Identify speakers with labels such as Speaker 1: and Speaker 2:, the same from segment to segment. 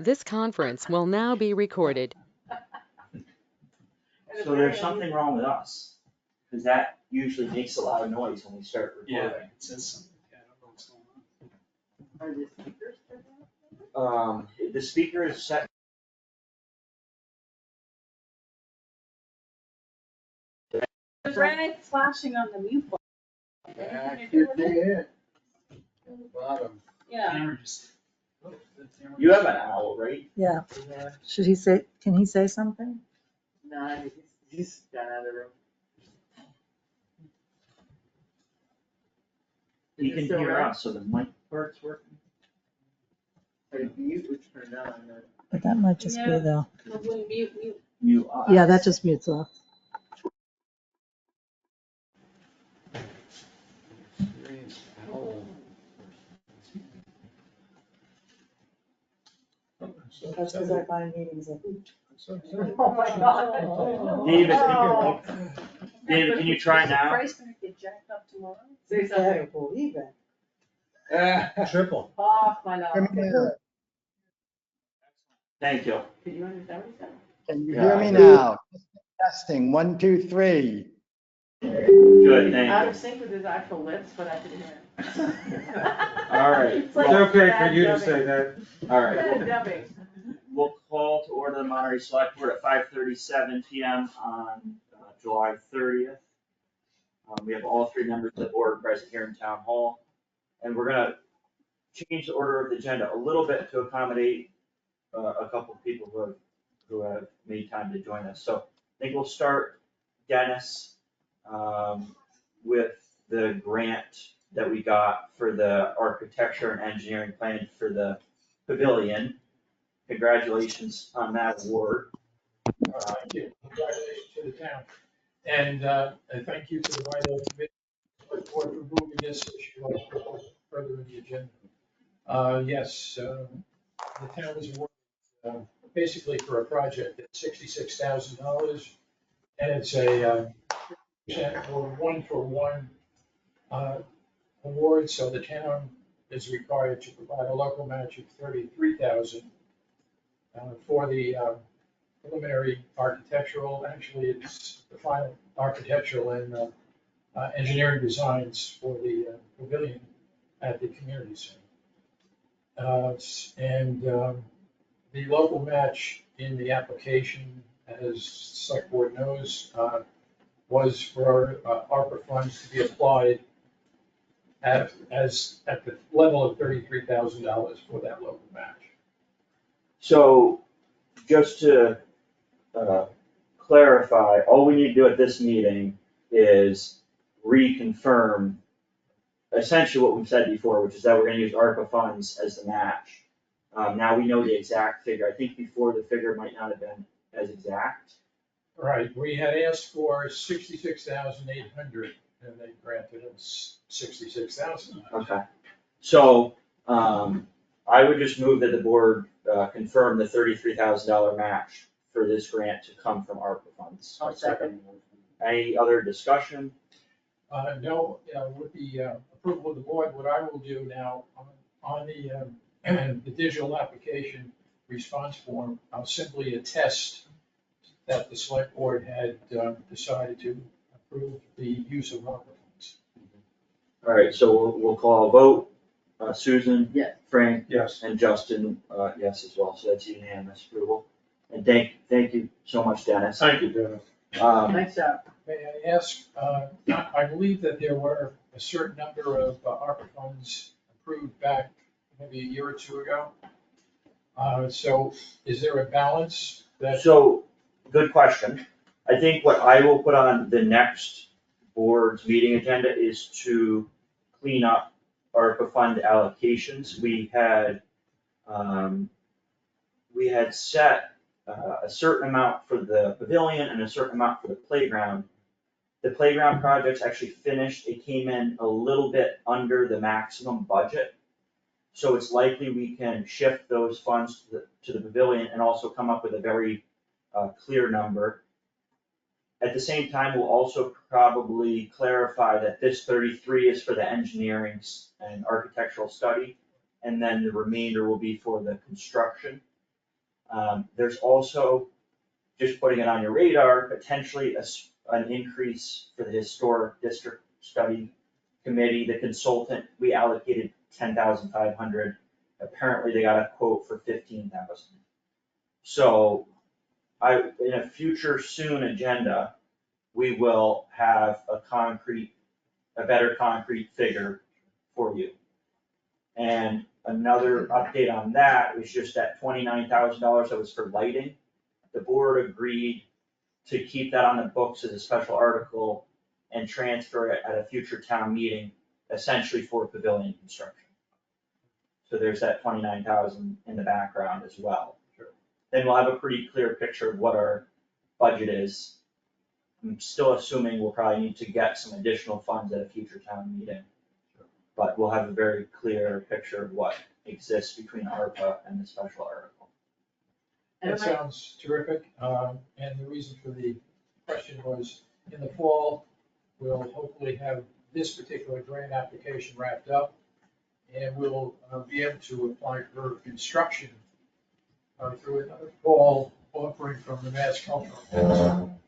Speaker 1: This conference will now be recorded.
Speaker 2: So there's something wrong with us, because that usually makes a lot of noise when we start recording.
Speaker 3: Yeah, it says something. Yeah, I don't know what's going on.
Speaker 4: Are the speakers turned on?
Speaker 2: The speaker is set.
Speaker 4: There's red flashing on the mute button.
Speaker 5: Yeah,
Speaker 4: Anything to do
Speaker 5: could
Speaker 4: with
Speaker 5: be
Speaker 4: it?
Speaker 5: it. On the bottom.
Speaker 4: Yeah.
Speaker 3: Camera just. Oh, the camera
Speaker 2: You
Speaker 3: just-
Speaker 2: have an owl, right?
Speaker 6: Yeah. Should he say, can he say something?
Speaker 4: No, he's gone out of the room.
Speaker 2: He
Speaker 4: Is it
Speaker 2: can
Speaker 4: still
Speaker 2: hear
Speaker 4: red?
Speaker 2: us, so the mic part's working.
Speaker 4: Or mute was turned on.
Speaker 6: But that might just be
Speaker 4: Yeah.
Speaker 6: the,
Speaker 4: Probably mute.
Speaker 2: Mute us.
Speaker 6: yeah, that just mutes off. That's because I find meetings of.
Speaker 4: Oh my God.
Speaker 2: David, can you try
Speaker 4: Is the
Speaker 2: now?
Speaker 4: price gonna get jacked up tomorrow? Say
Speaker 6: I
Speaker 4: something.
Speaker 6: can't believe it.
Speaker 3: Triple.
Speaker 4: Oh, my God.
Speaker 2: Thank you.
Speaker 4: Did you understand what he said?
Speaker 5: Can you
Speaker 2: Yeah,
Speaker 5: hear
Speaker 2: I
Speaker 5: me
Speaker 2: heard.
Speaker 5: now? Testing, 1, 2, 3.
Speaker 2: Good,
Speaker 4: Out
Speaker 2: thank
Speaker 4: of sync with his actual lips, but I could hear him.
Speaker 2: All right.
Speaker 4: It's like
Speaker 3: It's okay for
Speaker 4: bad
Speaker 3: you to
Speaker 4: dubbing.
Speaker 3: say that.
Speaker 2: you. All right,
Speaker 4: Bad dubbing.
Speaker 2: we'll call to order the Monterey Select Board at 5:37 PM on July 30th. We have all three members of the board present here in Town Hall. And we're gonna change the order of the agenda a little bit to accommodate a couple of people who have made time to join us. So I think we'll start, Dennis, with the grant that we got for the architecture and engineering plan for the pavilion. Congratulations on that award.
Speaker 3: Thank you. Congratulations to the town. And thank you to the Bylaw Committee for moving this issue further in the agenda. Yes, the town was awarded basically for a project at $66,000. And it's a 50% or 1-for-1 award, so the town is required to provide a local match of $33,000 for the preliminary architectural, actually it's the final architectural and engineering designs for the pavilion at the community center. The local match in the application, as select board knows, was for ARPA funds to be applied at the level of $33,000 for that local match.
Speaker 2: So just to clarify, all we need to do at this meeting is reconfirm essentially what we've said before, which is that we're gonna use ARPA funds as the match. Now we know the exact figure. I think before the figure might not have been as exact.
Speaker 3: Right, we had asked for 66,800 and they granted us 66,000.
Speaker 2: Okay. So, I would just move that the board confirm the $33,000 match for this grant to come from ARPA funds.
Speaker 4: I'll second.
Speaker 2: Any other discussion?
Speaker 3: No, with the approval of the board, what I will do now on the digital application response form, I'll simply attest that the select board had decided to approve the use of ARPA funds.
Speaker 2: All right, so we'll call a vote. Susan?
Speaker 4: Yes.
Speaker 2: Frank?
Speaker 3: Yes.
Speaker 2: And Justin, yes as well, so that's unanimous approval. And thank you so much, Dennis.
Speaker 3: Thank you, Dennis.
Speaker 4: Nice job.
Speaker 3: May I ask, I believe that there were a certain number of ARPA funds approved back maybe a year or two ago. So is there a balance that?
Speaker 2: So, good question. I think what I will put on the next board's meeting agenda is to clean up ARPA fund allocations. We had set a certain amount for the pavilion and a certain amount for the playground. The playground project's actually finished. It came in a little bit under the maximum budget. So it's likely we can shift those funds to the pavilion and also come up with a very clear number. At the same time, we'll also probably clarify that this 33 is for the engineering and architectural study, and then the remainder will be for the construction. There's also, just putting it on your radar, potentially an increase for the Historic District Study Committee. The consultant, we allocated 10,500. Apparently they got a quote for 15,000. So in a future soon agenda, we will have a better concrete figure for you. And another update on that was just that $29,000 that was for lighting. The board agreed to keep that on the books as a special article and transfer it at a future town meeting, essentially for pavilion construction. So there's that 29,000 in the background as well. Then we'll have a pretty clear picture of what our budget is. I'm still assuming we'll probably need to get some additional funds at a future town meeting. But we'll have a very clear picture of what exists between ARPA and the special article.
Speaker 3: That sounds terrific, and the reason for the question was, in the fall, we'll hopefully have this particular grant application wrapped up, and we'll be able to apply for construction through another fall offering from the Mass Cultural Council.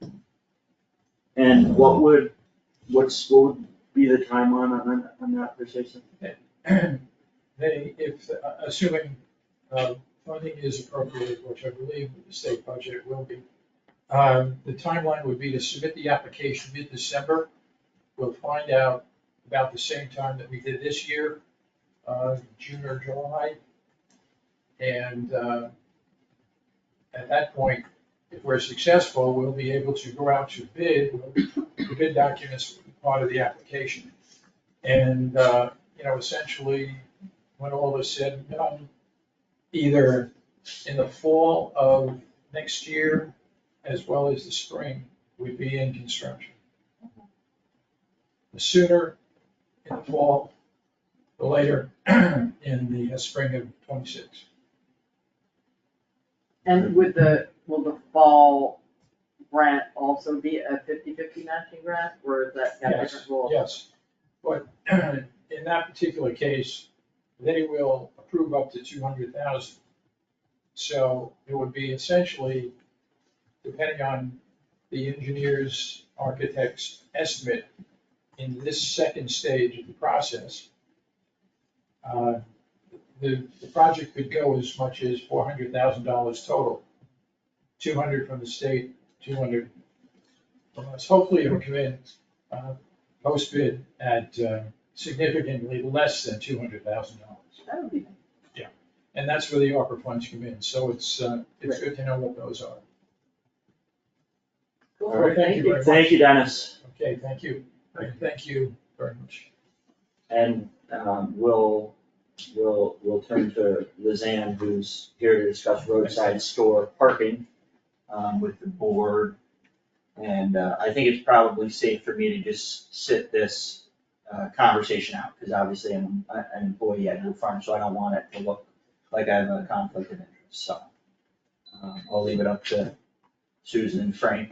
Speaker 2: And what would be the timeline on that precisely?
Speaker 3: Assuming funding is appropriated, which I believe the state budget will be, the timeline would be to submit the application mid-December. We'll find out about the same time that we did this year, June or July. And at that point, if we're successful, we'll be able to go out to bid. The bid documents will be part of the application. And, essentially, when all is said and done, either in the fall of next year, as well as the spring, we'd be in construction. The sooner in the fall, the later in the spring of '26.
Speaker 7: And will the fall grant also be a 50-50 matching grant, or is that got different rules?
Speaker 3: Yes, but in that particular case, they will approve up to 200,000. So it would be essentially, depending on the engineer's, architect's estimate in this second stage of the process, the project could go as much as $400,000 total. 200 from the state, 200 from us. Hopefully it'll come in post-bid at significantly less than $200,000.
Speaker 7: That would be nice.
Speaker 3: Yeah, and that's where the ARPA funds come in. So it's good to know what those are.
Speaker 7: Cool.
Speaker 2: All right,
Speaker 3: Thank you very much.
Speaker 2: Thank you, Dennis.
Speaker 3: Okay, thank you. Thank you very much.
Speaker 2: And we'll turn to Lizanne, who's here to discuss Roadside Store parking with the board. And I think it's probably safe for me to just sit this conversation out, because obviously I'm an employee at New Farm, so I don't want it to look like I have a conflict of interest. So I'll leave it up to Susan and Frank.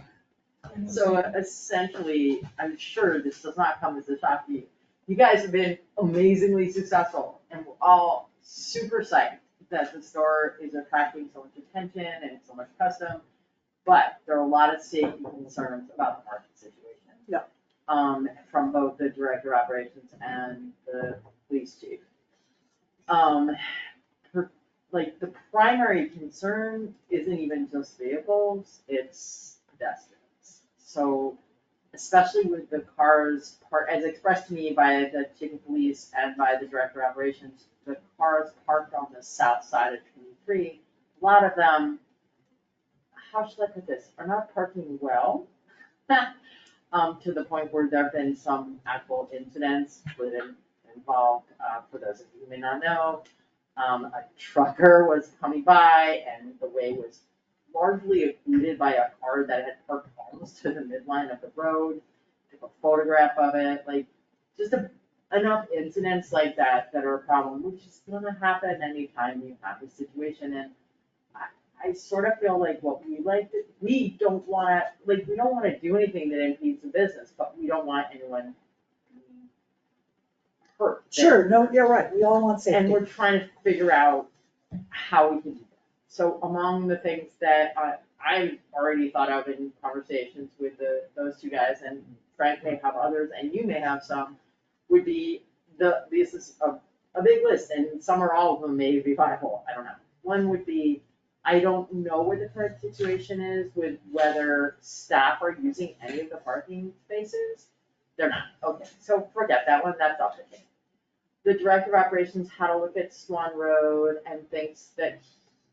Speaker 7: So essentially, I'm sure this does not come as a shock to you. You guys have been amazingly successful, and we're all super psyched that the store is attracting so much attention and so much custom. But there are a lot of safety concerns about the market situation.
Speaker 6: Yeah.
Speaker 7: From both the director of operations and the police chief. Like, the primary concern isn't even just vehicles, it's pedestrians. So, especially with the cars, as expressed to me by the chief of police and by the director of operations, the cars parked on the south side of 23, a lot of them, how should I put this, are not parking well. To the point where there have been some actual incidents with it involved, for those of you who may not know, a trucker was coming by and the way was largely occluded by a car that had parked almost to the midline of the road. Took a photograph of it, like just enough incidents like that are a problem, which is gonna happen anytime you have a situation. And I sort of feel like we don't wanna do anything that impedes the business, but we don't want anyone hurt.
Speaker 6: Sure, no, you're right, we all want safety.
Speaker 7: And we're trying to figure out how we can do that. So among the things that I already thought of in conversations with those two guys, and Frank may have others, and you may have some, would be this is a big list, and some or all of them may be viable, I don't know. One would be, I don't know what the current situation is with whether staff are using any of the parking spaces. They're not, okay, so forget that one, that's off the table. The director of operations had a look at Swan Road and thinks that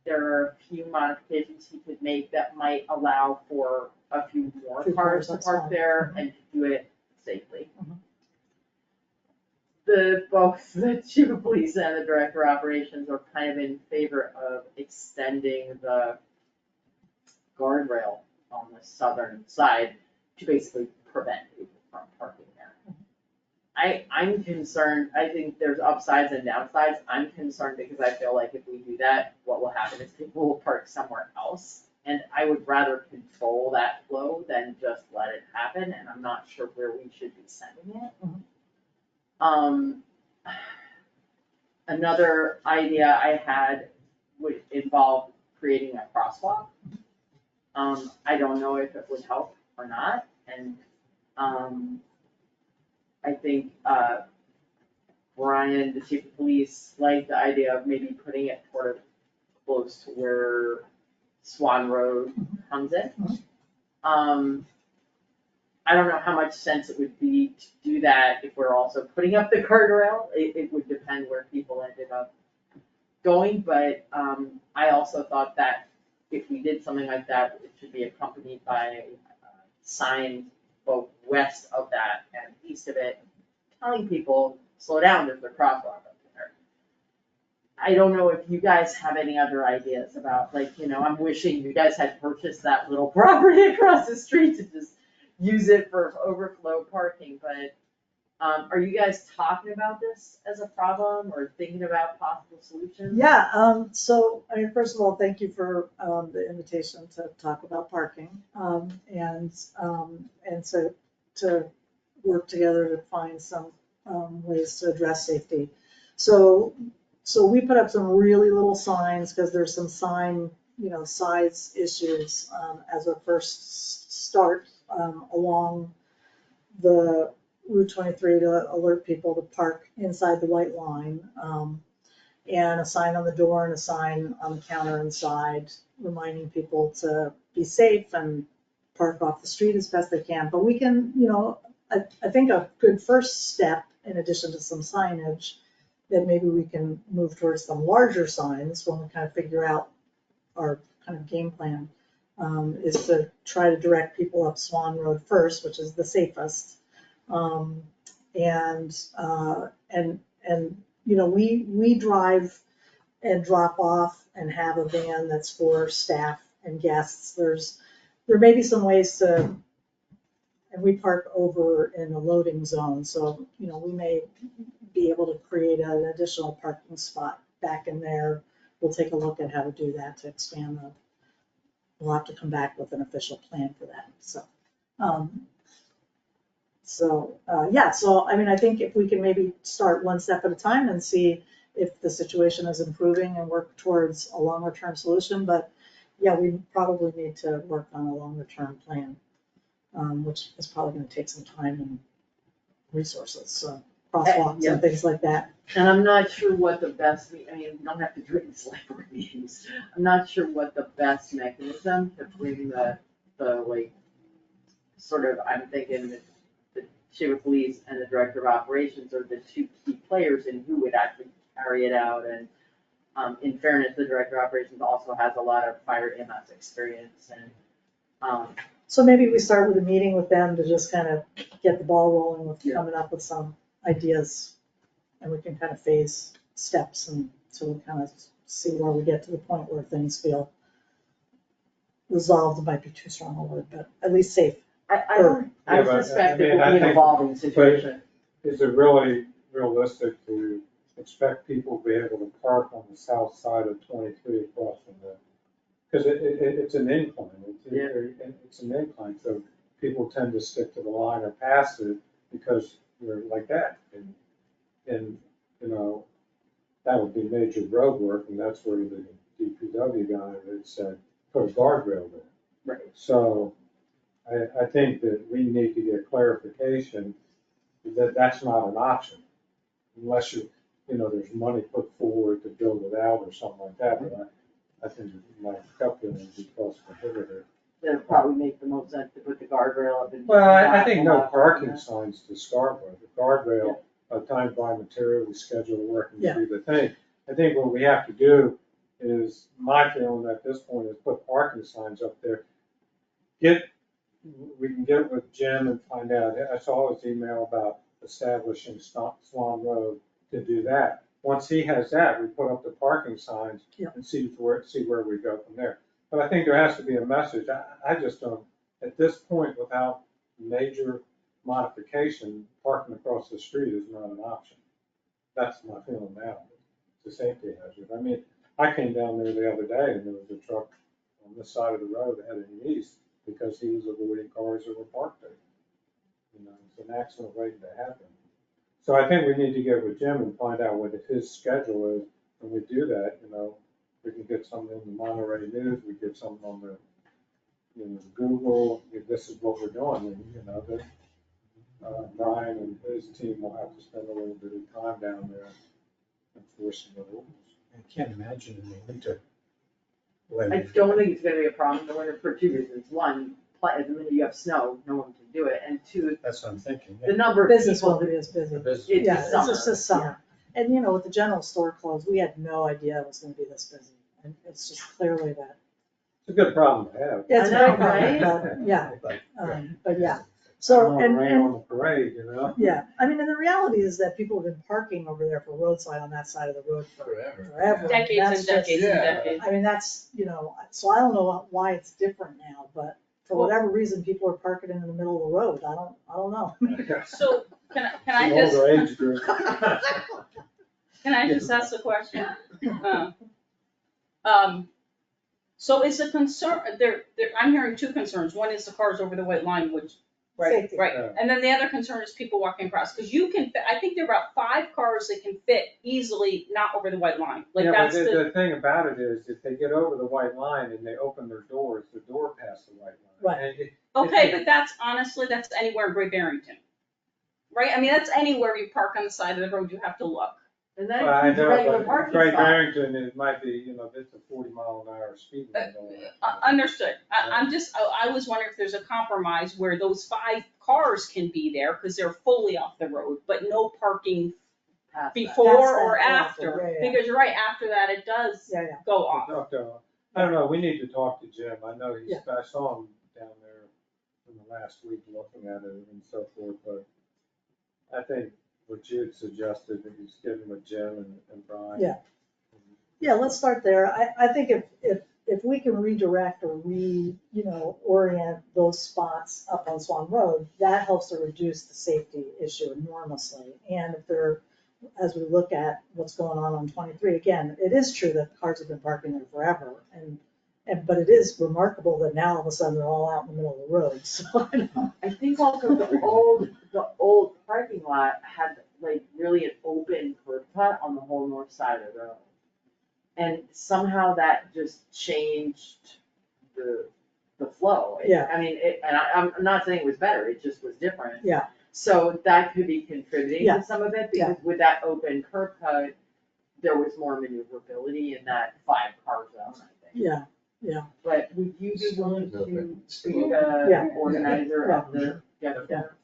Speaker 7: there are a few modifications he could make that might allow for a few more
Speaker 6: Few
Speaker 7: cars
Speaker 6: cars,
Speaker 7: to
Speaker 6: that's
Speaker 7: park
Speaker 6: fine.
Speaker 7: there and to do it safely.
Speaker 6: Mhm.
Speaker 7: Both the chief of police and the director of operations are kind of in favor of extending the guardrail on the southern side to basically prevent people from parking there. I'm concerned, I think there's upsides and downsides. I'm concerned because I feel like if we do that, what will happen is people will park somewhere else. And I would rather control that flow than just let it happen, and I'm not sure where we should be sending it. Another idea I had would involve creating a crosswalk. I don't know if it would help or not, and I think Brian, the chief of police, liked the idea of maybe putting it sort of close to where Swan Road comes in. I don't know how much sense it would be to do that if we're also putting up the guardrail. It would depend where people ended up going, but I also thought that if we did something like that, it should be accompanied by signs both west of that and east of it, telling people, slow down, there's a crosswalk up there. I don't know if you guys have any other ideas about, like, I'm wishing you guys had purchased that little property across the street to just use it for overflow parking, but are you guys talking about this as a problem or thinking about possible solutions?
Speaker 6: Yeah, so, I mean, first of all, thank you for the invitation to talk about parking, and so to work together to find some ways to address safety. So we put up some really little signs, because there's some size issues as a first start along the Route 23 to alert people to park inside the white line, and a sign on the door and a sign on the counter inside reminding people to be safe and park off the street as best they can. But we can, I think a good first step, in addition to some signage, that maybe we can move towards some larger signs when we kind of figure out our kind of game plan, is to try to direct people up Swan Road first, which is the safest. We drive and drop off and have a van that's for staff and guests. There may be some ways to, and we park over in the loading zone, so, we may be able to create an additional parking spot back in there. We'll take a look at how to do that to expand we'll have to come back with an official plan for that, so. I mean, I think if we can maybe start one step at a time and see if the situation is improving and work towards a longer term solution, but yeah, we probably need to work on a longer term plan, which is probably gonna take some time and resources, so crosswalks and things like that.
Speaker 7: And I'm not sure what the best, I mean, you don't have to do it in select board meetings. I'm not sure what the best mechanism between the like, sort of, I'm thinking the chief of police and the director of operations are the two key players in who would actually carry it out. And in fairness, the director of operations also has a lot of fire EMS experience and.
Speaker 6: So maybe we start with a meeting with them to just kind of get the ball rolling with coming up with some ideas, and we can kind of phase steps, and so we kind of see where we get to the point where things feel resolved. It might be too strong a word, but at least safe.
Speaker 7: I suspect it will be an evolving situation.
Speaker 8: Is it really realistic to expect people to be able to park on the south side of 23 across from there? Because it's an incline, it's an incline, so people tend to stick to the line or pass it because they're like that. And that would be major road work, and that's where the DPW DPW guy that said, put a guardrail there.
Speaker 7: Right.
Speaker 8: So I think that we need to get clarification that that's not an option unless there's money put forward to build it out or something like that. But I think my gut feeling would be cost prohibitive.
Speaker 7: It'd probably make the most sense to put the guardrail up.
Speaker 8: Well, I think no parking signs to start with. The guardrail, time by material, we schedule the work and do the thing. I think what we have to do is, my feeling at this point is put parking signs up there. We can get with Jim and find out. I saw his email about establishing Swan Road to do that. Once he has that, we put up the parking signs and see where we go from there. But I think there has to be a message. I just don't, at this point, without major modification, parking across the street is not an option. That's my feeling now. It's a safety hazard. I mean, I came down there the other day and there was a truck on this side of the road heading east because he was avoiding cars that were parked there. It's an accident waiting to happen. So I think we need to get with Jim and find out what his schedule is. When we do that, we can get something in the Monterey News, we get something on the, Google, if this is what we're doing, and, Brian and his team will have to spend a little bit of time down there enforcing the rules.
Speaker 5: I can't imagine in the winter.
Speaker 7: I don't think it's gonna be a problem in the winter for two reasons. One, the minute you have snow, no one can do it, and two,
Speaker 5: That's what I'm thinking.
Speaker 7: the number of
Speaker 6: Business
Speaker 7: people.
Speaker 6: won't be as busy.
Speaker 7: It's
Speaker 6: Yeah, it's
Speaker 7: summer.
Speaker 6: just this summer. And with the general store closed, we had no idea it was gonna be this busy. And it's just clearly that.
Speaker 8: It's a good problem to have.
Speaker 6: Yeah, it's a
Speaker 7: I know,
Speaker 6: big problem,
Speaker 7: right?
Speaker 6: but, yeah, but yeah.
Speaker 8: I
Speaker 6: So,
Speaker 8: don't wanna
Speaker 6: and,
Speaker 8: rain on the parade,
Speaker 6: yeah, I mean, and the reality is that people have been parking over there for roadside on that side of the road forever.
Speaker 4: Decades
Speaker 6: That's
Speaker 4: and decades
Speaker 6: just-
Speaker 4: and decades.
Speaker 6: I mean, that's, so I don't know why it's different now, but for whatever reason, people are parking in the middle of the road. I don't know.
Speaker 4: So, can I
Speaker 8: It's an
Speaker 4: just,
Speaker 8: older age group.
Speaker 4: can I just ask a question? So is the concern, I'm hearing two concerns. One is the cars over the white line, which,
Speaker 6: Safety.
Speaker 4: right.
Speaker 8: Yeah.
Speaker 4: And then the other concern is people walking across, because you can, I think there are about 5 cars that can fit easily not over the white line. Like
Speaker 8: Yeah,
Speaker 4: that's
Speaker 8: but
Speaker 4: the,
Speaker 8: the thing about it is, if they get over the white line and they open their doors, the door past the white line.
Speaker 6: Right.
Speaker 8: And
Speaker 4: okay, but that's honestly, that's anywhere in Great Barrington. Right? I mean, that's anywhere you park on the side of the road, you have to look.
Speaker 7: And
Speaker 8: Well,
Speaker 7: then
Speaker 8: I
Speaker 7: it's
Speaker 8: know,
Speaker 7: regular
Speaker 8: but
Speaker 7: parking
Speaker 8: Great
Speaker 7: spot.
Speaker 8: Barrington, it might be, it's a 40-mile-an-hour speed limit.
Speaker 4: Understood. I'm just, I was wondering if there's a compromise where those 5 cars can be there because they're fully off the road, but no parking
Speaker 7: Past that.
Speaker 4: before or
Speaker 6: Past that,
Speaker 4: after.
Speaker 6: yeah.
Speaker 4: Because you're right, after that, it does
Speaker 6: Yeah,
Speaker 4: go off.
Speaker 8: I don't know, we need to talk to Jim. I know
Speaker 6: Yeah.
Speaker 8: I saw him down there in the last week looking at it and so forth, but I think what you had suggested, that he's getting with Jim and Brian.
Speaker 6: Yeah. Yeah, let's start there. I think if we can redirect or orient those spots up on Swan Road, that helps to reduce the safety issue enormously. And if as we look at what's going on 23, again, it is true that cars have been parking there forever. But it is remarkable that now all of a sudden they're all out in the middle of the road, so I don't.
Speaker 7: I think also the old parking lot had really an open curb cut on the whole north side of the road. And somehow that just changed the flow.
Speaker 6: Yeah.
Speaker 7: I mean, I'm not saying it was better, it just was different.
Speaker 6: Yeah.
Speaker 7: So that could be contributing
Speaker 6: Yeah.
Speaker 7: to some of it, because with that open curb cut, there was more maneuverability in that 5-car zone, I think.
Speaker 6: Yeah.
Speaker 7: But would you be willing to be
Speaker 6: Yeah.
Speaker 7: the organizer of the get-together?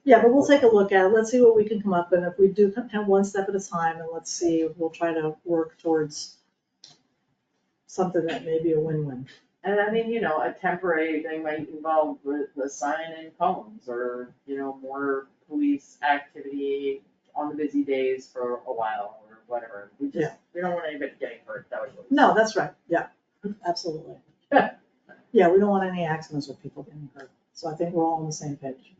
Speaker 6: Yeah, but we'll take a look at it. Let's see what we can come up with. If we do have one step at a time, and let's see, we'll try to work towards something that may be a win-win.
Speaker 7: And I mean, a temporary thing might involve the sign and cones, or, more police activity on the busy days for a while, or whatever. We don't want anybody getting hurt, that was what.
Speaker 6: No, that's right. Yeah, absolutely. Yeah, we don't want any accidents with people getting hurt. So I think we're all on the same page.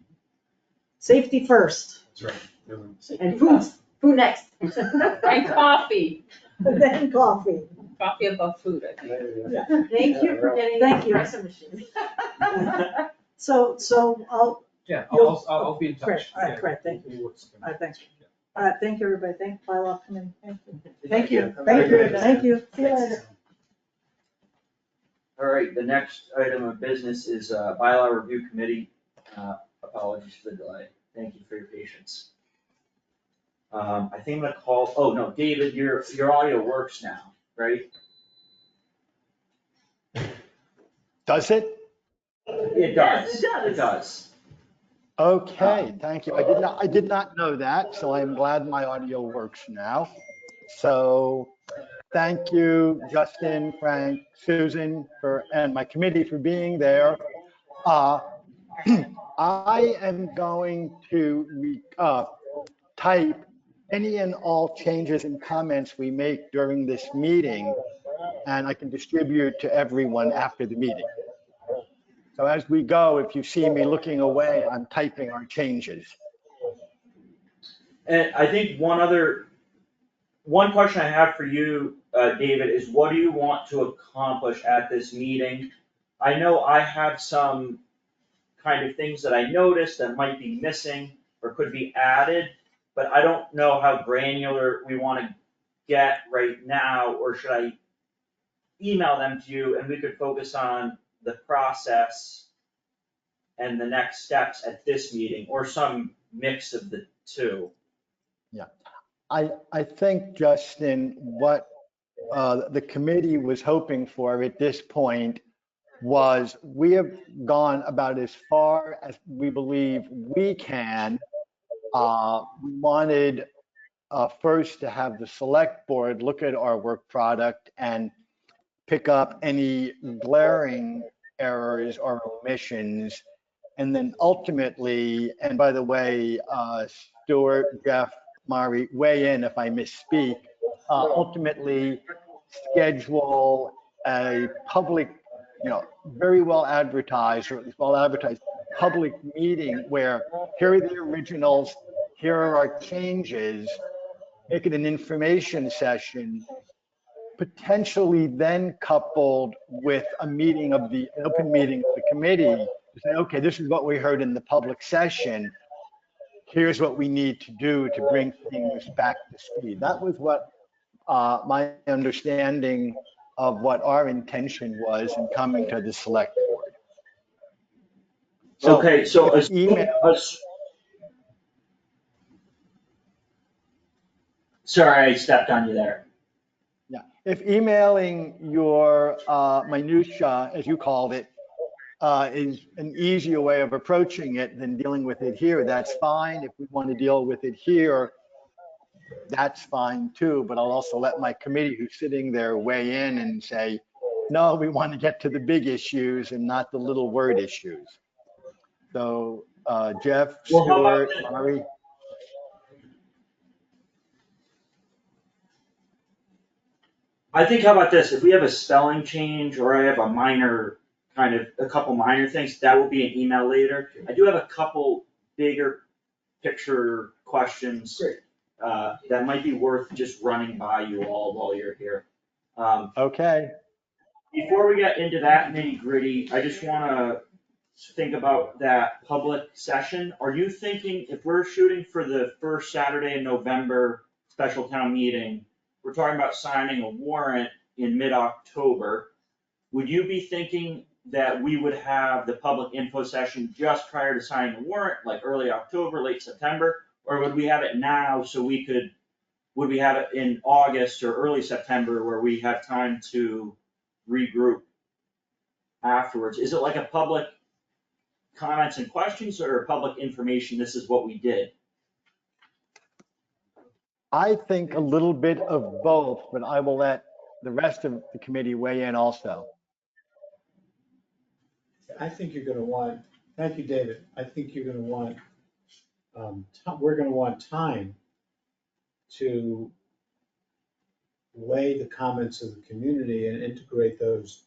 Speaker 6: Safety first.
Speaker 5: That's right.
Speaker 7: And food next.
Speaker 4: And coffee,
Speaker 6: Then coffee.
Speaker 4: coffee above food, I think.
Speaker 6: Yeah.
Speaker 7: Thank you for getting
Speaker 6: Thank
Speaker 7: the
Speaker 6: you.
Speaker 7: espresso machine.
Speaker 6: So I'll,
Speaker 9: Yeah,
Speaker 6: You'll-
Speaker 9: I'll be in touch.
Speaker 6: great, all right,
Speaker 9: Yeah,
Speaker 6: great, thank
Speaker 9: we'll work something
Speaker 6: all
Speaker 9: out.
Speaker 6: right, thanks. All right, thank you, everybody. Thank Bylaw Committee. Thank you.
Speaker 7: Thank you.
Speaker 6: Thank you. Thank you. See you later.
Speaker 2: right, the next item of business is Bylaw Review Committee. Apologies for the delay. Thank you for your patience. I think I'm gonna call, oh no, David, your audio works now, right?
Speaker 9: Does it?
Speaker 2: It
Speaker 7: Yes,
Speaker 2: does,
Speaker 7: it does.
Speaker 2: it does.
Speaker 9: Okay, thank you. I did not know that, so I'm glad my audio works now. So thank you, Justin, Frank, Susan, and my committee for being there. I am going to type any and all changes and comments we make during this meeting, and I can distribute to everyone after the meeting. So as we go, if you see me looking away, I'm typing our changes.
Speaker 2: And I think one question I have for you, David, is what do you want to accomplish at this meeting? I know I have some kind of things that I noticed that might be missing or could be added, but I don't know how granular we wanna get right now, or should I email them to you and we could focus on the process and the next steps at this meeting, or some mix of the two?
Speaker 9: Yeah, I think, Justin, what the committee was hoping for at this point was we have gone about as far as we believe we can. We wanted first to have the select board look at our work product and pick up any glaring errors or omissions. And then ultimately, and by the way, Stuart, Jeff, Mari, weigh in if I misspeak, ultimately schedule a public, very well advertised, or at least well advertised, public meeting where here are the originals, here are our changes, make it an information session, potentially then coupled with an open meeting of the committee to say, okay, this is what we heard in the public session. Here's what we need to do to bring things back to speed. That was what my understanding of what our intention was in coming to the select board.
Speaker 2: Okay, so sorry, I stepped on you there.
Speaker 9: Yeah, if emailing your minutia, as you called it, is an easier way of approaching it than dealing with it here, that's fine. If we want to deal with it here, that's fine too. But I'll also let my committee who's sitting there weigh in and say, no, we want to get to the big issues and not the little word issues. So Jeff,
Speaker 2: Well, how about
Speaker 9: Stuart, Mari.
Speaker 2: I think, how about this, if we have a spelling change or I have a couple minor things, that will be an email later. I do have a couple bigger picture questions.
Speaker 7: Great.
Speaker 2: That might be worth just running by you all while you're here.
Speaker 9: Okay.
Speaker 2: Before we get into that nitty gritty, I just wanna think about that public session. Are you thinking, if we're shooting for the first Saturday in November special town meeting, we're talking about signing a warrant in mid-October, would you be thinking that we would have the public info session just prior to signing the warrant, like early October, late September? Or would we have it now so would we have it in August or early September where we have time to regroup afterwards? Is it like a public comments and questions or public information, this is what we did?
Speaker 9: I think a little bit of both, but I will let the rest of the committee weigh in also.
Speaker 5: I think you're gonna want, thank you, David. I think you're gonna want, we're gonna want time to weigh the comments of the community and integrate those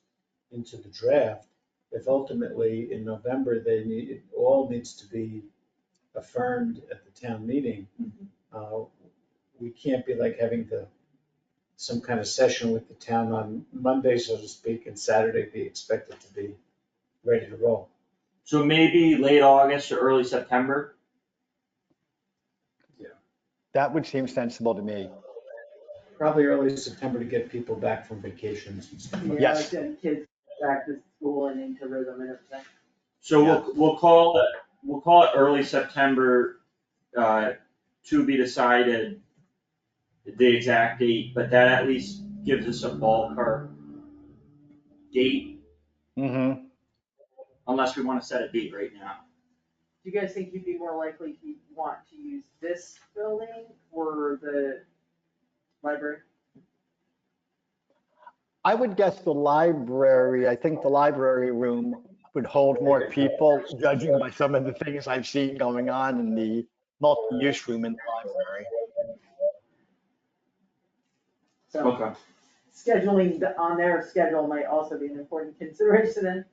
Speaker 5: into the draft. If ultimately in November, it all needs to be affirmed at the town meeting. We can't be like having some kind of session with the town on Monday, so to speak, and Saturday be expected to be ready to roll.
Speaker 2: So maybe late August or early September?
Speaker 5: Yeah.
Speaker 9: That would seem sensible to me.
Speaker 5: Probably early September to get people back from vacations and stuff like that.
Speaker 9: Yes.
Speaker 7: Like kids back to school and into rhythm and everything.
Speaker 2: So we'll call it early September, to be decided, the exact date, but that at least gives us a ballpark date,
Speaker 9: Mm-hmm.
Speaker 2: unless we wanna set a date right now.
Speaker 7: Do you guys think you'd be more likely to want to use this building or the library?
Speaker 9: I would guess the library, I think the library room would hold more people, judging by some of the things I've seen going on in the multi-use room in the library.
Speaker 7: So
Speaker 2: Okay.
Speaker 7: scheduling on their schedule might also be an important consideration then.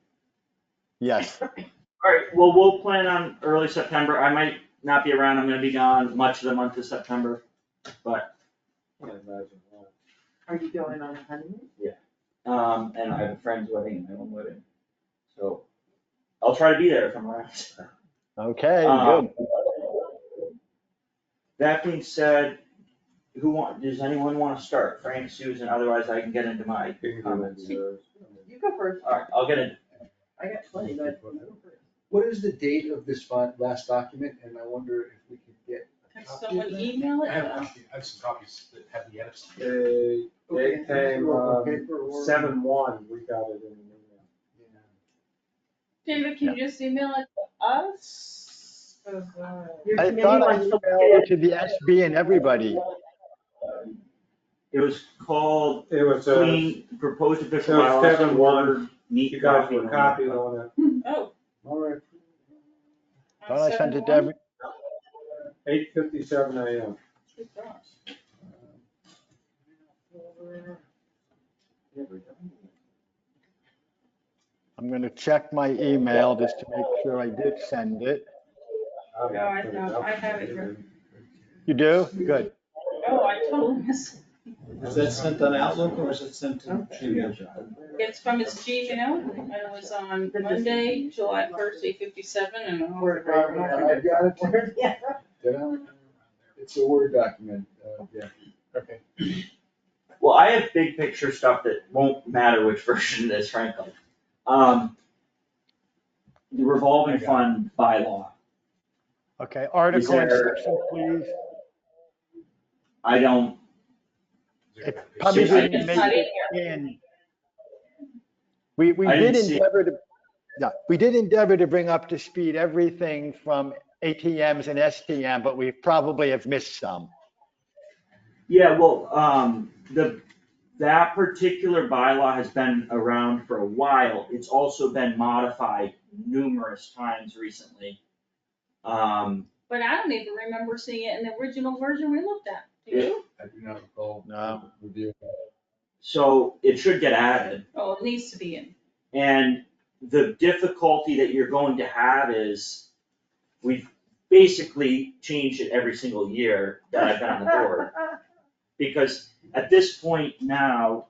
Speaker 9: Yes.
Speaker 2: Alright, well, we'll plan on early September, I might not be around, I'm gonna be gone much of the month of September, but,
Speaker 8: Can't imagine why.
Speaker 7: Are you going on a honeymoon?
Speaker 2: and I have a friend's wedding and my own wedding, so I'll try to be there if I'm around.
Speaker 9: Okay,
Speaker 2: Um,
Speaker 9: good.
Speaker 2: That being said, does anyone wanna start? Frank, Susan, otherwise I can get into my
Speaker 8: You can go
Speaker 2: comments.
Speaker 8: into yours.
Speaker 7: You go first.
Speaker 2: Alright, I'll get in.
Speaker 7: I got plenty, but you go first.
Speaker 10: What is the date of this last document, and I wonder if we could get a
Speaker 4: Can
Speaker 10: copy of
Speaker 4: someone
Speaker 10: that?
Speaker 4: email it
Speaker 3: I have a
Speaker 4: to us?
Speaker 3: copy, I have some copies that have the edits.
Speaker 8: They came,
Speaker 10: Paper or-
Speaker 8: 7/1, we got it in an email.
Speaker 4: David, can you just email it to us? 'Cause,
Speaker 7: Your
Speaker 9: I
Speaker 7: committee
Speaker 9: thought I
Speaker 7: wants to
Speaker 9: emailed it to the SB and everybody.
Speaker 2: It was called
Speaker 8: It was,
Speaker 2: Clean, Proposed Official
Speaker 8: it was
Speaker 2: Bylaws,
Speaker 8: 7/1.
Speaker 2: Word, Neat
Speaker 8: you guys
Speaker 2: Copy.
Speaker 8: were copied on it,
Speaker 4: Oh.
Speaker 10: All right.
Speaker 9: Thought I sent it to every,
Speaker 8: 8:57 AM.
Speaker 4: Good gosh.
Speaker 9: I'm gonna check my email just to make sure I did send it.
Speaker 4: No, I don't. I have it here.
Speaker 9: You do? Good.
Speaker 4: Oh, I totally missed.
Speaker 5: Is that sent on Outlook or is it sent to Gmail?
Speaker 4: It's from his Gmail, and it was on Monday, July 1st, 8:57, and I'll.
Speaker 7: Word
Speaker 10: I got it.
Speaker 7: Yeah.
Speaker 10: Yeah. It's a Word document, yeah.
Speaker 3: Okay.
Speaker 2: Well, I have big picture stuff that won't matter which version it is, frankly. The revolving fund bylaw,
Speaker 9: Okay, article and
Speaker 2: there-
Speaker 9: section, please.
Speaker 2: I don't,
Speaker 9: It probably
Speaker 2: I-
Speaker 9: didn't
Speaker 4: It's
Speaker 9: make
Speaker 4: not in
Speaker 9: it
Speaker 4: here.
Speaker 9: in. We
Speaker 2: I
Speaker 9: did
Speaker 2: didn't see it.
Speaker 9: endeavor to, yeah, we did endeavor to bring up to speed everything from ATMs and STM, but we probably have missed some.
Speaker 2: yeah, well, that particular bylaw has been around for a while, it's also been modified numerous times recently.
Speaker 4: But I don't even remember seeing it in the original version we looked at. Do you?
Speaker 10: I do not recall.
Speaker 9: No.
Speaker 10: Review.
Speaker 2: So it should get added.
Speaker 4: Oh, it needs to be in.
Speaker 2: And the difficulty that you're going to have is, we've basically changed it every single year that I've been on the board. Because at this point now,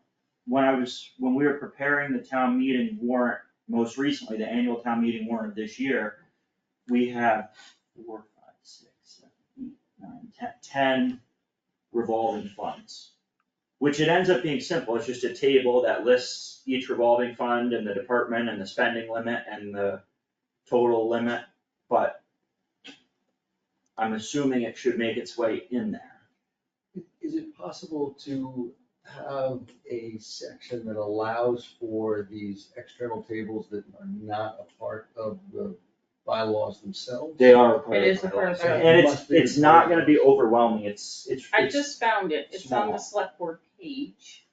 Speaker 2: when we were preparing the town meeting warrant, most recently, the annual town meeting warrant of this year, we have 4, 5, 6, 7, 8, 9, 10 revolving funds. Which it ends up being simple, it's just a table that lists each revolving fund and the department and the spending limit and the total limit, but I'm assuming it should make its way in there.
Speaker 10: Is it possible to have a section that allows for these external tables that are not a part of the bylaws themselves?
Speaker 2: They are a part of
Speaker 4: It is
Speaker 2: the
Speaker 4: a part of
Speaker 2: bylaws.
Speaker 4: the-
Speaker 2: And
Speaker 10: Must be
Speaker 2: it's not gonna be
Speaker 10: required.
Speaker 2: overwhelming, it's.
Speaker 4: I just found it. It's on the
Speaker 2: small.
Speaker 4: select board page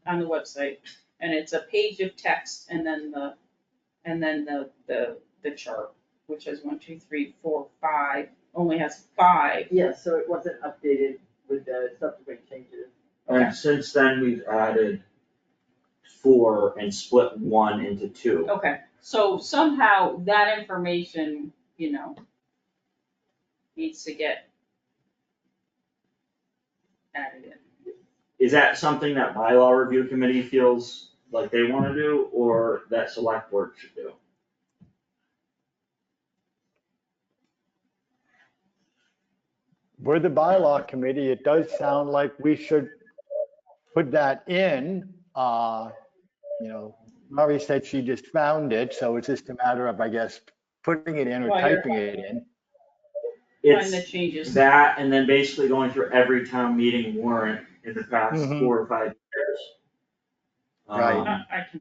Speaker 4: on the website. And it's a page of text and then the chart, which has 1, 2, 3, 4, 5, only has 5.
Speaker 7: Yeah, so it wasn't updated with the subsequent changes.
Speaker 2: And since then, we've added 4 and split 1 into 2.
Speaker 4: Okay, so somehow that information, needs to get added in.
Speaker 2: Is that something that bylaw review committee feels like they wanna do, or that select board should do?
Speaker 9: We're the bylaw committee. It does sound like we should put that in, Laurie said she just found it, so it's just a matter of, I guess, putting it in or
Speaker 4: Well, you're
Speaker 9: typing it in.
Speaker 4: Find the
Speaker 2: It's
Speaker 4: changes.
Speaker 2: that, and then basically going through every town meeting warrant in the past
Speaker 9: Mhm.
Speaker 2: 4 or 5 years.
Speaker 9: Right.
Speaker 4: I can,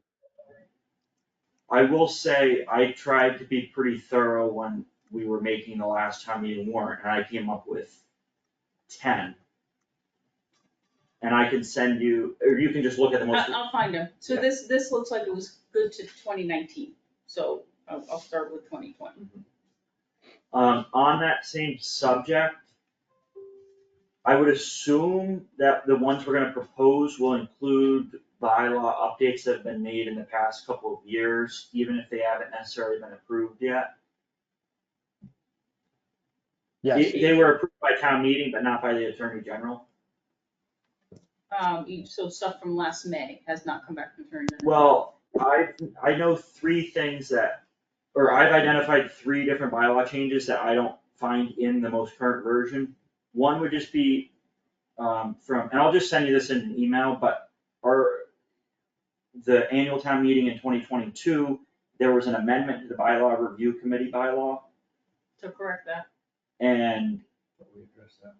Speaker 2: I will say, I tried to be pretty thorough when we were making the last town meeting warrant, and I came up with 10. And I can send you, or you can just look at the most.
Speaker 4: I'll find them. So
Speaker 2: Yeah.
Speaker 4: this looks like it was good to 2019, so I'll start with 2020.
Speaker 2: On that same subject, I would assume that the ones we're gonna propose will include bylaw updates that have been made in the past couple of years, even if they haven't necessarily been approved yet.
Speaker 9: Yes,
Speaker 2: They were approved by town meeting, but not by the Attorney General.
Speaker 4: So stuff from last May has not come back from Attorney General.
Speaker 2: Well, I know 3 things that, or I've identified 3 different bylaw changes that I don't find in the most current version. One would just be and I'll just send you this in an email, but the annual town meeting in 2022, there was an amendment to the Bylaw Review Committee bylaw,
Speaker 4: To correct that.
Speaker 2: and
Speaker 10: We addressed that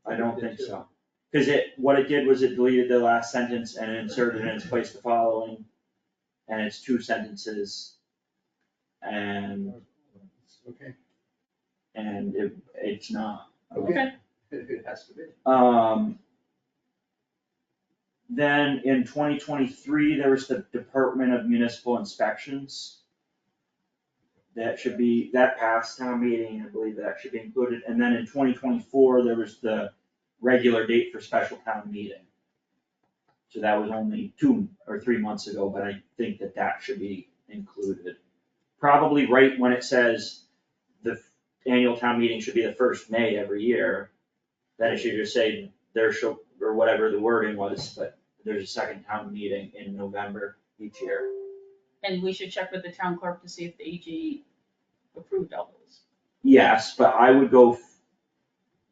Speaker 10: one.
Speaker 2: I don't think so. Cause what it did was it deleted the last sentence and inserted in its place the following, and it's 2 sentences. And
Speaker 10: Okay,
Speaker 2: it's not.
Speaker 10: okay. It has to be.
Speaker 2: Then in 2023, there was the Department of Municipal Inspections. That passed town meeting, I believe that should be included. And then in 2024, there was the regular date for special town meeting. So that was only 2 or 3 months ago, but I think that should be included. Probably right when it says the annual town meeting should be the first May every year, then it should just say or whatever the wording was, but there's a second town meeting in November each year.
Speaker 4: And we should check with the town clerk to see if the AG approved all those.
Speaker 2: Yes, but I would go,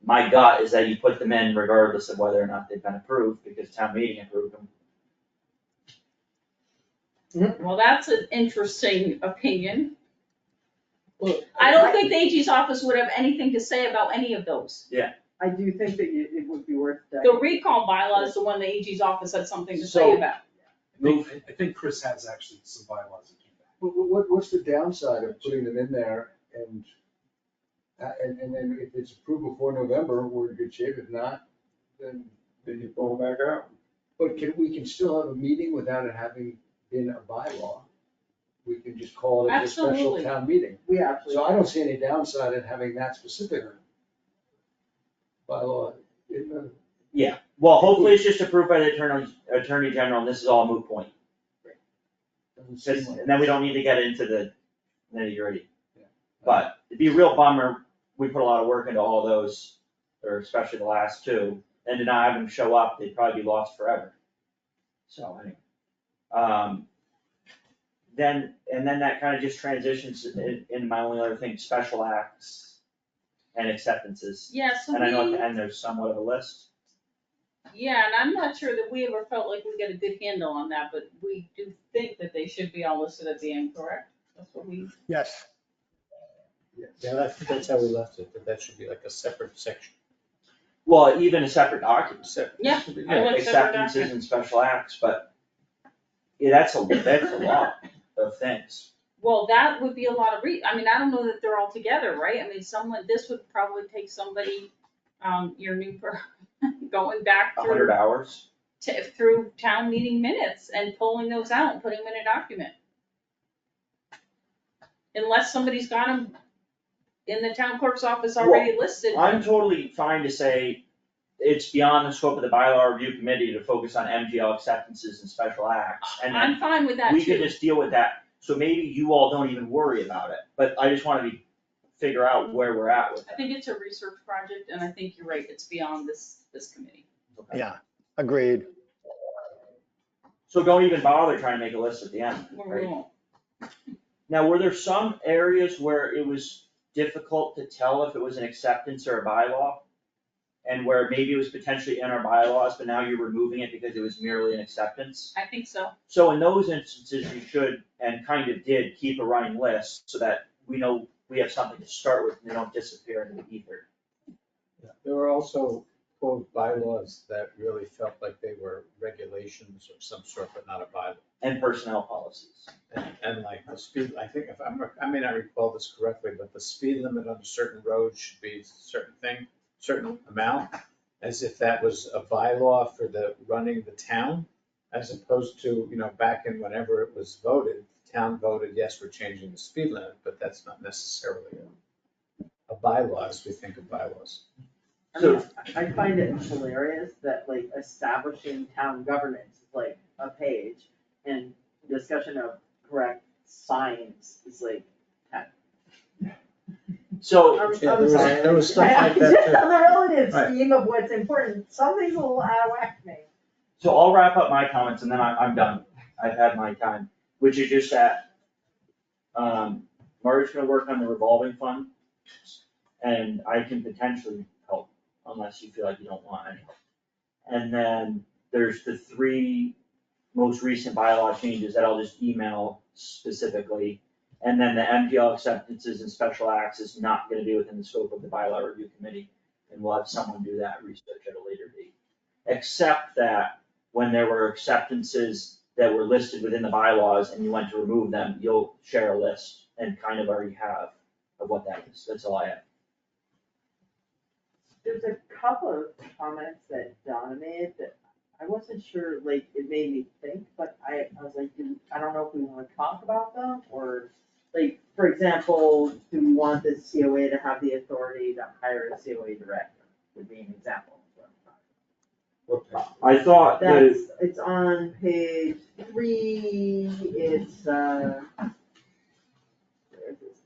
Speaker 2: my gut is that you put them in regardless of whether or not they've been approved, because town meeting approved them.
Speaker 4: Well, that's an interesting opinion.
Speaker 7: Well,
Speaker 4: I don't think the AG's office would have anything to say about any of those.
Speaker 7: I do think that it would be worth.
Speaker 4: The recall bylaw is the one the AG's office had something to say
Speaker 2: So-
Speaker 4: about.
Speaker 11: I think Chris has actually some bylaws that came back.
Speaker 10: What's the downside of putting them in there and then if it's approved before November, we're in good shape. If not, then
Speaker 8: you pull them back out.
Speaker 10: But we can still have a meeting without it having been a bylaw. We can just call it a special
Speaker 4: Absolutely.
Speaker 10: town meeting.
Speaker 7: We actually.
Speaker 10: So I don't see any downside in having that specific bylaw.
Speaker 2: Yeah, well, hopefully it's just approved by the Attorney General, and this is all moot point.
Speaker 10: Doesn't seem like-
Speaker 2: And then we don't need to get into the nitty-gritty.
Speaker 10: Yeah.
Speaker 2: But it'd be a real bummer, we put a lot of work into all those, or especially the last 2, and to not have them show up, they'd probably be lost forever. So anyway. Then that kind of just transitions in my only other thing, special acts and acceptances.
Speaker 4: Yeah, so
Speaker 2: And I know at the end there's somewhat of a list.
Speaker 4: yeah, and I'm not sure that we ever felt like we got a good handle on that, but we do think that they should be all listed at the end, correct? That's what we,
Speaker 9: yes.
Speaker 5: Yeah, that's how we left it, that should be like a separate section.
Speaker 2: Well, even a separate document,
Speaker 4: yeah, I like separate
Speaker 2: acceptances
Speaker 4: document.
Speaker 2: and special acts, but yeah, that's a lot of things.
Speaker 4: Well, that would be a lot of I mean, I don't know that they're all together, right? I mean, this would probably take somebody, your new going back
Speaker 2: 100 hours.
Speaker 4: through town meeting minutes and pulling those out and putting them in a document. Unless somebody's got them in the town clerk's office already listed.
Speaker 2: I'm totally fine to say it's beyond the scope of the bylaw review committee to focus on MGL acceptances and special acts. And
Speaker 4: I'm
Speaker 2: then
Speaker 4: fine with that
Speaker 2: we could
Speaker 4: too.
Speaker 2: just deal with that, so maybe you all don't even worry about it, but I just wanna figure out where we're at with
Speaker 4: I
Speaker 2: it.
Speaker 4: think it's a research project and I think you're right, it's beyond this committee.
Speaker 2: Okay.
Speaker 9: Yeah, agreed.
Speaker 2: So don't even bother trying to make a list at the end,
Speaker 4: We
Speaker 2: right?
Speaker 4: won't.
Speaker 2: Now, were there some areas where it was difficult to tell if it was an acceptance or a bylaw? and where maybe it was potentially in our bylaws, but now you're removing it because it was merely an acceptance.
Speaker 4: I think so.
Speaker 2: So in those instances, you should, and kind of did, keep a running list so that we know we have something to start with and they don't disappear into the ether.
Speaker 5: There were also, quote, bylaws that really felt like they were regulations of some sort, but not a bylaw.
Speaker 2: And personnel policies.
Speaker 5: And like the speed, I think if I may not recall this correctly, but the speed limit on a certain road should be a certain thing, certain amount, as if that was a bylaw for the running the town, as opposed to, back in whenever it was voted, the town voted, yes, we're changing the speed limit, but that's not necessarily a bylaw as we think of bylaws.
Speaker 7: I mean, I find it hilarious that like establishing town governance is like a page and discussion of correct signs is like 10.
Speaker 2: So,
Speaker 7: I'm
Speaker 5: Yeah, there was stuff like that
Speaker 7: Just
Speaker 5: too.
Speaker 7: on the relative
Speaker 5: Right.
Speaker 7: scheme of what's important, some things will out of whack me.
Speaker 2: so I'll wrap up my comments and then I'm done. I've had my time, which is just that, Marty's gonna work on the revolving fund. And I can potentially help unless you feel like you don't want any. And then there's the 3 most recent bylaw changes that I'll just email specifically. And then the MPL acceptances and special acts is not gonna be within the scope of the Bylaw Review Committee. And we'll have someone do that research at a later date. Except that when there were acceptances that were listed within the bylaws and you went to remove them, you'll share a list and kind of already have of what that is. That's all I have.
Speaker 7: There's a couple of comments that Donna made that I wasn't sure, like, it made me think, but I was like, I don't know if we wanna talk about them, or, like, for example, do we want the COA to have the authority to hire a COA director, would be an example.
Speaker 2: I thought that,
Speaker 7: It's on page 3, it's,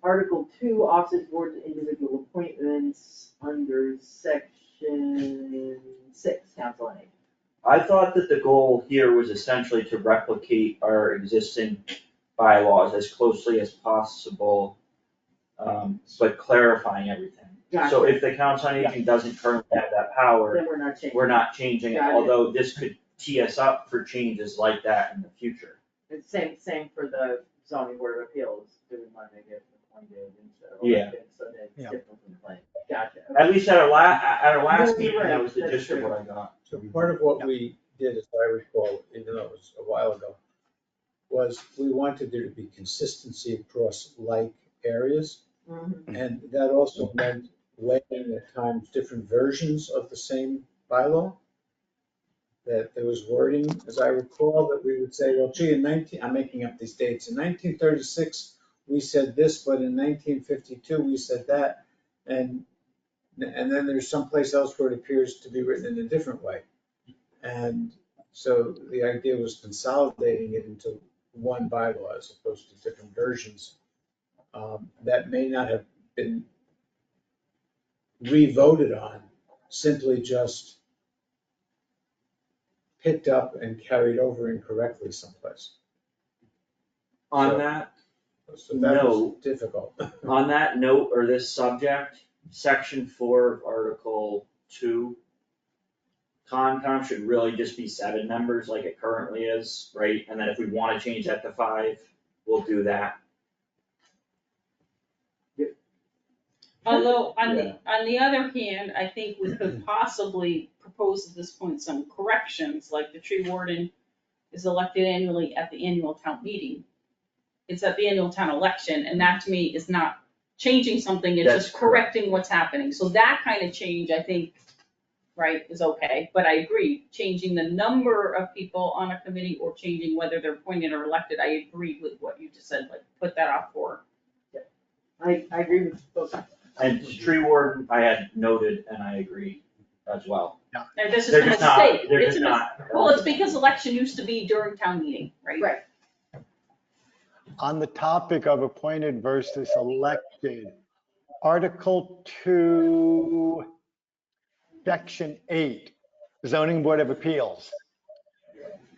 Speaker 7: Article 2, offices, boards, and individual appointments, under section 6, council on aging.
Speaker 2: I thought that the goal here was essentially to replicate our existing bylaws as closely as possible, but clarifying everything. So if the council on aging doesn't currently have that power,
Speaker 7: Then we're not changing.
Speaker 2: we're not changing it,
Speaker 7: Got it.
Speaker 2: although this could tee us up for changes like that in the future.
Speaker 7: It's same for the zoning board of appeals, doing one they get appointed instead of
Speaker 2: Yeah.
Speaker 7: elected, so that's
Speaker 9: Yeah.
Speaker 7: different from the plan. Gotcha.
Speaker 2: At least at our last
Speaker 7: No, you're
Speaker 2: meeting, that
Speaker 7: right.
Speaker 2: was the
Speaker 7: That's
Speaker 2: gist of
Speaker 7: true.
Speaker 2: what I got.
Speaker 5: So part of what we did, as I recall, even though it was a while ago, was we wanted there to be consistency across like areas.
Speaker 7: Mhm.
Speaker 5: And that also meant weighing at times different versions of the same bylaw. That there was wording, as I recall, that we would say, well, gee, I'm making up these dates, in 1936, we said this, but in 1952, we said that. And then there's someplace else where it appears to be written in a different way. And so the idea was consolidating it into one bylaw as opposed to different versions. That may not have been re-voted on, simply just picked up and carried over incorrectly someplace.
Speaker 2: On
Speaker 5: So-
Speaker 2: that,
Speaker 5: So that was
Speaker 2: No.
Speaker 5: difficult.
Speaker 2: on that note or this subject, section 4 of Article 2, Concom should really just be 7 members like it currently is, right? And then if we wanna change that to 5, we'll do that.
Speaker 4: Although, on the other hand, I think we could possibly propose at this point some corrections, like the tree warden is elected annually at the annual town meeting. It's at the annual town election, and that to me is not changing something, it's
Speaker 2: That's
Speaker 4: just correcting what's happening. So that kind of change, I think, right, is okay, but I agree, changing the number of people on a committee or changing whether they're appointed or elected, I agree with what you just said, like, put that off for.
Speaker 7: I agree with both.
Speaker 2: And tree warden, I had noted and I agree as well.
Speaker 4: And this is
Speaker 2: They're
Speaker 4: a
Speaker 2: just not,
Speaker 4: mistake,
Speaker 2: they're
Speaker 4: it's
Speaker 2: just
Speaker 4: a
Speaker 2: not.
Speaker 4: Well, it's because election used to be during town meeting, right?
Speaker 7: Right.
Speaker 9: On the topic of appointed versus elected, Article 2, Section 8, Zoning Board of Appeals.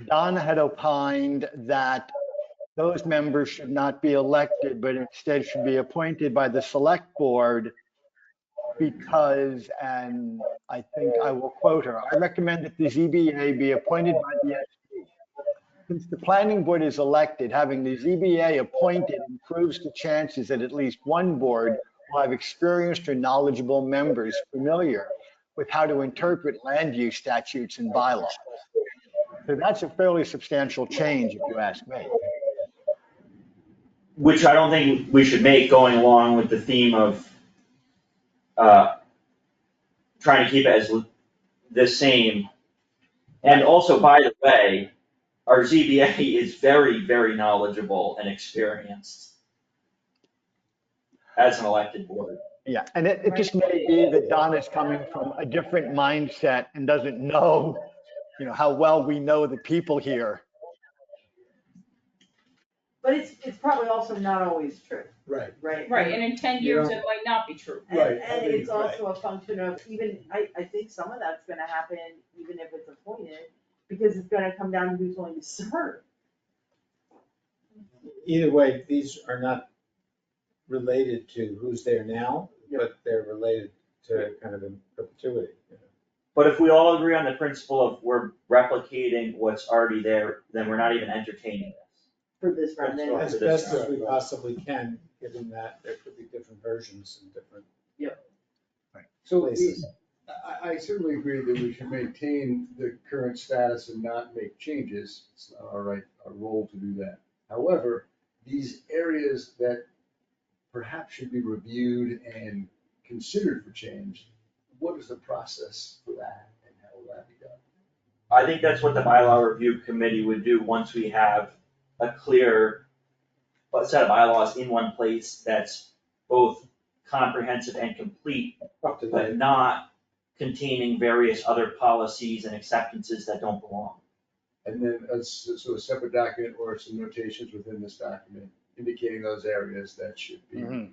Speaker 9: Don had opined that those members should not be elected, but instead should be appointed by the select board. because, and I think I will quote her, I recommend that the ZBA be appointed by the SP. Since the planning board is elected, having the ZBA appointed improves the chances that at least one board will have experienced or knowledgeable members familiar with how to interpret land use statutes and bylaws. So that's a fairly substantial change, if you ask me.
Speaker 2: Which I don't think we should make, going along with the theme of trying to keep it as the same. And also, by the way, our ZBA is very, very knowledgeable and experienced as an elected board.
Speaker 9: Yeah, and it just may be that Donna's coming from a different mindset and doesn't know, how well we know the people here.
Speaker 7: But it's probably also not always true,
Speaker 10: Right.
Speaker 7: right?
Speaker 4: Right, and in 10 years, it might not be true.
Speaker 10: Right.
Speaker 7: And it's also a function of I think some of that's gonna happen even if it's appointed, because it's gonna come down to who's going to serve.
Speaker 5: Either way, these are not related to who's there now, but they're related to kind of in perpetuity.
Speaker 2: But if we all agree on the principle of we're replicating what's already there, then we're not even entertaining this.
Speaker 7: For this round, then.
Speaker 5: As best as we possibly can, given that there could be different versions and different
Speaker 10: So
Speaker 5: places.
Speaker 10: I certainly agree that we should maintain the current status and not make changes. It's not our role to do that. However, these areas that perhaps should be reviewed and considered for change, what is the process for that and how will that be done?
Speaker 2: I think that's what the Bylaw Review Committee would do once we have a clear set of bylaws in one place that's both comprehensive and complete,
Speaker 5: Up to
Speaker 2: but
Speaker 5: date.
Speaker 2: not containing various other policies and acceptances that don't belong.
Speaker 10: And then a separate document or some notations within this document indicating those areas that should be.
Speaker 9: Mhm.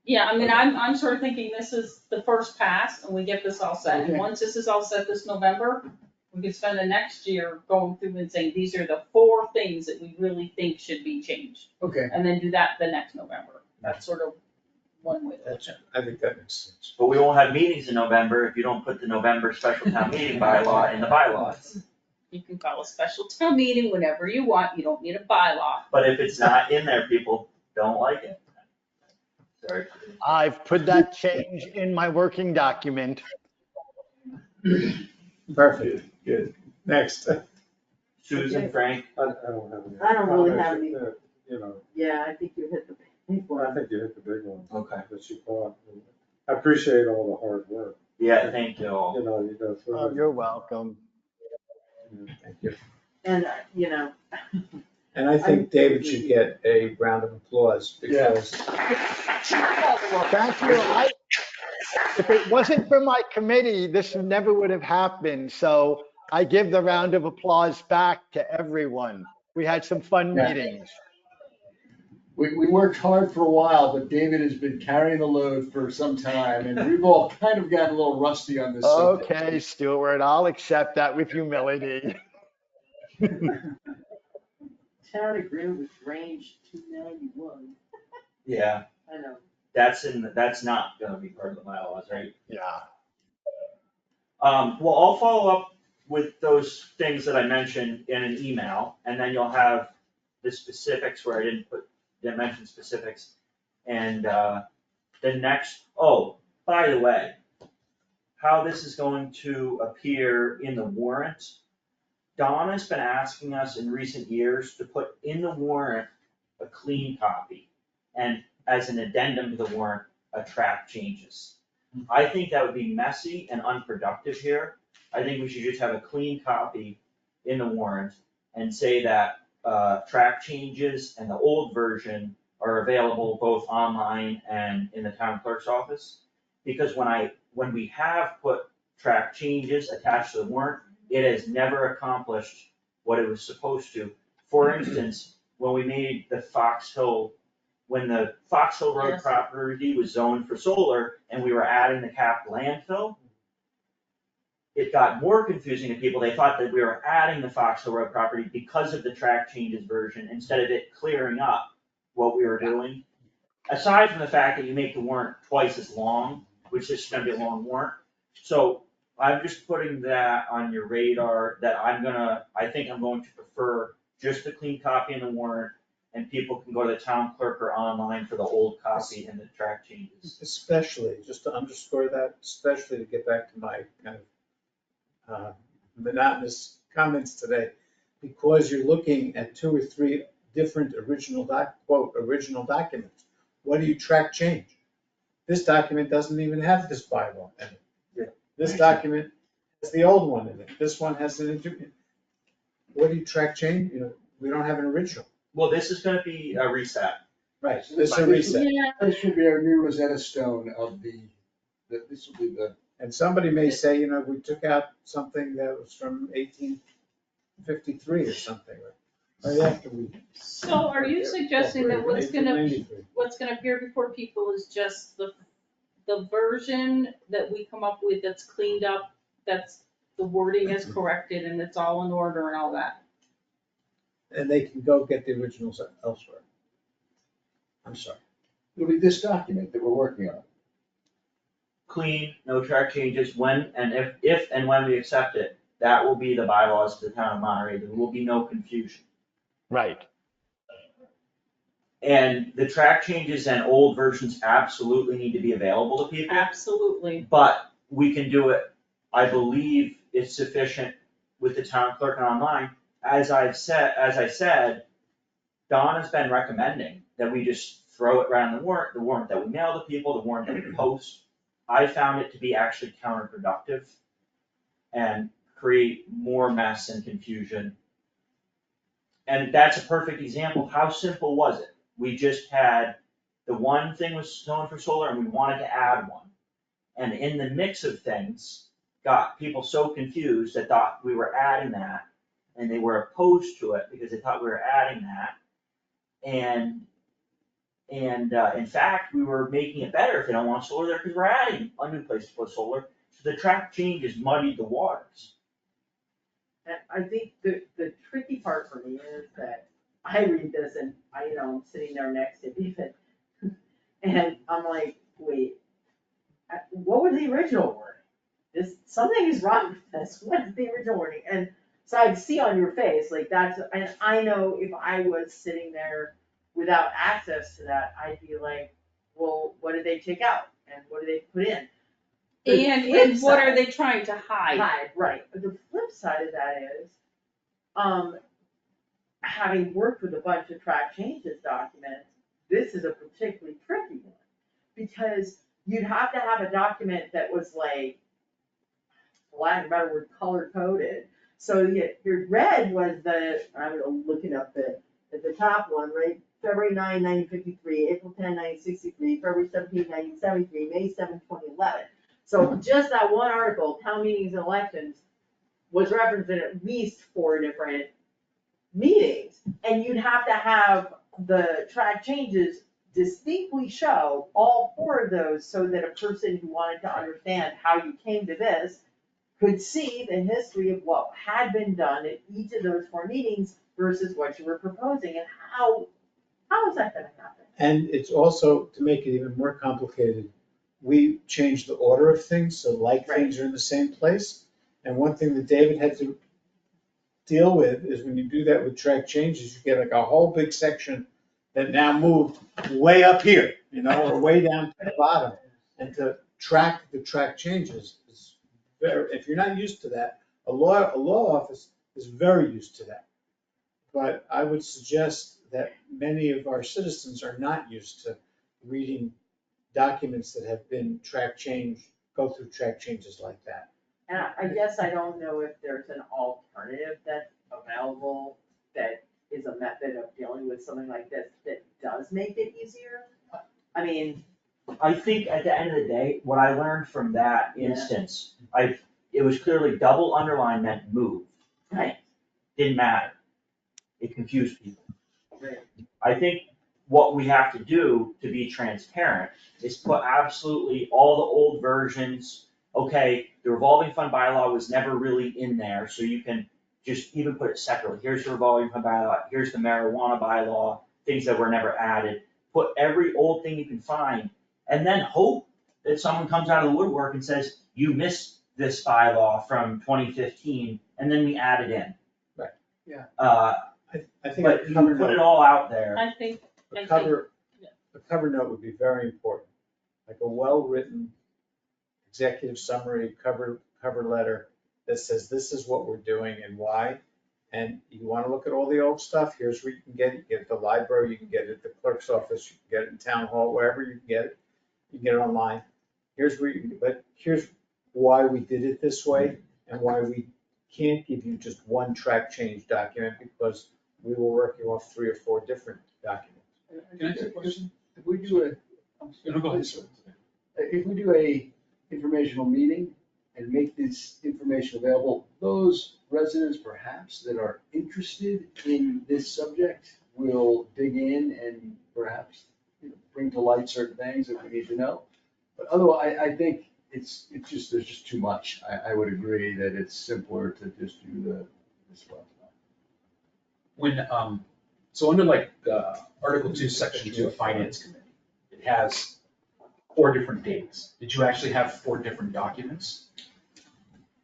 Speaker 4: Yeah, I mean, I'm sort of thinking this is the first pass and we get this all set. And
Speaker 10: Okay.
Speaker 4: once this is all set this November, we could spend the next year going through and saying, these are the 4 things that we really think should be changed.
Speaker 10: Okay.
Speaker 4: And then do that the next November. That's sort of one way to look at it.
Speaker 5: I think that makes sense.
Speaker 2: But we won't have meetings in November if you don't put the November special town meeting bylaw in the bylaws.
Speaker 4: You can call a special town meeting whenever you want, you don't need a bylaw.
Speaker 2: But if it's not in there, people don't like it. Sorry.
Speaker 9: I've put that change in my working document.
Speaker 5: Perfect.
Speaker 10: Good.
Speaker 5: Next.
Speaker 2: Susan, Frank,
Speaker 8: I don't have any.
Speaker 7: I don't really have
Speaker 8: comments,
Speaker 7: any. Yeah, I think you hit the big
Speaker 8: I
Speaker 7: one.
Speaker 8: think you hit the big one.
Speaker 2: Okay.
Speaker 8: That you caught. I appreciate all the hard work.
Speaker 2: yeah, thank you all.
Speaker 8: You go through.
Speaker 9: Oh,
Speaker 8: it.
Speaker 9: you're welcome.
Speaker 5: Thank you.
Speaker 7: And,
Speaker 5: And I think David should get a round of applause because
Speaker 9: Thank you. If it wasn't for my committee, this never would have happened. So I give the round of applause back to everyone. We had some fun
Speaker 10: Yeah.
Speaker 9: meetings.
Speaker 10: We worked hard for a while, but David has been carrying the load for some time and we've all kind of gotten a little rusty on this subject.
Speaker 9: Okay, Stuart, I'll accept that with humility.
Speaker 7: Town agreement with range 291.
Speaker 2: Yeah,
Speaker 7: I know.
Speaker 2: that's not gonna be part of the bylaws, right?
Speaker 9: Yeah.
Speaker 2: Well, I'll follow up with those things that I mentioned in an email, and then you'll have the specifics where I didn't mention specifics. And, the next, by the way, how this is going to appear in the warrant. Donna's been asking us in recent years to put in the warrant a clean copy, and as an addendum to the warrant, track changes. I think that would be messy and unproductive here. I think we should just have a clean copy in the warrant and say that track changes and the old version are available both online and in the town clerk's office. Because when we have put track changes attached to the warrant, it has never accomplished what it was supposed to. For instance, when we made when the Fox Hill Road
Speaker 4: Yes.
Speaker 2: property was zoned for solar and we were adding the capped landfill, it got more confusing to people. They thought that we were adding the Fox Hill Road property because of the track changes version instead of it clearing up what we were doing. aside from the fact that you make the warrant twice as long, which is gonna be a long warrant. So I'm just putting that on your radar, that I think I'm going to prefer just a clean copy in the warrant, and people can go to the town clerk or online for the old copy and the track changes.
Speaker 5: Especially, just to underscore that, especially to get back to my kind of monotonous comments today, because you're looking at 2 or 3 different original documents. What do you track change? This document doesn't even have this bylaw in it. This document has the old one in it. This one has an what do you track change? We don't have an original.
Speaker 2: Well, this is gonna be a reset.
Speaker 5: Right, this is a reset.
Speaker 4: Yeah,
Speaker 10: This should be our new Rosetta Stone of this will be the.
Speaker 5: And somebody may say, we took out something that was from 1853 or something, right after we.
Speaker 4: so are you suggesting that what's gonna
Speaker 5: 1893.
Speaker 4: appear before people is just the version that we come up with that's cleaned up, that's, the wording is corrected and it's all in order and all that?
Speaker 5: And they can go get the originals elsewhere. I'm sorry.
Speaker 10: It'll be this document that we're working on.
Speaker 2: Clean, no track changes, if and when we accept it, that will be the bylaws to the town of Monterey, there will be no confusion.
Speaker 9: Right.
Speaker 2: And the track changes and old versions absolutely need to be available to people.
Speaker 4: Absolutely.
Speaker 2: But we can do it, I believe it's sufficient with the town clerk and online. As I said, Don has been recommending that we just throw it right on the warrant that we mail to people, the warrant that we post. I found it to be actually counterproductive and create more mess and confusion. And that's a perfect example of how simple was it? We just had, the one thing was known for solar and we wanted to add one. And in the mix of things, got people so confused that thought we were adding that, and they were opposed to it because they thought we were adding that. And in fact, we were making it better if they don't want solar there because we're adding a new place to put solar. So the track changes muddied the waters.
Speaker 7: And I think the tricky part for me is that I read this and I'm sitting there next to David. And I'm like, wait, what was the original wording? Something is wrong with this, what is the original wording? And so I see on your face, like and I know if I was sitting there without access to that, I'd be like, well, what did they take out? And what did they put in?
Speaker 4: And what are they trying to hide?
Speaker 7: Right, but the flip side of that is, having worked with a bunch of track changes documents, this is a particularly tricky one. Because you'd have to have a document that was like, for lack of a better word, color coded. So your red was I'm looking up at the top one, right? February 9, 1953, April 10, 1963, February 17, 1973, May 7, 2011. So just that one article, town meetings and elections, was referenced in at least 4 different meetings. And you'd have to have the track changes distinctly show all 4 of those so that a person who wanted to understand how you came to this could see the history of what had been done at each of those 4 meetings versus what you were proposing, and how is that gonna happen?
Speaker 5: And it's also, to make it even more complicated, we changed the order of things, so things are in the same place. And one thing that David had to deal with is when you do that with track changes, you get like a whole big section that now moved way up here, or way down to the bottom. And to track the track changes is if you're not used to that, a law office is very used to that. But I would suggest that many of our citizens are not used to reading documents that have been go through track changes like that.
Speaker 7: And I guess I don't know if there's an alternative that's available that is a method of dealing with something like this that does make it easier. I mean,
Speaker 2: I think at the end of the day, what I learned from that instance, it was clearly double underline meant move.
Speaker 7: Right.
Speaker 2: Didn't matter. It confused people.
Speaker 7: Right.
Speaker 2: I think what we have to do to be transparent is put absolutely all the old versions. Okay, the revolving fund bylaw was never really in there, so you can just even put it separately. Here's the revolving fund bylaw, here's the marijuana bylaw, things that were never added. put every old thing you can find, and then hope that someone comes out of the woodwork and says, you missed this bylaw from 2015, and then we add it in.
Speaker 5: Right.
Speaker 7: Yeah.
Speaker 5: I think
Speaker 2: But
Speaker 5: a
Speaker 2: you
Speaker 5: cover
Speaker 2: put it
Speaker 5: note,
Speaker 2: all out there.
Speaker 4: I think,
Speaker 5: a cover note would be very important, like a well-written executive summary, cover letter that says, this is what we're doing and why. And you want to look at all the old stuff, here's where you can get it. You get it at the library, you can get it at the clerk's office, you can get it in town hall, wherever you can get it. You can get it online. Here's where but here's why we did it this way and why we can't give you just one track change document, because we will work you off 3 or 4 different documents.
Speaker 11: Can I ask a question?
Speaker 10: If we do
Speaker 11: No, go ahead, sir.
Speaker 10: if we do a informational meeting and make this information available, those residents perhaps that are interested in this subject will dig in and perhaps bring to light certain things that we need to know. But otherwise, I think there's just too much. I would agree that it's simpler to just do this one.
Speaker 11: When, so under like Article 2, Section 2 of Finance Committee, it has 4 different dates. Did you actually have 4 different documents?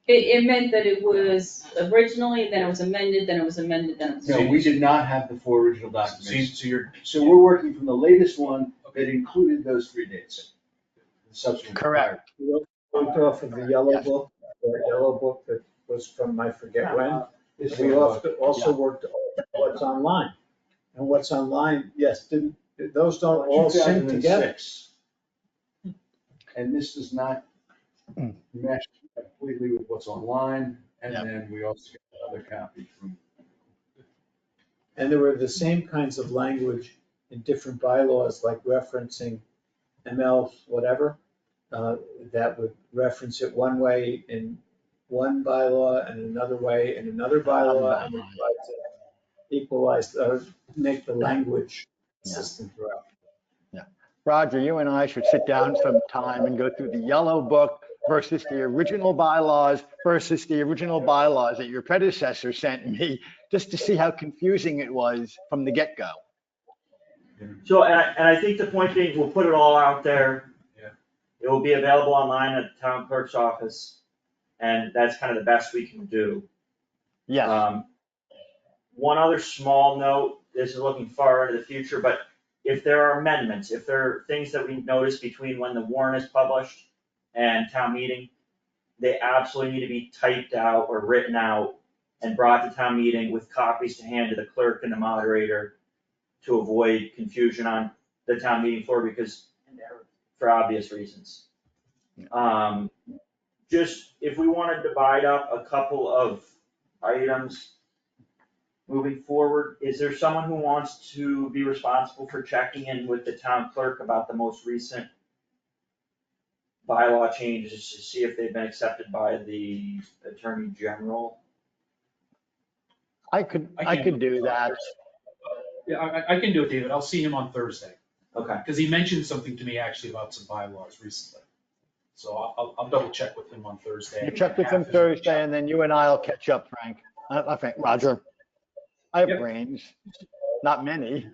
Speaker 4: it meant that it was originally, then it was amended, then it was amended, then it was.
Speaker 10: No, we did not have the 4 original documents.
Speaker 11: So you're,
Speaker 10: So we're working from the latest one that included those 3 dates. The subsequent
Speaker 9: Correct.
Speaker 5: We worked off of the yellow
Speaker 9: Yes.
Speaker 5: book, the yellow book that was from I forget when.
Speaker 10: This
Speaker 5: We
Speaker 10: one.
Speaker 5: also worked on what's online. And what's online, yes, those don't all sync together.
Speaker 10: 2006. And this does not mesh completely with what's online, and
Speaker 9: Yeah.
Speaker 10: then we also get other copies from.
Speaker 5: And there were the same kinds of language in different bylaws, like referencing ML whatever, that would reference it one way in one bylaw and another way in another bylaw, and we tried to equalize, make the language consistent throughout.
Speaker 9: Roger, you and I should sit down sometime and go through the yellow book versus the original bylaws versus the original bylaws that your predecessor sent me, just to see how confusing it was from the get-go.
Speaker 2: So, and I think the point being, we'll put it all out there.
Speaker 11: Yeah.
Speaker 2: It will be available online at the town clerk's office, and that's kind of the best we can do.
Speaker 9: Yes,
Speaker 2: One other small note, this is looking far into the future, but if there are amendments, if there are things that we notice between when the warrant is published and town meeting, they absolutely need to be typed out or written out and brought to town meeting with copies to hand to the clerk and the moderator to avoid confusion on the town meeting floor, because, for obvious reasons. Just, if we wanna divide up a couple of items moving forward, is there someone who wants to be responsible for checking in with the town clerk about the most recent bylaw changes to see if they've been accepted by the Attorney General?
Speaker 9: I could
Speaker 11: can't
Speaker 9: do that.
Speaker 11: Yeah, I can do it, David. I'll see him on Thursday.
Speaker 2: Okay.
Speaker 11: Because he mentioned something to me actually about some bylaws recently. So I'll double check with him on Thursday.
Speaker 9: You check with him Thursday, and then you and I'll catch up, Frank. I think, Roger. I have
Speaker 11: Yep.
Speaker 9: brains, not many.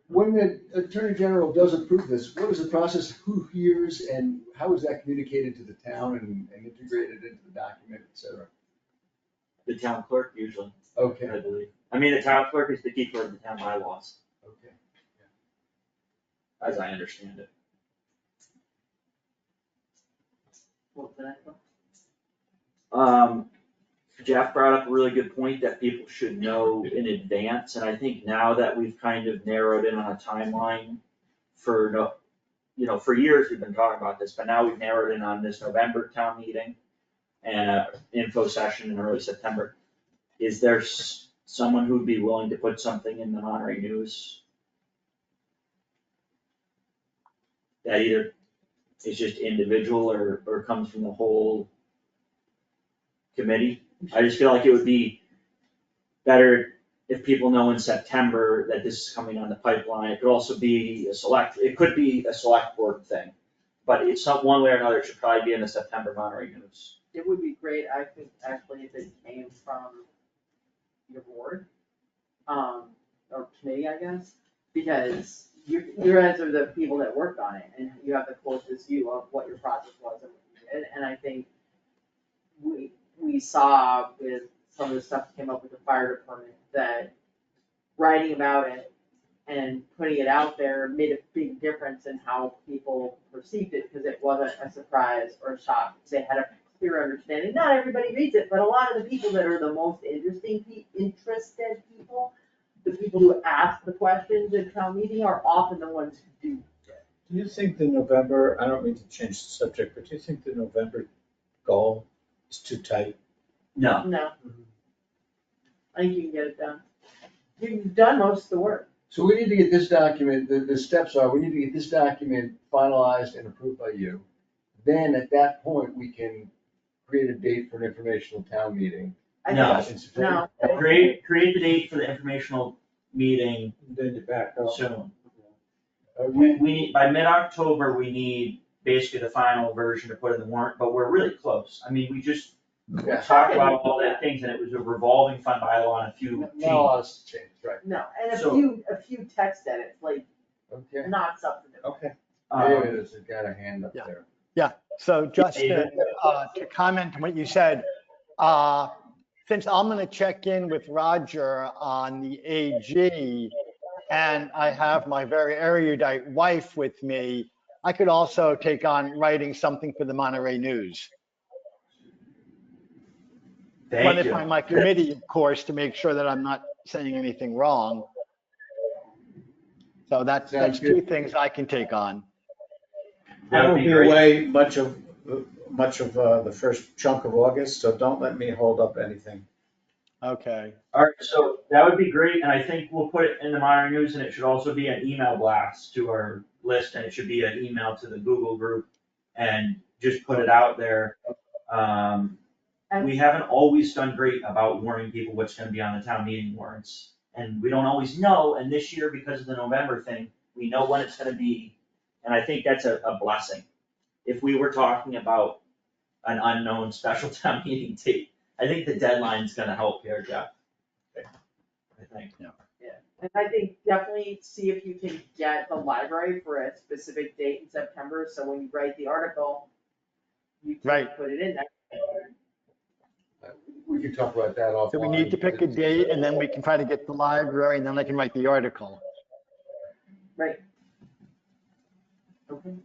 Speaker 10: When the Attorney General does approve this, what is the process? Who hears and how is that communicated to the town and integrated into the document, et cetera?
Speaker 2: The town clerk usually,
Speaker 10: Okay,
Speaker 2: I believe. I mean, the town clerk is the keeper of the town bylaws,
Speaker 10: okay.
Speaker 2: as I understand it.
Speaker 7: What did I put?
Speaker 2: Jeff brought up a really good point that people should know in advance, and I think now that we've kind of narrowed in on a timeline for for years we've been talking about this, but now we've narrowed in on this November town meeting and a info session in early September. Is there someone who'd be willing to put something in the Monterey News that either is just individual or comes from the whole committee? I just feel like it would be better if people know in September that this is coming on the pipeline. It could also be it could be a select board thing, but it's not one way or another, it should probably be in the September Monterey News.
Speaker 7: It would be great, I think, actually, if it came from your board, or committee, I guess, because you guys are the people that worked on it, and you have the closest view of what your process was and what you did, and I think we saw with some of the stuff that came up with the fire department, that writing about it and putting it out there made a big difference in how people perceived it, because it wasn't a surprise or a shock. They had a clear understanding. Not everybody reads it, but a lot of the people that are the most interested people, the people who ask the questions at town meeting, are often the ones who do.
Speaker 5: Do you think the November, I don't mean to change the subject, but do you think the November goal is too tight?
Speaker 2: No,
Speaker 7: No. I think you can get it done. You've done most of the work.
Speaker 10: So we need to get this document, the steps are, we need to get this document finalized and approved by you. Then at that point, we can create a date for an informational town meeting.
Speaker 7: I
Speaker 2: No.
Speaker 7: think- No.
Speaker 2: create the date for the informational meeting
Speaker 8: Then you back up.
Speaker 2: soon.
Speaker 10: Okay.
Speaker 2: We need, by mid-October, we need basically the final version to put in the warrant, but we're really close. I mean, we just
Speaker 10: Yeah.
Speaker 2: talked about all the things, and it was a revolving fund bylaw and a few
Speaker 10: Not a
Speaker 2: changes.
Speaker 10: lot of changes, right?
Speaker 7: No, and
Speaker 2: So-
Speaker 7: a few text edits, like,
Speaker 10: Okay.
Speaker 7: not substantive.
Speaker 5: Okay.
Speaker 10: David has got a hand up
Speaker 9: Yeah.
Speaker 10: there.
Speaker 9: Yeah, so Justin, to comment on what you said, since I'm gonna check in with Roger on the AG, and I have my very erudite wife with me, I could also take on writing something for the Monterey News. Run
Speaker 2: Thank
Speaker 9: it
Speaker 2: you.
Speaker 9: by my committee, of course, to make sure that I'm not saying anything wrong. So that's
Speaker 10: Sounds
Speaker 9: two
Speaker 10: good.
Speaker 9: things I can take on.
Speaker 5: I
Speaker 2: That
Speaker 5: will
Speaker 2: would be
Speaker 5: be
Speaker 2: great.
Speaker 5: away much of the first chunk of August, so don't let me hold up anything.
Speaker 9: Okay,
Speaker 2: Alright, so that would be great, and I think we'll put it in the Monterey News, and it should also be an email blast to our list, and it should be an email to the Google group, and just put it out there. We haven't always done great about warning people what's gonna be on the town meeting warrants, and we don't always know, and this year, because of the November thing, we know when it's gonna be, and I think that's a blessing. If we were talking about an unknown special town meeting date, I think the deadline's gonna help here, Jeff. I think.
Speaker 7: And I think definitely see if you can get the library for a specific date in September, so when you write the article, you can
Speaker 9: Right.
Speaker 7: put it in there.
Speaker 10: We can talk about that offline.
Speaker 9: so we need to pick a date, and then we can try to get the library, and then I can write the article.
Speaker 7: Right. Okay.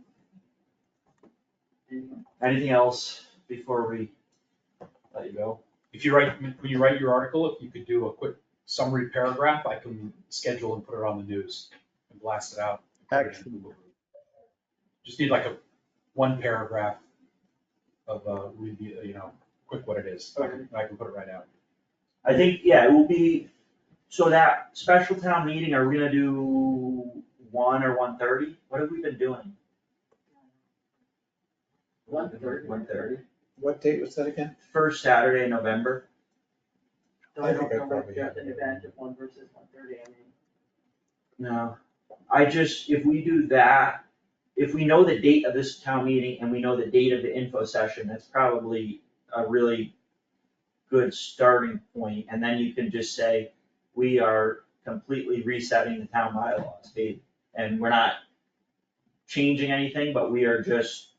Speaker 2: Anything else before we let you go?
Speaker 11: If you write, when you write your article, if you could do a quick summary paragraph, I can schedule and put it on the news and blast it out.
Speaker 9: Excellent.
Speaker 11: Just need like a one paragraph of, review, quick what it is. I can put it right out.
Speaker 2: I think, yeah, it will be, so that special town meeting, are we gonna do 1 or 1:30? What have we been doing?
Speaker 7: 1:30.
Speaker 2: 1:30?
Speaker 5: What date was that again?
Speaker 2: First Saturday in November.
Speaker 7: So
Speaker 5: I
Speaker 7: I
Speaker 5: think
Speaker 7: don't
Speaker 5: I
Speaker 7: know what
Speaker 5: probably
Speaker 7: the
Speaker 5: have it.
Speaker 7: advantage of 1 versus 1:30, I mean.
Speaker 2: No, if we do that, if we know the date of this town meeting and we know the date of the info session, that's probably a really good starting point, and then you can just say, we are completely resetting the town bylaws, and we're not changing anything, but we are just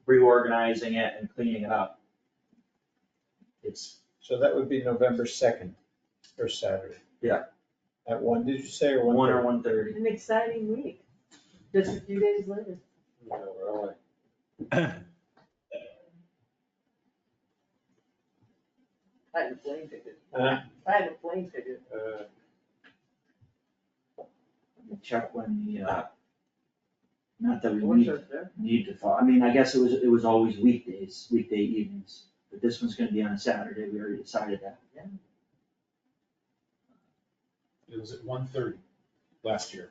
Speaker 2: reorganizing it and cleaning it up. It's,
Speaker 5: So that would be November 2nd, first Saturday.
Speaker 2: Yeah.
Speaker 5: At 1, did you say, or
Speaker 2: 1 or
Speaker 5: 1:30?
Speaker 2: 1:30.
Speaker 7: An exciting week, just a few days later.
Speaker 5: No, really.
Speaker 7: I had a plane ticket.
Speaker 5: Uh,
Speaker 7: I had a plane ticket.
Speaker 2: check when the, not that we
Speaker 7: What's
Speaker 2: need,
Speaker 7: up there?
Speaker 2: need to follow, I mean, I guess it was always weekdays, weekday evenings, but this one's gonna be on a Saturday, we already decided that.
Speaker 11: It was at 1:30 last year,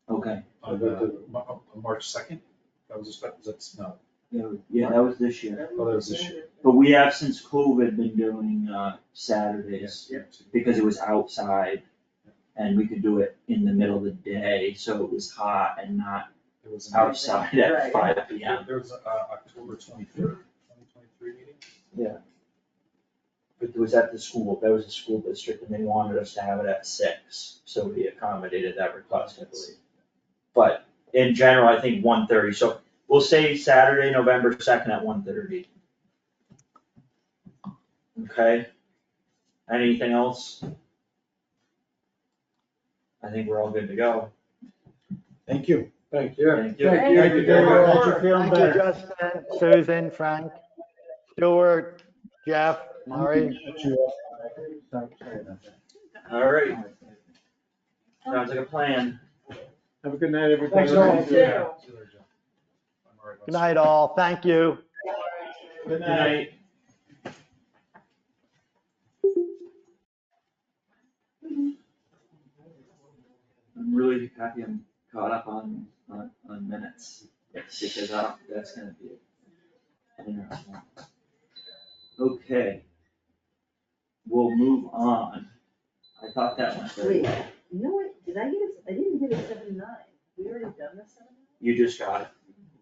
Speaker 2: Okay,
Speaker 11: on March 2nd. That was that's, no,
Speaker 2: yeah, that was this year,
Speaker 11: oh, that was this year.
Speaker 2: but we have since COVID been doing, Saturdays,
Speaker 11: Yeah.
Speaker 2: because it was outside. And we could do it in the middle of the day, so it was hot and not
Speaker 11: There was
Speaker 2: outside at 5 p.m.
Speaker 11: There was October 23rd, 2023 meeting.
Speaker 2: it was at the school, that was a school district, and they wanted us to have it at 6, so we accommodated that request, I believe. But in general, I think 1:30, so we'll say Saturday, November 2nd at 1:30. Okay? Anything else? I think we're all good to go.
Speaker 5: Thank you.
Speaker 8: Thank you.
Speaker 2: Thank you.
Speaker 7: Thank
Speaker 5: Thank you, David. Glad you're feeling
Speaker 9: Thank you,
Speaker 5: better.
Speaker 9: Justin, Susan, Frank, Stuart, Jeff, Murray.
Speaker 2: All right. Sounds like a plan.
Speaker 8: Have a good night, everybody.
Speaker 5: Thanks, all.
Speaker 11: See you later, Joe. I'm all right about
Speaker 9: Good night, all. Thank you.
Speaker 2: Good night. I'm really happy I'm caught up on minutes, because that's gonna be interesting. Okay. We'll move on. I thought that went very
Speaker 7: Wait,
Speaker 2: well.
Speaker 7: you know what, I didn't get a 7-9. We already done this 7-9?
Speaker 2: You just got it,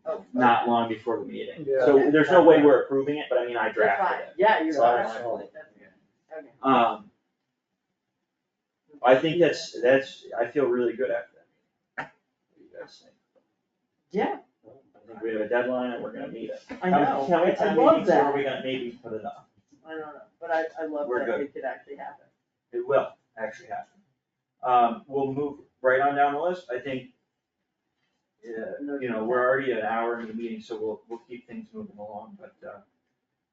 Speaker 7: Oh.
Speaker 2: not long before the meeting.
Speaker 8: Yeah.
Speaker 2: So there's no way we're approving it, but I mean, I
Speaker 7: That's
Speaker 2: drafted
Speaker 7: fine,
Speaker 2: it.
Speaker 7: yeah, you're
Speaker 2: So I
Speaker 7: right.
Speaker 2: don't know.
Speaker 7: That's good. Okay.
Speaker 2: I think that's, I feel really good after that. What do you guys think?
Speaker 7: Yeah,
Speaker 2: I think we have a deadline and we're gonna meet it.
Speaker 7: I know,
Speaker 2: Can we
Speaker 7: I
Speaker 2: time
Speaker 7: love
Speaker 2: meetings, or are
Speaker 7: that.
Speaker 2: we gonna maybe put it off?
Speaker 7: I don't know, but I love
Speaker 2: We're
Speaker 7: that
Speaker 2: good.
Speaker 7: it could actually happen.
Speaker 2: It will actually happen. We'll move right on down the list, I think. We're already an hour in the meeting, so we'll keep things moving along, but,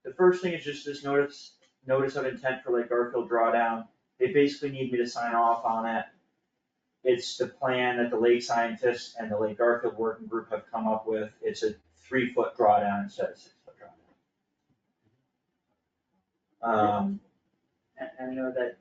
Speaker 2: the first thing is just this notice of intent for Lake Garfield drawdown. They basically need me to sign off on it. It's the plan that the lake scientists and the Lake Garfield working group have come up with. It's a 3-foot drawdown instead of 6-foot drawdown.
Speaker 7: And I know that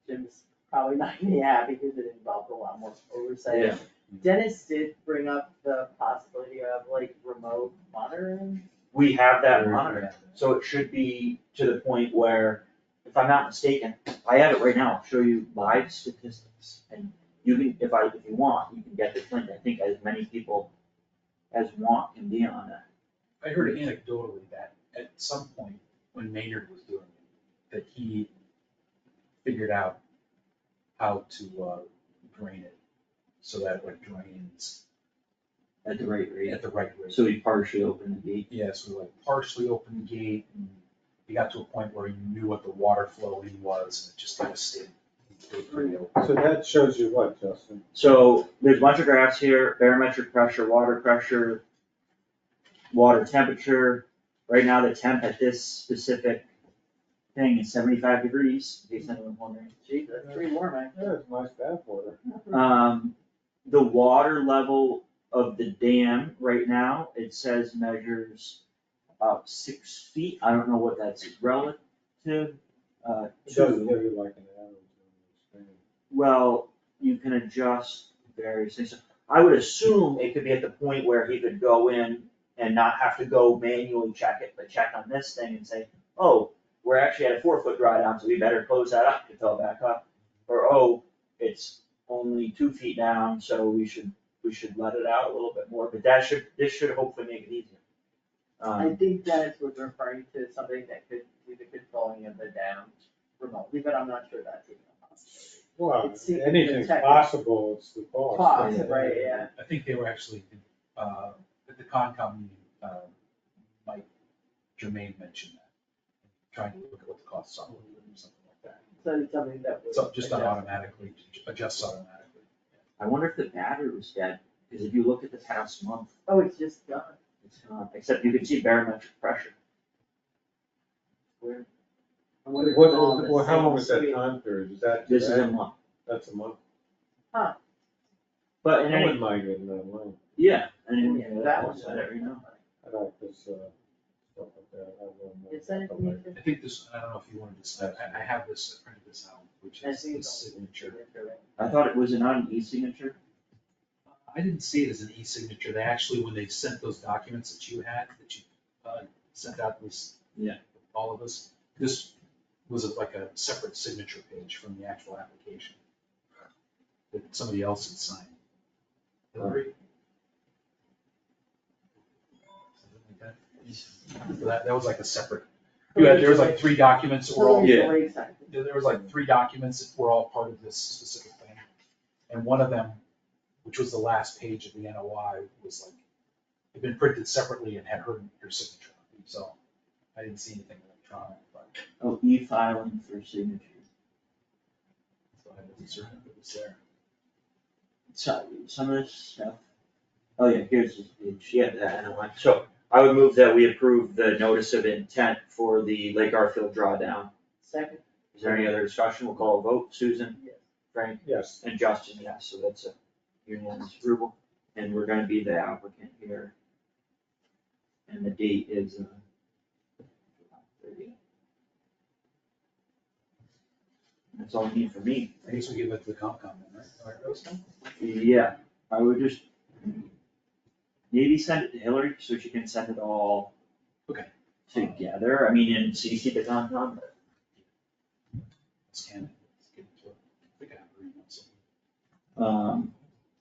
Speaker 7: Jim's probably not gonna be happy because it involved a lot more oversight.
Speaker 2: Yeah.
Speaker 7: Dennis did bring up the possibility of like remote monitoring.
Speaker 2: We have that monitored, so it should be to the point where, if I'm not mistaken, I have it right now, I'll show you live statistics. And you can, if you want, you can get this link, I think as many people as want can be on that.
Speaker 11: I heard anecdotally that at some point when Maynard was doing it, that he figured out how to drain it so that it drains
Speaker 2: At the right rate.
Speaker 11: at the right rate.
Speaker 2: So we partially open the gate.
Speaker 11: Yeah, so we like partially opened the gate and he got to a point where he knew what the water flow in was and it just kind of stayed pretty open.
Speaker 8: So that shows you what, Justin?
Speaker 2: So there's a bunch of graphs here, barometric pressure, water temperature. Right now, the temp at this specific thing is 75 degrees, in case anyone's wondering.
Speaker 7: Gee, that's pretty warm,
Speaker 8: Yeah, it's nice bath water.
Speaker 2: The water level of the dam right now, it says measures about 6 feet. I don't know what that's relative
Speaker 8: It doesn't
Speaker 2: to.
Speaker 8: give you like an average.
Speaker 2: Well, you can adjust various things. I would assume it could be at the point where he could go in and not have to go manually check it, but check on this thing and say, oh, we're actually at a 4-foot drawdown, so we better close that up to fill it back up. Or, oh, it's only 2 feet down, so we should let it out a little bit more, but this should hopefully make it easier.
Speaker 7: I think Dennis was referring to something that could do the controlling of the dam remotely, but I'm not sure that's even a possibility.
Speaker 8: Well,
Speaker 7: It's the
Speaker 8: anything's
Speaker 7: tech-
Speaker 8: possible, it's the cost.
Speaker 7: Cost, right, yeah.
Speaker 11: I think they were actually, at the Concom meeting, Mike Jermaine mentioned that. Trying to look at what the costs are, or something like that.
Speaker 7: So it's something that would.
Speaker 11: So just automatically, adjusts automatically.
Speaker 2: I wonder if the battery was dead, because if you look at the past month,
Speaker 7: Oh, it's just done.
Speaker 2: it's not, except you can see barometric pressure. Where,
Speaker 7: I wonder if it's all in the
Speaker 8: Well, how long
Speaker 7: same
Speaker 8: is that
Speaker 7: suite.
Speaker 8: time period? Is that?
Speaker 2: this is a month,
Speaker 8: That's a month.
Speaker 2: but
Speaker 8: I
Speaker 2: in any,
Speaker 8: wouldn't mind getting that long.
Speaker 2: yeah, and
Speaker 7: Yeah, that
Speaker 2: one's
Speaker 7: one's
Speaker 2: let you know.
Speaker 8: I like this, stuff like that. I wouldn't-
Speaker 7: Is that information?
Speaker 11: I think this, I don't know if you wanted this, I have this, I printed this out, which
Speaker 7: I
Speaker 11: is
Speaker 7: think
Speaker 11: the
Speaker 7: it's all
Speaker 11: signature.
Speaker 2: I thought it was not an e-signature.
Speaker 11: I didn't see it as an e-signature. They actually, when they sent those documents that you had, that you sent out this,
Speaker 2: Yeah.
Speaker 11: all of us, this was like a separate signature page from the actual application that somebody else had signed. Hillary? Something like that. So that was like a separate There was like 3 documents that were all,
Speaker 2: Yeah.
Speaker 11: there was like 3 documents that were all part of this specific thing. And one of them, which was the last page of the NOI, was like, had been printed separately and had her signature. So I didn't see anything electronic, but
Speaker 2: Oh, e-filing for signature.
Speaker 11: so I wasn't certain if it was there.
Speaker 2: So, some of this stuff, oh yeah, here's this page, yeah, that NOI. So I would move that we approve the notice of intent for the Lake Garfield drawdown.
Speaker 7: Second.
Speaker 2: Is there any other discussion? We'll call a vote. Susan?
Speaker 7: Yes.
Speaker 2: Frank?
Speaker 8: Yes.
Speaker 2: And Justin, yes, so that's a unanimous approval. And we're gonna be the applicant here. And the date is, July 30th. That's all you need from me.
Speaker 11: I guess we give it to the Concom then, right?
Speaker 2: Yeah, I would just maybe send it to Hillary so she can send it all
Speaker 11: Okay.
Speaker 2: together. I mean, and CC the Concom.
Speaker 11: Scan it. Let's give it to her. I think I have her email somewhere.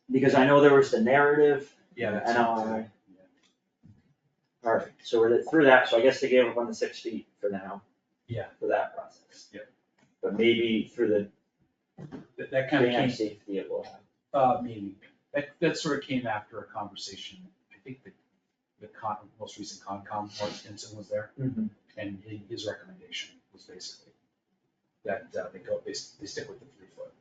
Speaker 2: Because I know there was the narrative.
Speaker 11: Yeah, that's.
Speaker 2: And alright, so we're through that, so I guess they gave up on the 6 feet for now.
Speaker 11: Yeah.
Speaker 2: For that process.
Speaker 11: Yep.
Speaker 2: But maybe through
Speaker 11: That kind of
Speaker 2: dam
Speaker 11: came,
Speaker 2: safety it will have.
Speaker 11: maybe, that sort of came after a conversation, I think the most recent Concom, Mark Stinson was there, and his recommendation was basically that they stick with the 3 foot,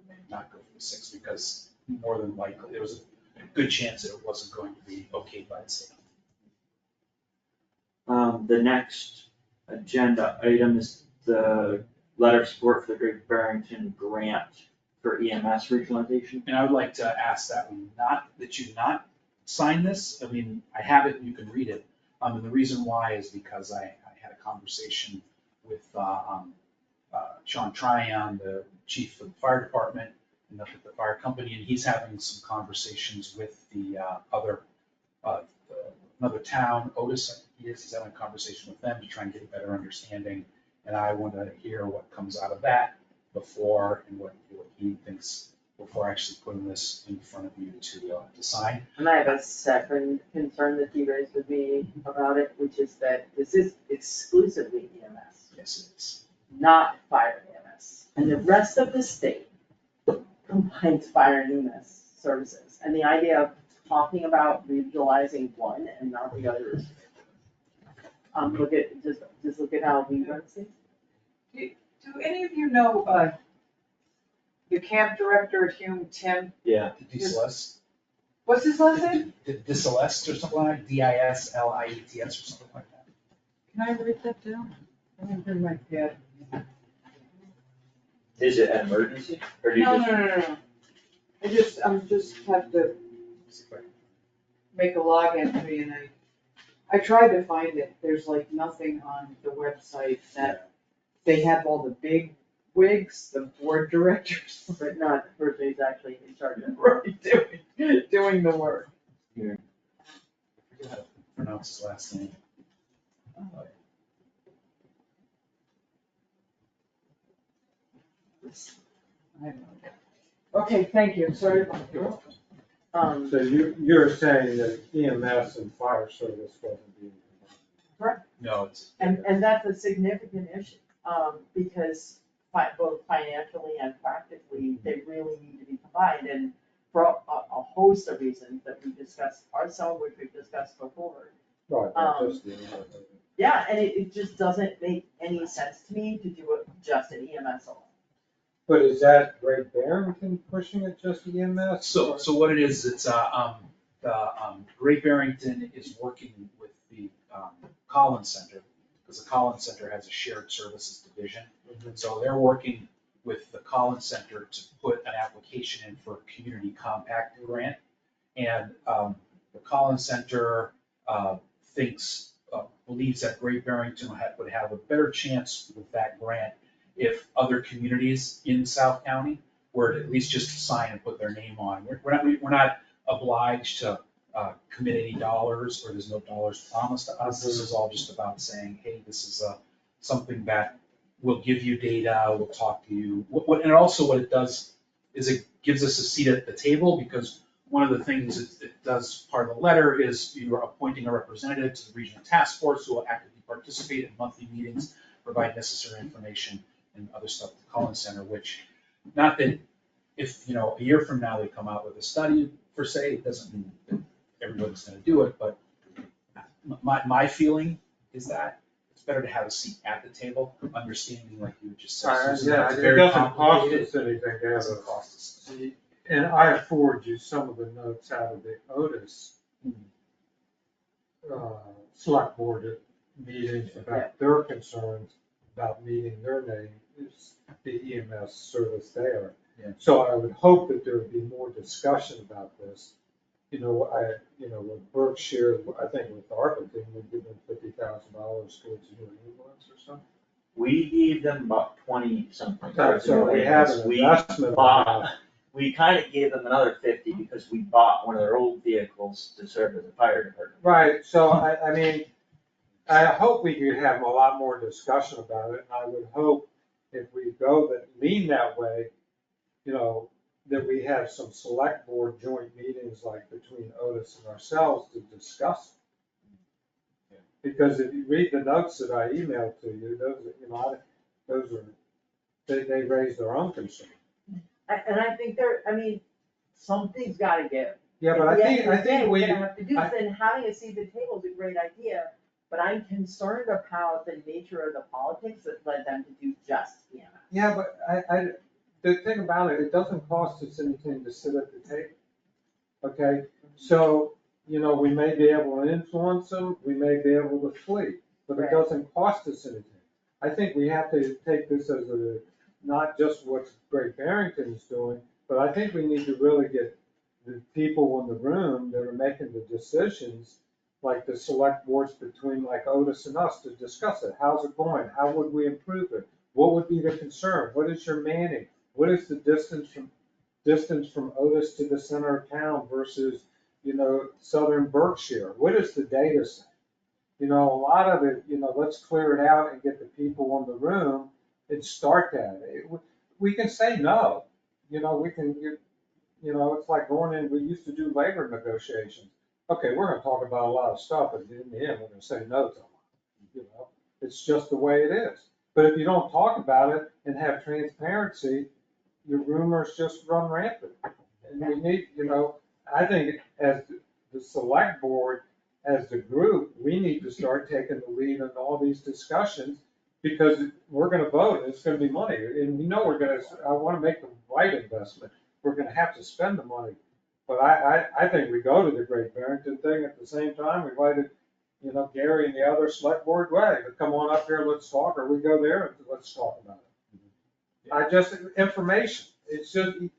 Speaker 11: and not go for the 6, because more than likely, there was a good chance that it wasn't going to be okayed by the state.
Speaker 2: The next agenda item is the letter of support for the Great Barrington grant for EMS regionalization.
Speaker 11: And I would like to ask that you not sign this. I mean, I have it and you can read it. And the reason why is because I had a conversation with Sean Tryon, the chief of the fire department and the fire company, and he's having some conversations with the another town, Otis, I think he's having a conversation with them to try and get a better understanding. And I want to hear what comes out of that before, and what he thinks before actually putting this in front of you to sign.
Speaker 7: And I have a second concern that you raised with me about it, which is that this is exclusively EMS,
Speaker 11: Yes, it is.
Speaker 7: not fire EMS. And the rest of the state combines fire and EMS services. And the idea of talking about regionalizing one and not the other is just look at how we run things.
Speaker 12: Do any of you know, the camp director at Hume, Tim?
Speaker 2: Yeah.
Speaker 11: DeCeleste,
Speaker 12: What's his last name?
Speaker 11: DeCeleste or something like that, DISLIETS or something like that.
Speaker 12: Can I write that down? I didn't bring my pad.
Speaker 2: Is it an emergency, or do you
Speaker 12: No,
Speaker 2: just?
Speaker 12: no. I'm just have to make a log entry, and I tried to find it. There's like nothing on the website that they have all the big wigs, the board directors,
Speaker 7: But not the person who's actually in charge of it.
Speaker 12: right, doing the work.
Speaker 11: Here. I forget how to pronounce his last name.
Speaker 12: I don't know. Okay, thank you, sorry about that.
Speaker 8: So you're saying that EMS and fire service wasn't being combined?
Speaker 11: No, it's.
Speaker 7: And that's a significant issue, because both financially and practically, they really need to be combined, and for a host of reasons that we discussed, are some of which we've discussed before.
Speaker 8: Right, not just the
Speaker 7: Yeah, and it just doesn't make any sense to me to do it just an EMS alone.
Speaker 8: But is that Great Barrington pushing it just EMS?
Speaker 11: So what it is, it's, Great Barrington is working with the Collins Center, because the Collins Center has a shared services division. And so they're working with the Collins Center to put an application in for a community compact grant. And the Collins Center believes that Great Barrington would have a better chance with that grant if other communities in South County were to at least just sign and put their name on. We're not obliged to commit any dollars, or there's no dollars promised to us. This is all just about saying, hey, this is something that will give you data, we'll talk to you. And also what it does is it gives us a seat at the table, because one of the things it does, part of the letter, is you're appointing a representative to the regional task force who will actively participate in monthly meetings, provide necessary information and other stuff to the Collins Center, which, not that if, a year from now they come out with a study per se, it doesn't mean that everybody's gonna do it, but my feeling is that it's better to have a seat at the table, understanding, like you just said, Susan,
Speaker 8: Yeah,
Speaker 11: it's
Speaker 8: it
Speaker 11: very
Speaker 8: doesn't cost
Speaker 11: complicated.
Speaker 8: us anything to
Speaker 11: It
Speaker 8: have
Speaker 11: doesn't
Speaker 8: a
Speaker 11: cost us.
Speaker 8: seat. And I forward you some of the notes out of the Otis select board meetings about their concerns about meeting their name, is the EMS service there.
Speaker 11: Yeah.
Speaker 8: So I would hope that there would be more discussion about this. With Berkshire, I think with Arlington, we give them $50,000 towards a new ambulance or something.
Speaker 2: We gave them about 20 something.
Speaker 8: So we have an investment.
Speaker 2: We kind of gave them another 50 because we bought one of their old vehicles to serve as a fire department.
Speaker 8: Right, so I mean, I hope we could have a lot more discussion about it, and I would hope if we lean that way, that we have some select board joint meetings like between Otis and ourselves to discuss it. Because if you read the notes that I emailed to you, they raise their own concern.
Speaker 7: And I think something's gotta give.
Speaker 8: Yeah, but I think
Speaker 7: We're gonna have to do this, and having a seat at the table is a great idea, but I'm concerned about the nature of the politics that led them to do just EMS.
Speaker 8: Yeah, but the thing about it, it doesn't cost us anything to sit at the table. Okay, so, we may be able to influence them, we may be able to flee, but it doesn't cost us anything. I think we have to take this as not just what Great Barrington is doing, but I think we need to really get the people in the room that are making the decisions, like the select boards between like Otis and us, to discuss it. How's it going? How would we improve it? What would be the concern? What is your manning? What is the distance from Otis to the center of town versus, southern Berkshire? What is the data set? A lot of it, let's clear it out and get the people in the room and start that. We can say no. It's like going in, we used to do labor negotiations. Okay, we're gonna talk about a lot of stuff, but in the end, we're gonna say no to them. It's just the way it is. But if you don't talk about it and have transparency, your rumors just run rampant. And we need, I think as the select board, as the group, we need to start taking the lead in all these discussions, because we're gonna vote and it's gonna be money. And I wanna make the right investment. We're gonna have to spend the money. But I think we go to the Great Barrington thing at the same time. We invited, Gary and the other select board, come on up here, let's talk, or we go there and let's talk about it. Information, it's too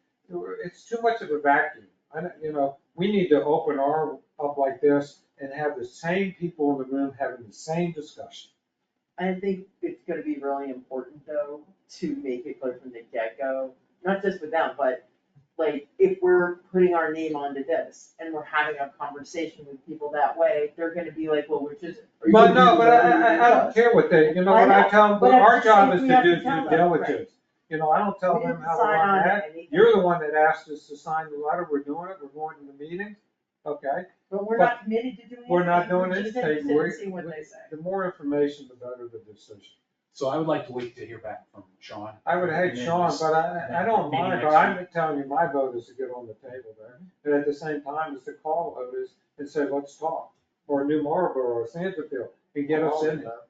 Speaker 8: much of a vacuum. We need to open up like this and have the same people in the room having the same discussion.
Speaker 7: I think it's gonna be really important, though, to make it clear from the get-go, not just with them, but like, if we're putting our name onto this and we're having a conversation with people that way, they're gonna be like, well, which is it?
Speaker 8: But I don't care what they, what I tell them,
Speaker 7: But
Speaker 8: our job is
Speaker 7: we
Speaker 8: to
Speaker 7: have
Speaker 8: do
Speaker 7: to tell
Speaker 8: due
Speaker 7: them, right.
Speaker 8: diligence. I don't tell
Speaker 7: We
Speaker 8: them
Speaker 7: didn't
Speaker 8: how to
Speaker 7: sign
Speaker 8: run
Speaker 7: on to
Speaker 8: that.
Speaker 7: anything.
Speaker 8: You're the one that asked us to sign the letter, we're doing it, we're going to the meetings, okay?
Speaker 7: But we're not committed to doing anything.
Speaker 8: We're not doing
Speaker 7: We're just
Speaker 8: anything.
Speaker 7: interested in seeing what they say.
Speaker 8: The more information, the better the decision.
Speaker 11: So I would like to wait to hear back from Sean.
Speaker 8: I would hate
Speaker 11: And then
Speaker 8: Sean,
Speaker 11: just-
Speaker 8: but
Speaker 11: and
Speaker 8: I
Speaker 11: then
Speaker 8: don't
Speaker 11: maybe
Speaker 8: mind,
Speaker 11: next
Speaker 8: but I'm
Speaker 11: week.
Speaker 8: telling you, my vote is to get on the table there. And at the same time, is to call Otis and say, let's talk, or New Marlboro, or Sandersville, and get us in there.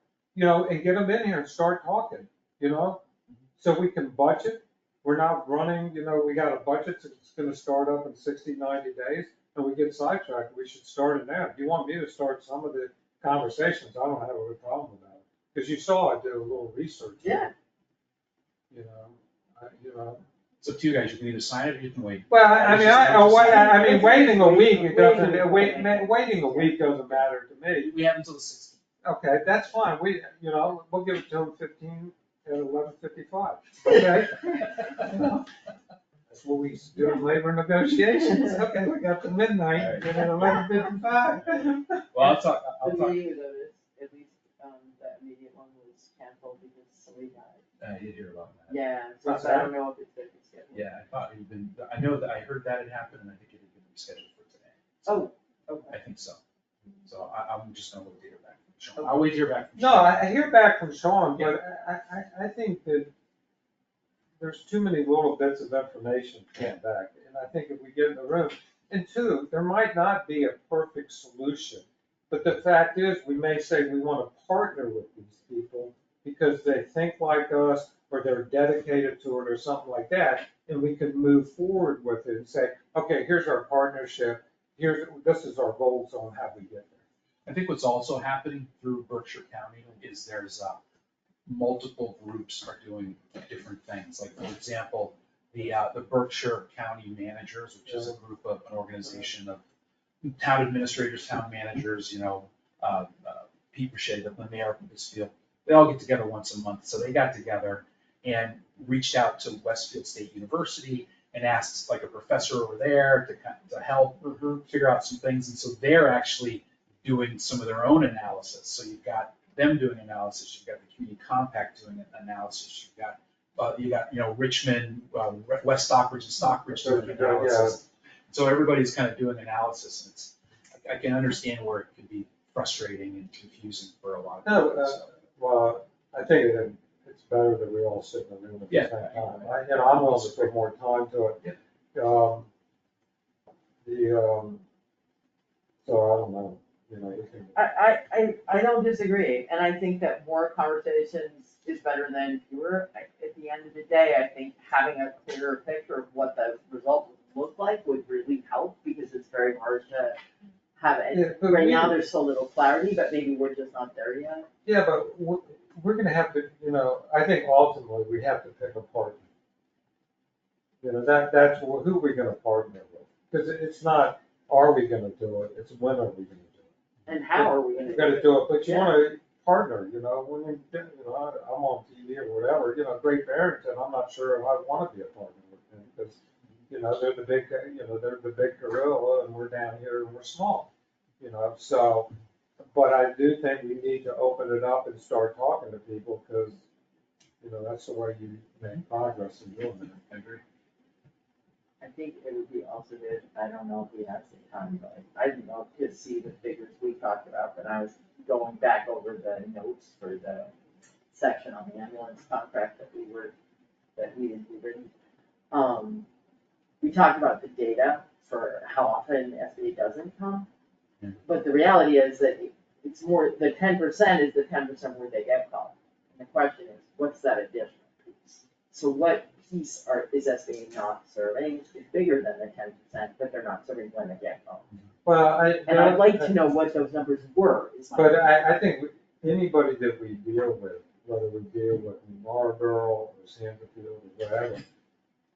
Speaker 8: And get them in here and start talking, so we can budget. We're not running, we got a budget that's gonna start up in 60, 90 days, and we get sidetracked, we should start it now. If you want me to start some of the conversations, I don't have a problem with that. Because you saw I did a little research.
Speaker 7: Yeah.
Speaker 11: It's up to you guys, you can either sign it or you can wait.
Speaker 8: Well, waiting a week, it doesn't, waiting a week doesn't matter to me.
Speaker 11: We have until the 16th.
Speaker 8: Okay, that's fine, we'll give it to them 15 at 11:55, okay? That's what we do in labor negotiations, okay, we got to midnight, and at 11:55.
Speaker 11: Well, I'll talk.
Speaker 7: The meeting with Otis, at least, that immediate one was canceled because somebody died.
Speaker 11: I did hear about that.
Speaker 7: Yeah, so
Speaker 8: What's
Speaker 7: I don't know if it's been rescheduled.
Speaker 11: Yeah, I thought it had been, I know that I heard that had happened and I think it had been rescheduled for today.
Speaker 7: Oh, okay.
Speaker 11: I think so. So I'm just gonna wait to hear back from Sean. I'll wait to hear back from
Speaker 8: No,
Speaker 11: Sean.
Speaker 8: I hear back from Sean, but I think that there's too many little bits of information to come back. And I think if we get in the room, and two, there might not be a perfect solution. But the fact is, we may say we want to partner with these people because they think like us or they're dedicated to it or something like that. And we can move forward with it and say, okay, here's our partnership. This is our goals on how we get there.
Speaker 11: I think what's also happening through Berkshire County is there's multiple groups are doing different things. Like, for example, the Berkshire County Managers, which is a group of an organization of town administrators, town managers, Pete Boucher, the mayor of Westfield, they all get together once a month. So they got together and reached out to Westfield State University and asked like a professor over there to help figure out some things. And so they're actually doing some of their own analysis. So you've got them doing analysis, you've got the Community Compact doing analysis, you got Richmond, West Stockbridge and Stockbridge doing analysis. So everybody's kind of doing analysis, and it's, I can understand where it could be frustrating and confusing for a lot of people.
Speaker 8: Well, I think it's better that we all sit in the room at the same time. I'm willing to put more time to it. So I don't know, you can.
Speaker 7: I don't disagree, and I think that more conversations is better than fewer. At the end of the day, I think having a clearer picture of what the result would look like would really help, because it's very hard to have it. Right now, there's so little clarity, but maybe we're just not there yet.
Speaker 8: Yeah, but we're gonna have to, I think ultimately we have to pick a partner. That's who we're gonna partner with, because it's not, are we gonna do it, it's when are we gonna do it.
Speaker 7: And how are we gonna do it?
Speaker 8: We're gonna do it, but you wanna partner, when I'm on TV or whatever, Great Barrington, I'm not sure if I wanna be a partner with them, because, they're the big gorilla and we're down here and we're small, so. But I do think we need to open it up and start talking to people, because, that's the way you make progress in doing it.
Speaker 11: I agree.
Speaker 7: I think it would be also good, I don't know if we have some time, but I didn't know to see the figures we talked about, but I was going back over the notes for the section on the ambulance contract that we didn't read. We talked about the data for how often SBA doesn't come, but the reality is that it's more, the 10% is the 10% where they get called. And the question is, what's that additional piece? So what piece is SBA not serving? It's bigger than the 10%, but they're not serving when they get called.
Speaker 8: Well,
Speaker 7: I'd like to know what those numbers were.
Speaker 8: But I think anybody that we deal with, whether we deal with Marlboro or Sanderfield or whatever,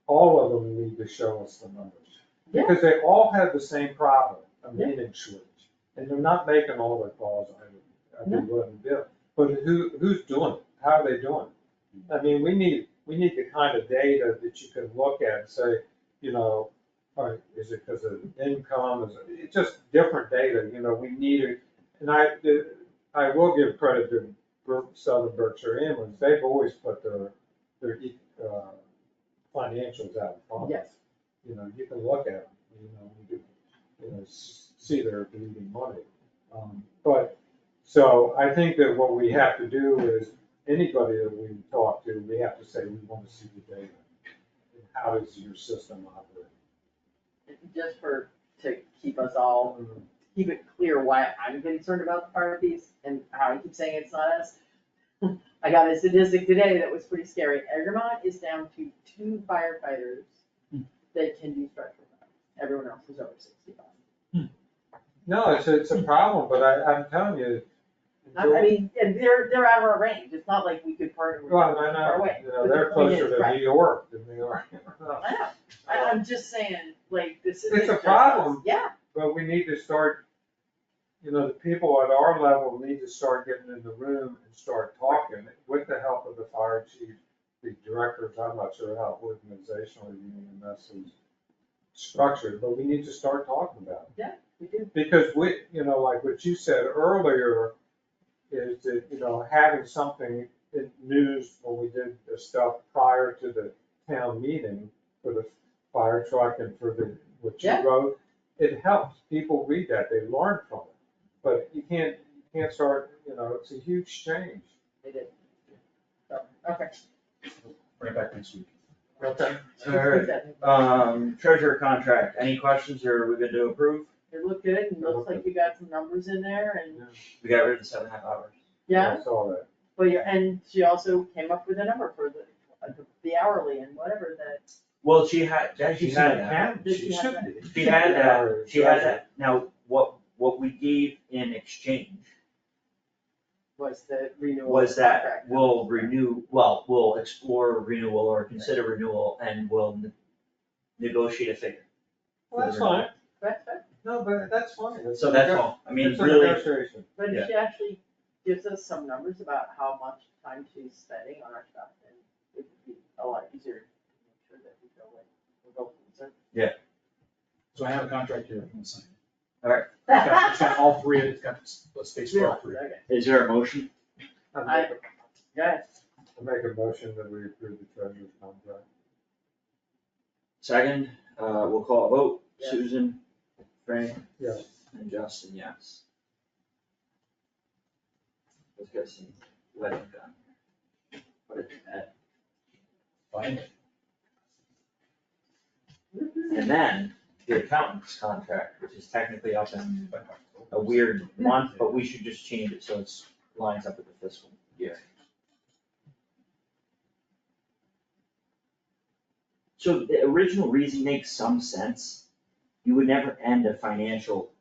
Speaker 8: all of them need to show us the numbers.
Speaker 7: Yeah.
Speaker 8: Because they all have the same problem, a meeting shortage. And they're not making all their calls, I'd be willing to do it. But who's doing it? How are they doing it? I mean, we need the kind of data that you can look at and say, all right, is it because of income? It's just different data, we need it. And I will give credit to Southern Berkshire Ambulance. They've always put their financials out front.
Speaker 7: Yes.
Speaker 8: You can look at them, you can see they're bleeding money. But, so I think that what we have to do is, anybody that we talk to, we have to say, we want to see the data. How does your system operate?
Speaker 7: Just to keep us all, keep it clear why I'm concerned about the fire piece and how I keep saying it's not us. I got a statistic today that was pretty scary. Egremont is down to 2 firefighters that can do structural fire. Everyone else is over 65.
Speaker 8: No, it's a problem, but I'm telling you.
Speaker 7: I mean, and they're out of our range. It's not like we could partner with them
Speaker 8: Well, I
Speaker 7: far
Speaker 8: know,
Speaker 7: away.
Speaker 8: they're closer to New York than New York.
Speaker 7: I know. I'm just saying, like, this isn't
Speaker 8: It's a
Speaker 7: just
Speaker 8: problem.
Speaker 7: us. Yeah.
Speaker 8: But we need to start, the people at our level need to start getting in the room and start talking with the help of the fire chief, the directors. I'm not sure how organizationally the EMS is structured, but we need to start talking about it.
Speaker 7: Yeah, we do.
Speaker 8: Because we, like what you said earlier, is that, having something in news when we did the stuff prior to the town meeting for the fire truck and for what you wrote, it helps. People read that, they learn from it. But you can't can't start, it's a huge change.
Speaker 7: It is. So, okay.
Speaker 11: Bring it back next week.
Speaker 2: Okay. Alright, treasurer contract, any questions or are we good to approve?
Speaker 7: It looked good, and looks like you got some numbers in there, and,
Speaker 2: We got rid of the 7.5 hours.
Speaker 7: yeah,
Speaker 8: I saw that.
Speaker 7: but and she also came up with a number for the hourly and whatever that.
Speaker 2: Well, she had that.
Speaker 7: Did
Speaker 2: She had that. Now, what we gave in exchange
Speaker 7: Was the renewal.
Speaker 2: was that
Speaker 7: contract.
Speaker 2: we'll explore renewal or consider renewal and we'll negotiate a figure.
Speaker 8: Well, that's fine.
Speaker 7: That's fair.
Speaker 8: No, but that's fine.
Speaker 2: So that's all. I mean,
Speaker 8: It's a
Speaker 2: really,
Speaker 8: negotiation.
Speaker 7: But if she actually gives us some numbers about how much time she's spending on our stuff, then it would be a lot easier to make sure that we go with, we're both concerned.
Speaker 11: So I have a contract here, if you want to sign it.
Speaker 2: Alright.
Speaker 11: It's got all three, it's got a space for all three.
Speaker 7: Okay,
Speaker 2: is there a motion?
Speaker 8: I
Speaker 7: guys,
Speaker 8: make a motion that we approve the treasurer's contract.
Speaker 2: Second, we'll call a vote.
Speaker 7: Yes.
Speaker 2: Susan, Frank,
Speaker 8: Yes.
Speaker 2: and Justin, yes. Let's get some wedding done. Put it in that.
Speaker 11: Fine.
Speaker 2: And then the accountant's contract, which is technically up in a weird month, but we should just change it so it's lines up with the fiscal year. So the original reason makes some sense. You would never end a financial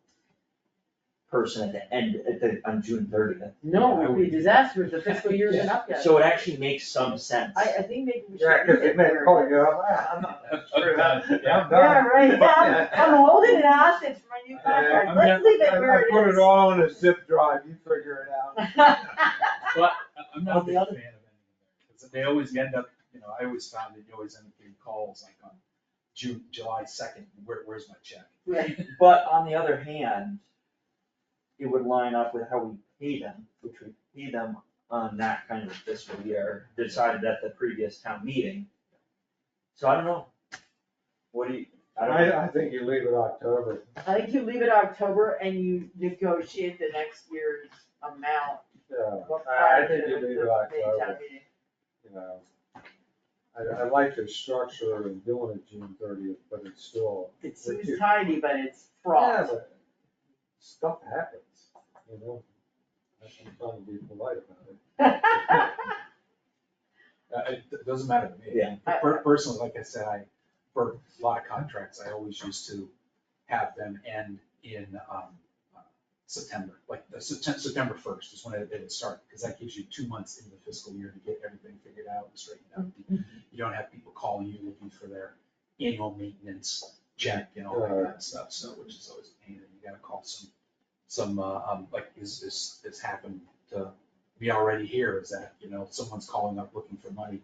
Speaker 2: person at the end, on June 30th.
Speaker 7: no, it would be disastrous, the fiscal year isn't up yet.
Speaker 2: So it actually makes some sense.
Speaker 7: I think maybe we should.
Speaker 8: Yeah, because
Speaker 7: leave
Speaker 8: it may
Speaker 7: where
Speaker 8: call
Speaker 7: it
Speaker 8: you
Speaker 7: is.
Speaker 8: up. I'm not sure about it.
Speaker 11: Yeah.
Speaker 8: I'm done.
Speaker 7: Yeah, right, I'm holding it hostage for my new contract,
Speaker 8: Yeah,
Speaker 7: let's leave it
Speaker 8: I
Speaker 7: where
Speaker 8: put
Speaker 7: it
Speaker 8: it
Speaker 7: is.
Speaker 8: all on a zip drive, you figure it out.
Speaker 11: But I'm not a
Speaker 7: On the
Speaker 11: big fan of
Speaker 7: other-
Speaker 11: anything there, because they always end up, I always found that you always end up getting calls like on July 2nd, where's my check?
Speaker 7: Right.
Speaker 2: But on the other hand, it would line up with how we pay them, which we pay them on that kind of fiscal year, decided at the previous town meeting. So I don't know. What do you, I don't know.
Speaker 8: I think you leave it October.
Speaker 7: I think you leave it October and you negotiate the next year's amount.
Speaker 8: Yeah,
Speaker 7: But
Speaker 8: I
Speaker 7: prior
Speaker 8: think
Speaker 7: to
Speaker 8: you leave it
Speaker 7: the May town
Speaker 8: October,
Speaker 7: meeting.
Speaker 8: I like the structure of doing it June 30th, but it's still.
Speaker 7: It seems tiny, but it's fraught.
Speaker 8: Yeah, but stuff happens, I'm trying to be polite about it.
Speaker 11: It doesn't matter to me.
Speaker 2: Yeah.
Speaker 11: Personally, like I said, for a lot of contracts, I always used to have them end in September, like September 1st is when it would start, because that gives you 2 months into the fiscal year to get everything figured out and straightened out. You don't have people calling you looking for their annual maintenance check and all that kind of stuff, so, which is always a pain, and you gotta call some, like this happened to me already here, is that, someone's calling up looking for money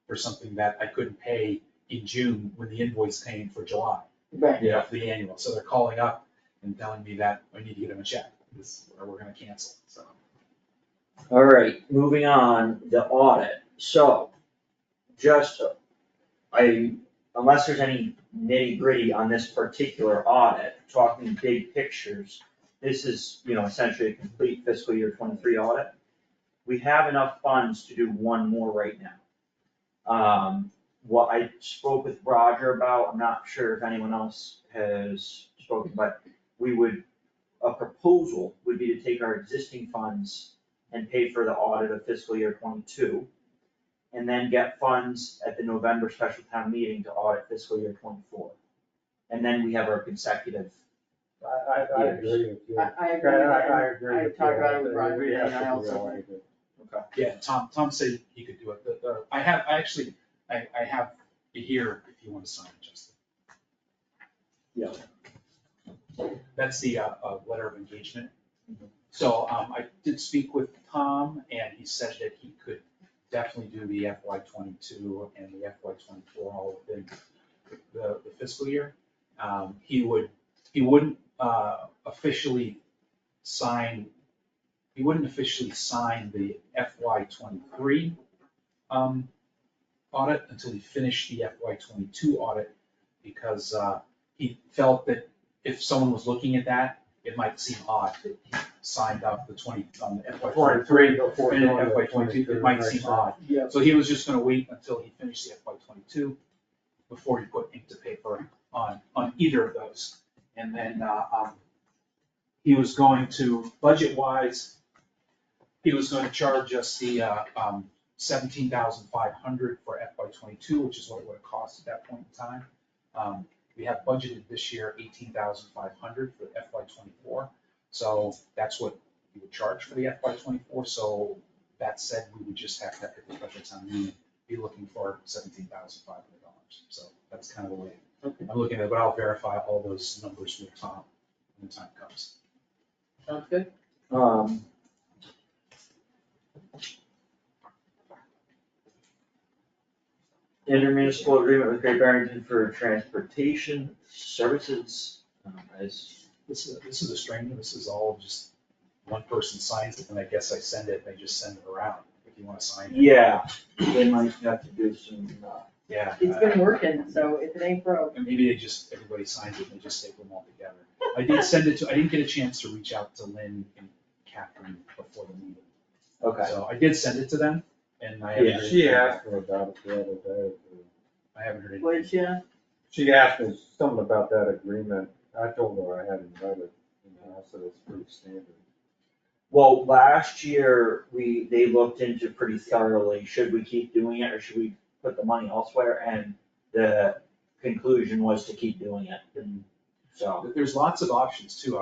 Speaker 11: for something that I couldn't pay in June when the invoice came for July.
Speaker 7: Right.
Speaker 11: For the annual, so they're calling up and telling me that I need to get them a check, or we're gonna cancel, so.
Speaker 2: All right, moving on, the audit. So, unless there's any nitty gritty on this particular audit, talking big pictures, this is, essentially a complete fiscal year 23 audit. We have enough funds to do one more right now. What I spoke with Roger about, I'm not sure if anyone else has spoken, but a proposal would be to take our existing funds and pay for the audit of fiscal year 22, and then get funds at the November special town meeting to audit fiscal year 24. And then we have our consecutive.
Speaker 8: I agree with you.
Speaker 7: I agree.
Speaker 8: I agree
Speaker 7: I
Speaker 8: with
Speaker 7: talked
Speaker 8: you.
Speaker 7: about it with Roger,
Speaker 8: We have
Speaker 7: and I
Speaker 8: to
Speaker 7: also
Speaker 8: do
Speaker 7: think-
Speaker 8: it.
Speaker 2: Okay.
Speaker 11: Yeah, Tom said he could do it, I have it here if you want to sign it, Justin.
Speaker 2: Yeah.
Speaker 11: That's the, letter of engagement. So, I did speak with Tom, and he said that he could definitely do the FY 22 and the FY 24 all within the fiscal year. He wouldn't officially sign the FY 23 audit until he finished the FY 22 audit, because he felt that if someone was looking at that, it might seem odd that signed up the FY
Speaker 8: 23
Speaker 11: 23
Speaker 8: before
Speaker 11: and
Speaker 8: going to
Speaker 11: FY 22, it might seem odd.
Speaker 3: Yeah.
Speaker 11: So he was just gonna wait until he finished the FY 22 before he put ink to paper on either of those. And then, he was going to, budget-wise, he was gonna charge us the, 17,500 for FY 22, which is what it would have cost at that point in time. We have budgeted this year 18,500 for FY 24, so that's what we would charge for the FY 24. So that said, we would just have to, at the special town meeting, be looking for $17,500. So that's kind of the way I'm looking at it, but I'll verify all those numbers with Tom when the time comes.
Speaker 7: Sounds good.
Speaker 2: Inter-Municipal agreement with Great Barrington for transportation services, as
Speaker 11: This is a strange one. This is all just one person signs it, and I guess I send it, they just send it around if you want to sign it.
Speaker 2: yeah, they might have to do some,
Speaker 11: Yeah.
Speaker 7: It's been working, so if it ain't broke.
Speaker 11: And maybe everybody signs it and they just staple them all together. I did send it to, I didn't get a chance to reach out to Lynn and Catherine before the meeting.
Speaker 2: okay.
Speaker 11: So I did send it to them, and I haven't
Speaker 2: Yeah,
Speaker 11: heard
Speaker 8: She
Speaker 11: anything.
Speaker 8: asked me about it the other day.
Speaker 11: I haven't heard anything.
Speaker 7: Would you?
Speaker 8: She asked me something about that agreement. I told her I hadn't read it, and I said it's pretty standard.
Speaker 2: Well, last year, they looked into pretty thoroughly, should we keep doing it or should we put the money elsewhere? And the conclusion was to keep doing it, and so.
Speaker 11: There's lots of options too. I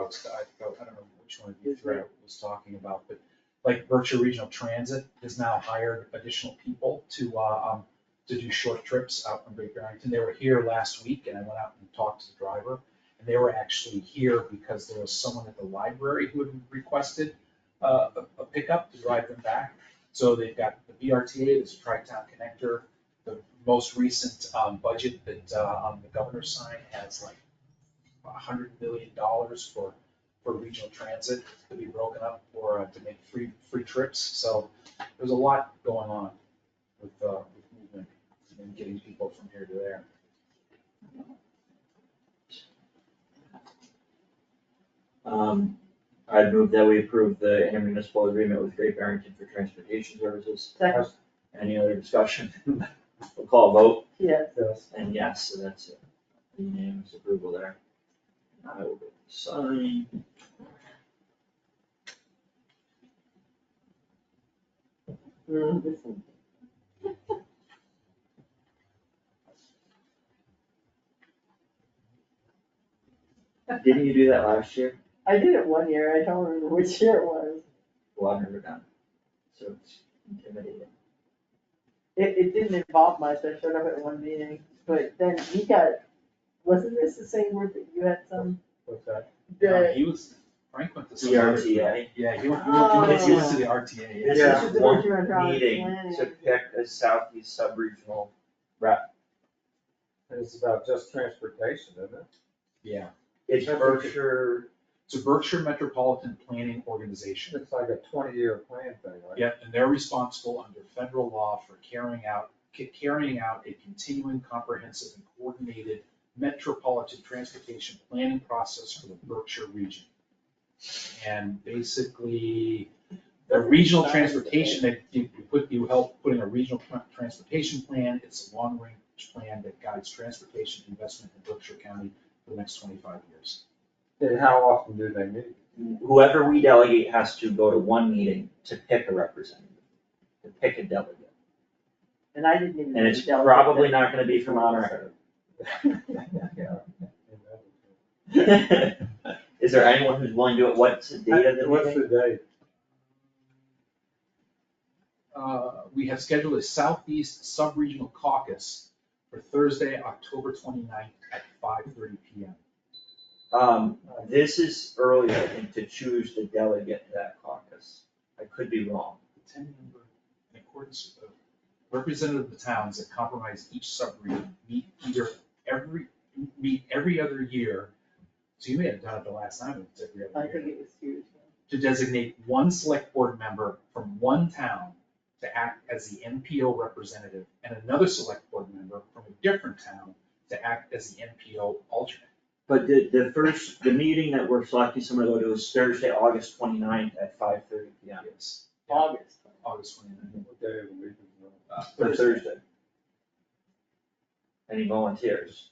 Speaker 11: don't know which one of you three I was talking about, but like Berkshire Regional Transit has now hired additional people to do short trips out from Great Barrington. They were here last week, and I went out and talked to the driver, and they were actually here because there was someone at the library who had requested a pickup to drive them back. So they've got the BRTA, this Tri-Town Connector. The most recent budget that the governor signed has like $100 million for regional transit to be broken up or to make free trips. So there's a lot going on with movement and getting people from here to there.
Speaker 2: I'd move that we approve the intermunicipal agreement with Great Barrington for transportation services.
Speaker 7: Second.
Speaker 2: Any other discussion? We'll call a vote,
Speaker 7: Yes.
Speaker 2: and yes, so that's it. Unanimous approval there. I will go sign. Didn't you do that last year?
Speaker 7: I did it one year, I don't remember which year it was.
Speaker 2: Well, I've never done it, so it's intimidating.
Speaker 7: It didn't involve much, I showed up at one meeting, but then he got, wasn't this the same word that you had some?
Speaker 8: What's that?
Speaker 11: Frank went to
Speaker 2: The
Speaker 11: some other-
Speaker 2: RTA.
Speaker 11: Yeah, he went to the RTA.
Speaker 2: This
Speaker 8: Yeah.
Speaker 2: is
Speaker 7: The
Speaker 2: one
Speaker 7: Berkshire Metropolitan
Speaker 2: meeting
Speaker 7: Planning.
Speaker 2: to pick a southeast sub-regional rep.
Speaker 8: And it's about just transportation, isn't it?
Speaker 11: Yeah,
Speaker 2: It's Berkshire,
Speaker 11: it's a Berkshire Metropolitan Planning Organization.
Speaker 8: It's like a 20-year plan thing, right?
Speaker 11: Yeah, and they're responsible under federal law for carrying out a continuing, comprehensive, and coordinated metropolitan transportation planning process for the Berkshire region. And basically, the regional transportation, that you help putting a regional transportation plan. It's a long-range plan that guides transportation investment in Berkshire County for the next 25 years.
Speaker 8: And how often do they meet?
Speaker 2: whoever we delegate has to go to one meeting to pick a representative, to pick a delegate.
Speaker 7: And I didn't even.
Speaker 2: And it's
Speaker 7: delegate
Speaker 2: probably
Speaker 7: that.
Speaker 2: not gonna be from our.
Speaker 8: Yeah.
Speaker 2: Is there anyone who's willing to do it? What's the date of the
Speaker 8: What's
Speaker 2: meeting?
Speaker 8: the date?
Speaker 11: We have scheduled a Southeast Subregional Caucus for Thursday, October 29th at 5:30 PM.
Speaker 2: This is early, I think, to choose the delegate to that caucus. I could be wrong.
Speaker 11: The 10-member, in accordance with the representative of the towns that comprise each subregion, meet every other year. So you may have done it the last time, it's every
Speaker 7: I
Speaker 11: other year.
Speaker 7: think it was huge.
Speaker 11: To designate one select board member from one town to act as the NPO representative and another select board member from a different town to act as the NPO alternate.
Speaker 2: But the meeting that we're selecting someone to go to is Thursday, August 29th at 5:30 PM.
Speaker 11: Yes.
Speaker 7: August.
Speaker 11: August 29th.
Speaker 8: What day of the week is that?
Speaker 2: For Thursday. Any volunteers?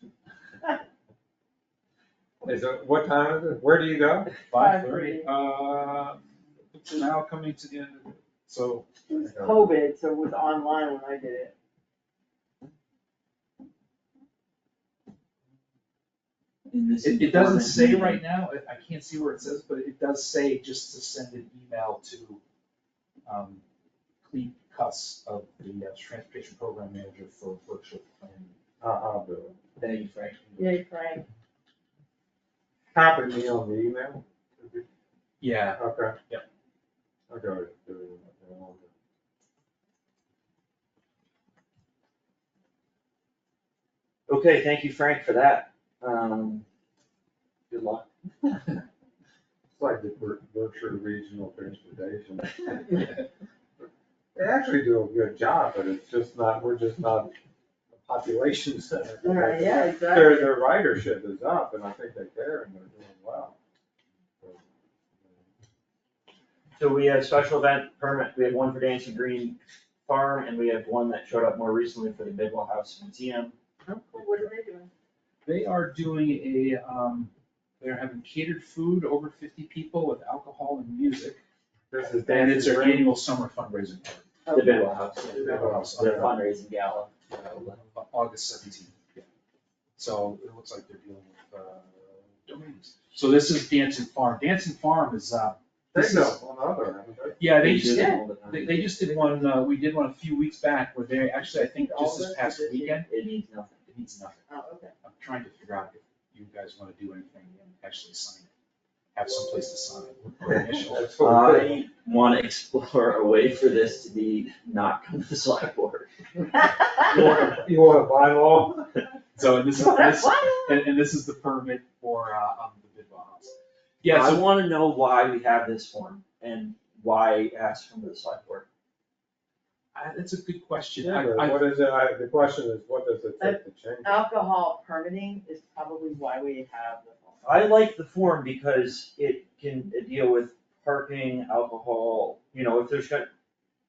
Speaker 8: Is it, what time is it? Where do you go?
Speaker 11: 5:30. It's now coming to the end of it, so.
Speaker 7: It was COVID, so it was online when I did it.
Speaker 11: It doesn't say right now, I can't see where it says, but it does say just to send an email to Clete Cuss of the Transportation Program Manager for Berkshire Planning.
Speaker 8: I'll do it.
Speaker 11: Thank you, Frank.
Speaker 7: Yay, Frank.
Speaker 8: Copy me on the email.
Speaker 11: Yeah,
Speaker 8: Okay.
Speaker 11: Yep.
Speaker 8: I'll go to it.
Speaker 2: Okay, thank you, Frank, for that. Good luck.
Speaker 8: It's like the Berkshire Regional Transportation. They actually do a good job, but it's just not, we're just not a population center.
Speaker 7: Right, yeah, exactly.
Speaker 8: Their ridership is up, and I think they care, and they're doing well.
Speaker 2: So we have special event permit, we have one for Dancing Green Farm, and we have one that showed up more recently for the Bidwell House Museum.
Speaker 7: What are they doing?
Speaker 11: they are doing they're having catered food, over 50 people with alcohol and music.
Speaker 8: This is
Speaker 11: And it's their
Speaker 8: Dancing Green.
Speaker 11: annual summer fundraising party.
Speaker 2: The Bidwell House,
Speaker 11: The Bidwell House.
Speaker 2: the fundraising gala.
Speaker 11: August 17th. Yeah. So it looks like they're dealing with domains. So this is Dancing Farm. Dancing Farm is,
Speaker 8: They
Speaker 11: this
Speaker 8: know
Speaker 11: is,
Speaker 8: one other, haven't they?
Speaker 11: yeah, they
Speaker 2: do
Speaker 11: just,
Speaker 2: them all the time.
Speaker 11: they just did one, we did one a few weeks back where they, actually, I think just this past weekend,
Speaker 2: It means nothing.
Speaker 11: it means nothing.
Speaker 7: Oh, okay.
Speaker 11: I'm trying to figure out if you guys want to do anything and actually sign it, have someplace to sign or initial.
Speaker 8: That's what we're doing.
Speaker 2: I wanna explore a way for this to be not come to the select board.
Speaker 8: You want a bylaw?
Speaker 11: So this is, and this is the permit for, the Bidwell House. Yeah,
Speaker 2: I
Speaker 11: so,
Speaker 2: wanna know why we have this form and why it has to come to the select board.
Speaker 11: that's a good question.
Speaker 8: Yeah, but
Speaker 11: I-
Speaker 8: what is it, the question is, what does it take to change?
Speaker 7: Alcohol permitting is probably why we have the.
Speaker 2: I like the form because it can deal with parking, alcohol, if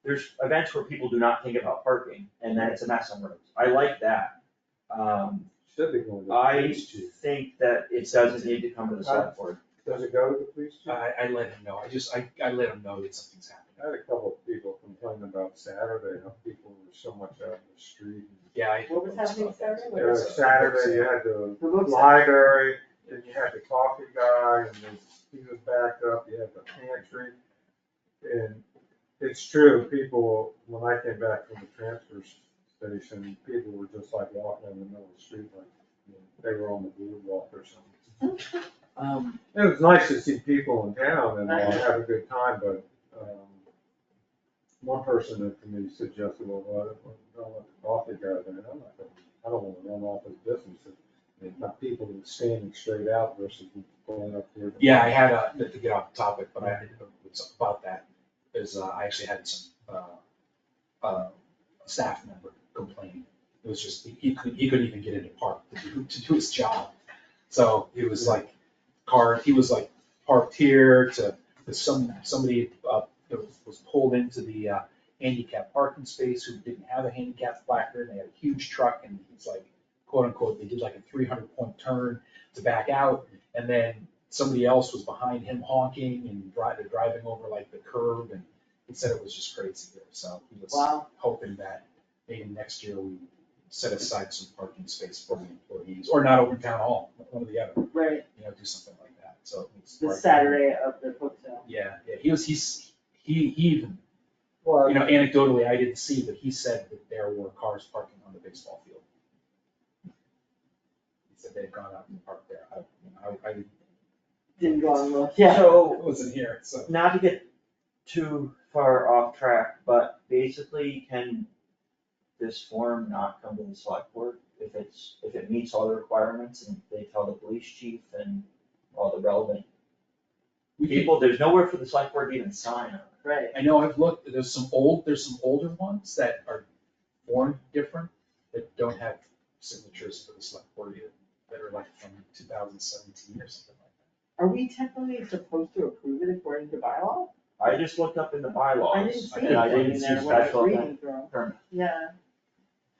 Speaker 2: there's events where people do not think about parking, and then it's a mess on roads. I like that.
Speaker 8: Should be going to the
Speaker 2: I
Speaker 8: police chief.
Speaker 2: think that it doesn't need to come to the select board.
Speaker 8: Does it go to the police chief?
Speaker 11: I let him know, I let him know that something's happening.
Speaker 8: I had a couple of people complain about Saturday, how people were so much out in the street.
Speaker 11: Yeah,
Speaker 7: What was happening Saturday?
Speaker 8: Saturday, you had the
Speaker 7: The book
Speaker 8: library, then you had the coffee guy, and then he was backed up, you had the pantry. And it's true, people, when I came back from the transfer station, people were just like walking in the middle of the street, like, they were on the boardwalk or something. It was nice to see people in town and have a good time, but, one person that to me suggested, well, don't let the coffee guy there, I don't want to run off his business. It's not people standing straight out versus going up here.
Speaker 11: Yeah, I had to get off the topic, but it's about that, is I actually had some, staff member complaining. It was just, he couldn't even get into park to do his job. So he was like, he was like parked here to somebody that was pulled into the handicap parking space who didn't have a handicap placard, and they had a huge truck, and he's like, quote unquote, they did like a 300-point turn to back out, and then somebody else was behind him honking and driving over like the curb, and he said it was just crazy there. So he was hoping that maybe next year we set aside some parking space for the employees, or not over in town hall, one or the other.
Speaker 7: Right,
Speaker 11: Do something like that. So it's
Speaker 7: the Saturday of the book sale.
Speaker 11: Yeah, he even,
Speaker 8: Well,
Speaker 11: anecdotally, I didn't see, but he said that there were cars parking on the baseball field. He said they'd gone out and parked there. I
Speaker 7: Didn't go on look, yeah.
Speaker 2: So,
Speaker 11: wasn't here, so.
Speaker 2: not to get too far off track, but basically, can this form not come to the select board if it meets all the requirements and they tell the police chief and all the relevant people, there's nowhere for the select board to even sign on it.
Speaker 7: Right.
Speaker 11: I know, I've looked, there's some older ones that are formed different, that don't have signatures for the select board either. that are like from 2017 or something like
Speaker 7: Are we technically supposed to approve it according to bylaw?
Speaker 2: I just looked up in the bylaws.
Speaker 7: I didn't see
Speaker 2: and
Speaker 7: it
Speaker 2: I
Speaker 7: in
Speaker 2: didn't see
Speaker 7: there when I was
Speaker 2: special
Speaker 7: reading
Speaker 2: event
Speaker 7: through.
Speaker 2: permit.
Speaker 7: Yeah.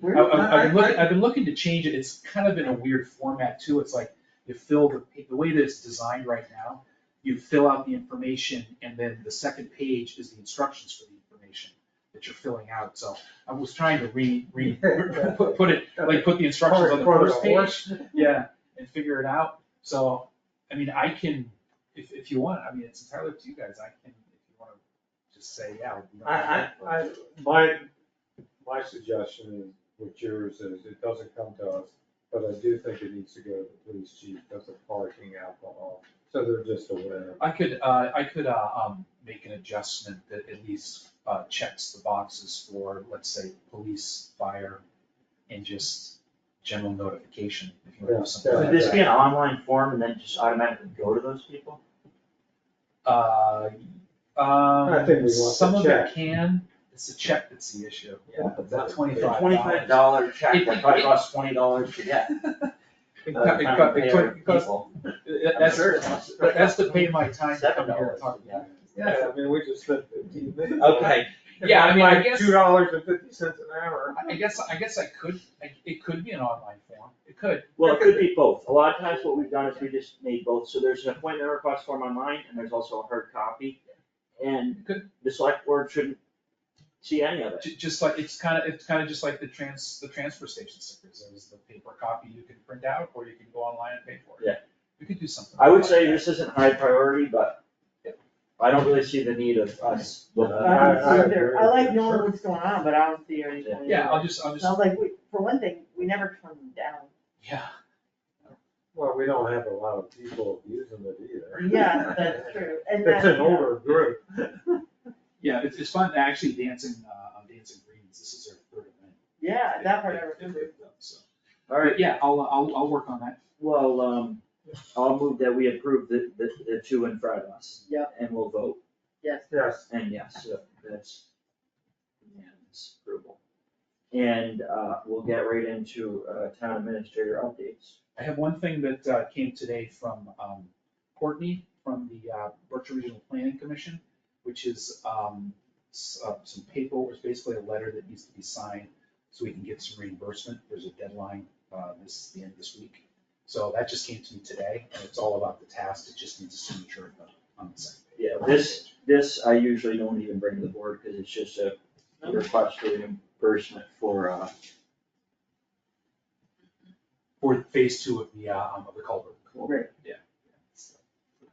Speaker 11: that. I've been looking to change it, it's kind of in a weird format too, it's like, you fill the way that it's designed right now, you fill out the information, and then the second page is the instructions for the information that you're filling out, so I was trying to put the instructions on the first page, yeah, and figure it out, so, I mean, I can, if you want, I mean, it's entirely up to you guys, I can, if you wanna just say, yeah.
Speaker 8: My suggestion is, with yours is, it doesn't come to us, but I do think it needs to go to the police chief, because of parking, alcohol, so they're just aware.
Speaker 11: I could make an adjustment that at least checks the boxes for, let's say, police, fire, and just general notification, if you want to do something
Speaker 2: Could
Speaker 11: like
Speaker 2: this
Speaker 11: that.
Speaker 2: be an online form and then just automatically go to those people?
Speaker 8: I think we want
Speaker 11: Some
Speaker 8: the
Speaker 11: of
Speaker 8: check.
Speaker 11: it can, it's the check that's the issue.
Speaker 8: Yeah,
Speaker 11: The
Speaker 8: that's
Speaker 11: $25.
Speaker 2: $25 check that probably costs $20 to get.
Speaker 11: It costs-
Speaker 2: People.
Speaker 11: That's to pay my time to come here and talk to you.
Speaker 8: Yeah, I mean, we just spent 15 minutes.
Speaker 2: Okay,
Speaker 11: Yeah, I mean, I guess-
Speaker 8: $2.50 an hour.
Speaker 11: I guess I could, it could be an online form, it could.
Speaker 2: well, it could be both. A lot of times what we've done is we just made both. So there's an appointment request form online and there's also a hard copy. And the select board shouldn't see any of it.
Speaker 11: Just like, it's kind of just like the transfer station stickers, there's the paper copy you can print out, or you can go online and pay for it.
Speaker 2: Yeah.
Speaker 11: We could do something.
Speaker 2: I would
Speaker 11: like
Speaker 2: say
Speaker 11: that.
Speaker 2: this isn't high priority, but I don't really see the need of us looking
Speaker 8: I
Speaker 2: at it.
Speaker 8: agree.
Speaker 7: I like knowing what's going on, but I don't see anything.
Speaker 11: Yeah, I'll just,
Speaker 7: Sounds like for one thing, we never turn them down.
Speaker 11: yeah,
Speaker 8: Well, we don't have a lot of people using it either.
Speaker 7: Yeah, that's true. And
Speaker 8: It's
Speaker 7: that,
Speaker 8: an older group.
Speaker 11: yeah, it's fun, actually dancing, on Dancing Greens, this is their third event.
Speaker 7: Yeah, that part I
Speaker 11: They've
Speaker 7: remember.
Speaker 11: done, so.
Speaker 2: All right,
Speaker 11: But yeah, I'll work on that.
Speaker 2: well, I'll move that we approve the two in front of us.
Speaker 7: Yep.
Speaker 2: And we'll vote,
Speaker 7: Yes.
Speaker 8: Yes.
Speaker 2: and yes, so that's unanimous approval. And, we'll get right into, town administrator updates.
Speaker 11: I have one thing that came today from Courtney from the Berkshire Regional Planning Commission, which is some paper, it's basically a letter that needs to be signed so we can get some reimbursement. There's a deadline, this is the end of this week. So that just came to me today, and it's all about the task, it just needs a signature on the second page.
Speaker 2: Yeah, this I usually don't even bring to the board, because it's just a request for reimbursement for,
Speaker 11: For phase 2 of the culvert.
Speaker 7: Right.
Speaker 11: Yeah.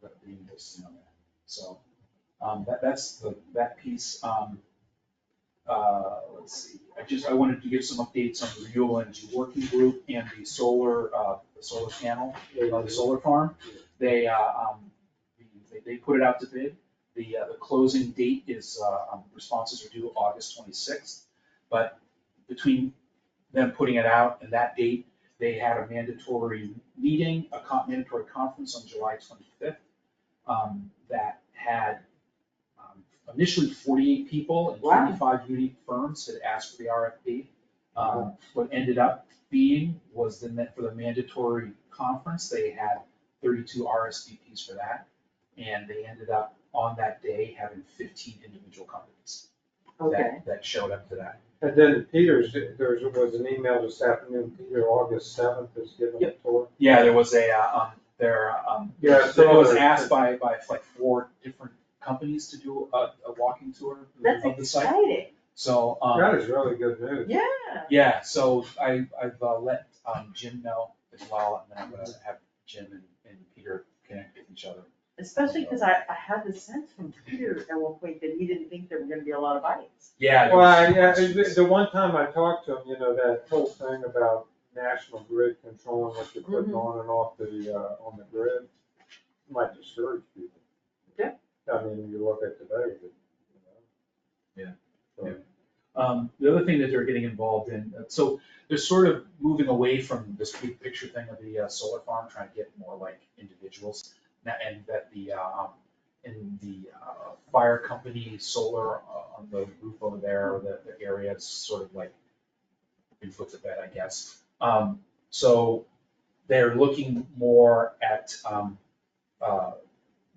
Speaker 11: The invoicing on that. So, that's that piece. Let's see, I wanted to give some updates on the renewable energy working group and the solar panel, the solar farm. They put it out to bid. The closing date is, responses are due August 26th. But between them putting it out and that date, they had a mandatory meeting, mandatory conference on July 25th, that had initially 48 people and
Speaker 7: Wow.
Speaker 11: 25 unique firms had asked for the RFP. What ended up being was for the mandatory conference, they had 32 RSVPs for that. And they ended up on that day having 15 individual companies
Speaker 7: Okay.
Speaker 11: that showed up to that.
Speaker 8: And then Peter's, there was an email this afternoon, Peter, August 7th is giving a tour.
Speaker 11: Yeah, there was a,
Speaker 8: Yeah,
Speaker 11: it
Speaker 8: so
Speaker 11: was
Speaker 8: the-
Speaker 11: asked by like 4 different companies to do a walking tour
Speaker 7: That's
Speaker 11: of the site.
Speaker 7: exciting.
Speaker 11: So,
Speaker 8: That is really good news.
Speaker 7: Yeah.
Speaker 11: yeah, so I've let Jim know as well, and then I'm gonna have Jim and Peter connect with each other.
Speaker 7: Especially because I had the sense from Peter at one point that he didn't think there were gonna be a lot of bites.
Speaker 11: Yeah. there
Speaker 8: Well,
Speaker 11: was-
Speaker 8: yeah, the one time I talked to him, that whole thing about National Grid controlling what you're putting on and off on the grid might discourage people.
Speaker 7: Yeah.
Speaker 8: I mean, you look at today,
Speaker 11: Yeah.
Speaker 8: So-
Speaker 11: The other thing that they're getting involved in, so they're sort of moving away from this big picture thing of the solar farm, trying to get more like individuals. And that the fire company solar on the roof over there, or the area, it's sort of like been put to bed, I guess. So they're looking more at,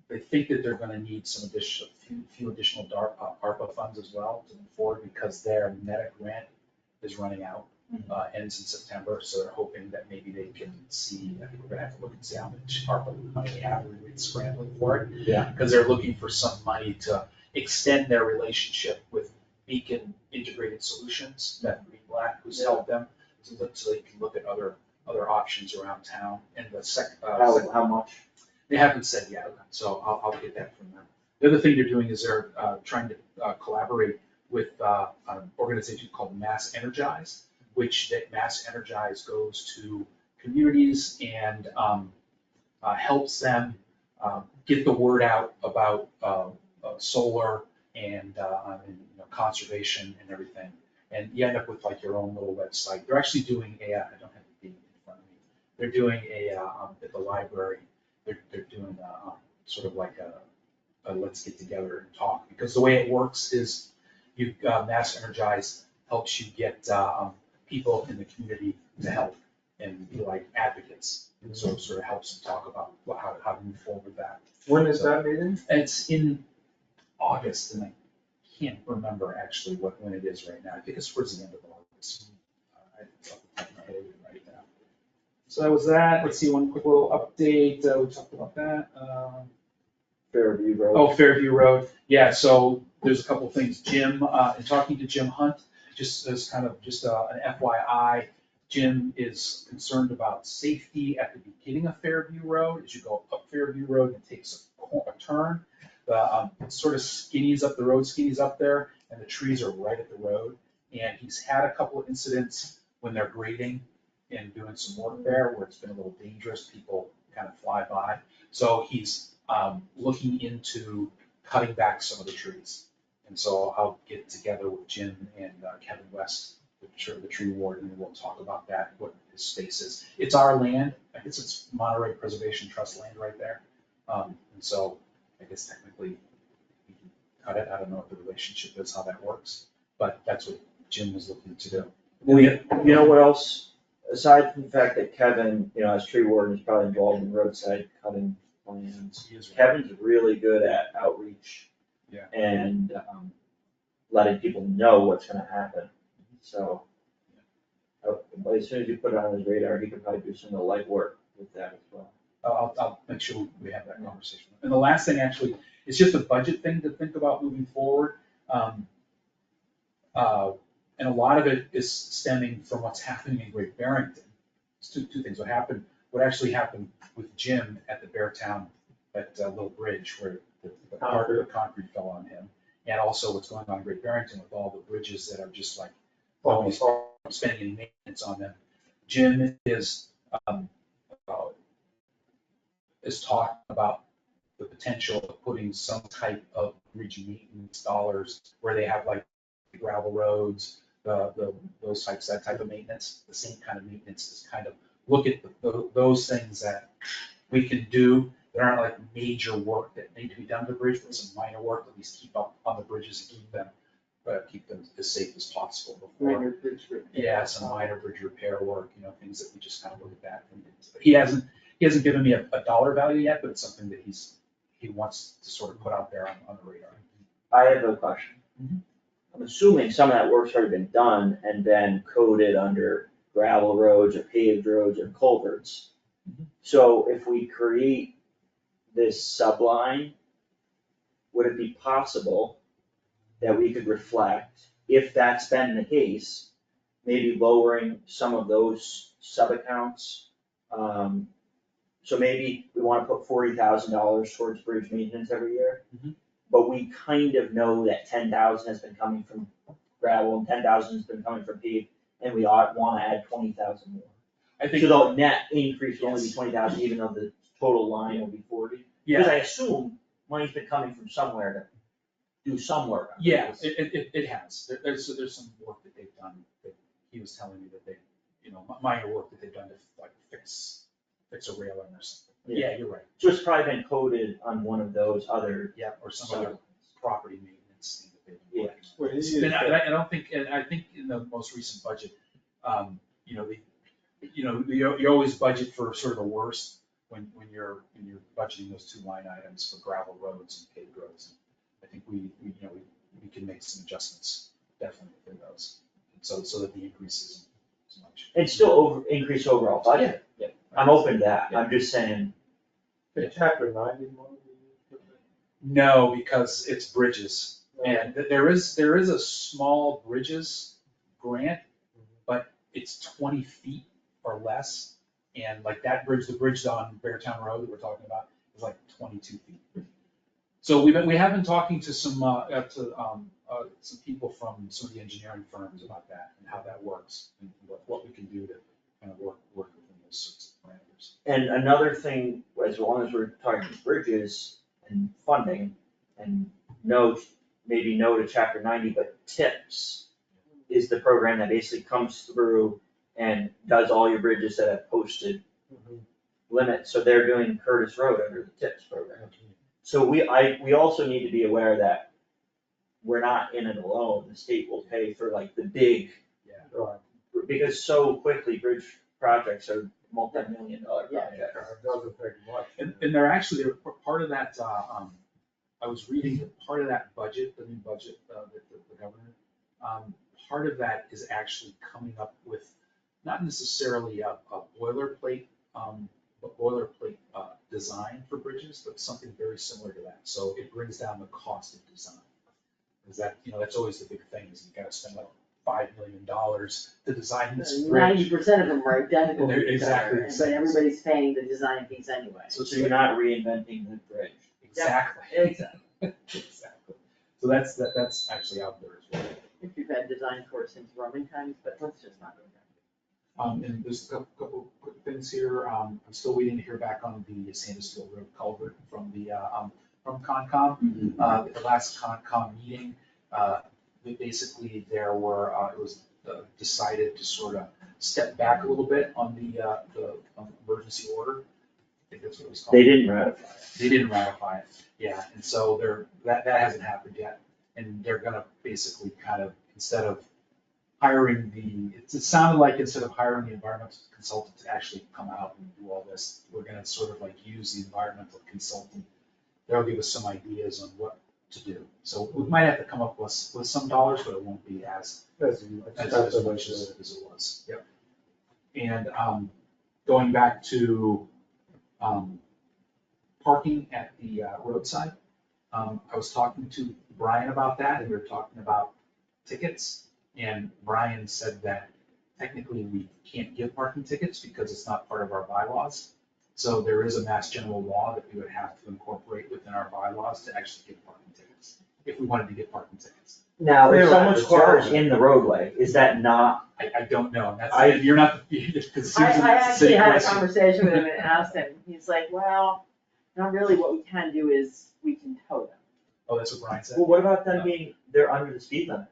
Speaker 11: they think that they're gonna need some additional, few additional ARPA funds as well to move forward, because their Medic grant is running out, ends in September, so they're hoping that maybe they can see, I think we're gonna have to look and see how much ARPA money they have, we're scrambling for it.
Speaker 2: Yeah.
Speaker 11: Because they're looking for some money to extend their relationship with Beacon Integrated Solutions, that Green Black, who's helped them, so they can look at other options around town. And the
Speaker 2: How much?
Speaker 11: they haven't said yet, so I'll get that from them. The other thing they're doing is they're trying to collaborate with an organization called Mass Energize, which that Mass Energize goes to communities and helps them get the word out about solar and conservation and everything. And you end up with like your own little website. They're actually doing I don't have the date in front of me. They're doing at the library. They're doing sort of like a let's get together and talk, because the way it works is you Mass Energize helps you get people in the community to help and be like advocates, and so it sort of helps them talk about how to move forward with that.
Speaker 8: When is that meeting?
Speaker 11: It's in August, and I can't remember actually when it is right now. I think it's towards the end of August. It's off the top of my head right now. So that was that. Let's see, one quick little update. We talked about that.
Speaker 2: Fairview Road.
Speaker 11: Oh, Fairview Road. Yeah, so there's a couple of things. Jim, in talking to Jim Hunt, just as kind of just an FYI, Jim is concerned about safety at the beginning of Fairview Road. As you go up Fairview Road, it takes a turn. It sort of skinnies up, the road skinnies up there, and the trees are right at the road. And he's had a couple of incidents when they're grading and doing some work there where it's been a little dangerous, people kind of fly by. So he's looking into cutting back some of the trees. And so I'll get together with Jim and Kevin West, the tree warden, and we'll talk about that, what his space is. It's our land, I guess it's Monterey Preservation Trust land right there. And so I guess technically we can cut it. I don't know what the relationship is, how that works, but that's what Jim was looking to do.
Speaker 2: You know what else, aside from the fact that Kevin, as tree warden, is probably involved in roadside cutting plans,
Speaker 11: He is right.
Speaker 2: Kevin's really good at outreach.
Speaker 11: Yeah.
Speaker 2: And letting people know what's gonna happen, so. As soon as you put it on his radar, he could probably do some of the legwork with that as well.
Speaker 11: I'll make sure we have that conversation. And the last thing actually is just a budget thing to think about moving forward. And a lot of it is stemming from what's happening in Great Barrington. It's two things. What actually happened with Jim at the Beartown, that little bridge where the concrete fell on him. And also what's going on in Great Barrington with all the bridges that are just like, nobody's spending any maintenance on them. Jim is talking about the potential of putting some type of bridge maintenance dollars where they have like gravel roads, those types, that type of maintenance, the same kind of maintenance, is kind of look at those things that we can do that aren't like major work that need to be done to the bridge, but some minor work, at least keep up on the bridges and keep them as safe as possible before.
Speaker 12: Minor bridge repair.
Speaker 11: Yeah, some minor bridge repair work, things that we just kind of look at that. But he hasn't given me a dollar value yet, but it's something that he wants to sort of put out there on the radar.
Speaker 2: I have a question.
Speaker 11: Mhm.
Speaker 2: I'm assuming some of that work's already been done and then coded under gravel roads or paved roads or culverts.
Speaker 11: Mhm.
Speaker 2: So if we create this subline, would it be possible that we could reflect, if that's been the case, maybe lowering some of those sub-accounts? So maybe we wanna put $40,000 towards bridge maintenance every year.
Speaker 11: Mhm.
Speaker 2: But we kind of know that 10,000 has been coming from gravel and 10,000 has been coming from paved, and we wanna add 20,000 more.
Speaker 11: I think.
Speaker 2: So the net increase will only be
Speaker 11: Yes.
Speaker 2: 20,000, even though the total line will be 40.
Speaker 11: Yeah.
Speaker 2: Because I assume money's been coming from somewhere to do some work. on
Speaker 11: Yeah,
Speaker 2: this.
Speaker 11: it has. There's some work that they've done that he was telling me that they, minor work that they've done to like fix a railing or something. Yeah, you're right.
Speaker 2: So it's probably been coded on one of those other.
Speaker 11: Yeah, or some other property maintenance thing that they've.
Speaker 2: Yeah.
Speaker 8: Well,
Speaker 11: And I don't think, and I think in the most recent budget, you always budget for sort of the worst when you're budgeting those two line items for gravel roads and paved roads. I think we can make some adjustments definitely for those, so that the increase isn't as much.
Speaker 2: And still increase overall budget.
Speaker 11: Yeah.
Speaker 2: I'm open to that, I'm just saying,
Speaker 8: In chapter 90, one of the-
Speaker 11: No, because it's bridges, and there is a small bridges grant, but it's 20 feet or less. And like that bridge, the bridge on Beartown Road that we're talking about is like 22 feet. So we have been talking to some people from some of the engineering firms about that and how that works and what we can do to kind of work within those sorts of parameters.
Speaker 2: and another thing, as long as we're talking bridges and funding, and maybe no to chapter 90, but TIPS is the program that basically comes through and does all your bridges that have posted limits, so they're doing Curtis Road under the TIPS program. So we also need to be aware that we're not in it alone, the state will pay for like the big,
Speaker 8: Right.
Speaker 2: because so quickly bridge projects are multi-million-dollar projects.
Speaker 8: It doesn't take much.
Speaker 11: And they're part of that, I was reading that part of that budget, the new budget, that the governor, part of that is actually coming up with not necessarily a boilerplate design for bridges, but something very similar to that. So it brings down the cost of design. Because that's always the big thing, is you gotta spend like $5 million to design this bridge.
Speaker 7: 90% of them are identical
Speaker 11: They're
Speaker 7: to each
Speaker 11: exactly
Speaker 7: other,
Speaker 11: the
Speaker 7: but
Speaker 11: same.
Speaker 7: everybody's paying the design fees anyway.
Speaker 2: So you're not reinventing the bridge.
Speaker 11: Exactly. Exactly. So that's actually out there as well.
Speaker 7: If you've had design for it since Roman times, but let's just not go there.
Speaker 11: And there's a couple quick things here. I'm still waiting to hear back on the Sandusville Road culvert from from Concom. The last Concom meeting, basically there were, it was decided to sort of step back a little bit on the emergency order. I think that's what it was called.
Speaker 2: They didn't ratify it.
Speaker 11: They didn't ratify it, yeah, and so that hasn't happened yet. And they're gonna basically kind of, instead of hiring it sounded like instead of hiring the environmental consultant to actually come out and do all this, we're gonna sort of like use the environmental consultant. They'll give us some ideas on what to do. So we might have to come up with some dollars, but it won't be as much as it was. Yep. And going back to parking at the roadside, I was talking to Brian about that, and we were talking about tickets. And Brian said that technically we can't give parking tickets because it's not part of our bylaws. So there is a mass general law that we would have to incorporate within our bylaws to actually give parking tickets, if we wanted to get parking tickets.
Speaker 2: Now, if
Speaker 8: Really?
Speaker 2: someone's car is in the roadway, is that not?
Speaker 11: I don't know, that's, you're not, because
Speaker 7: I
Speaker 11: Susan,
Speaker 7: actually had a conversation with him and asked him, he's like, well, not really, what we can do is we can tow them.
Speaker 11: Oh, that's what Brian said?
Speaker 2: Well, what about them they're under the speed limit?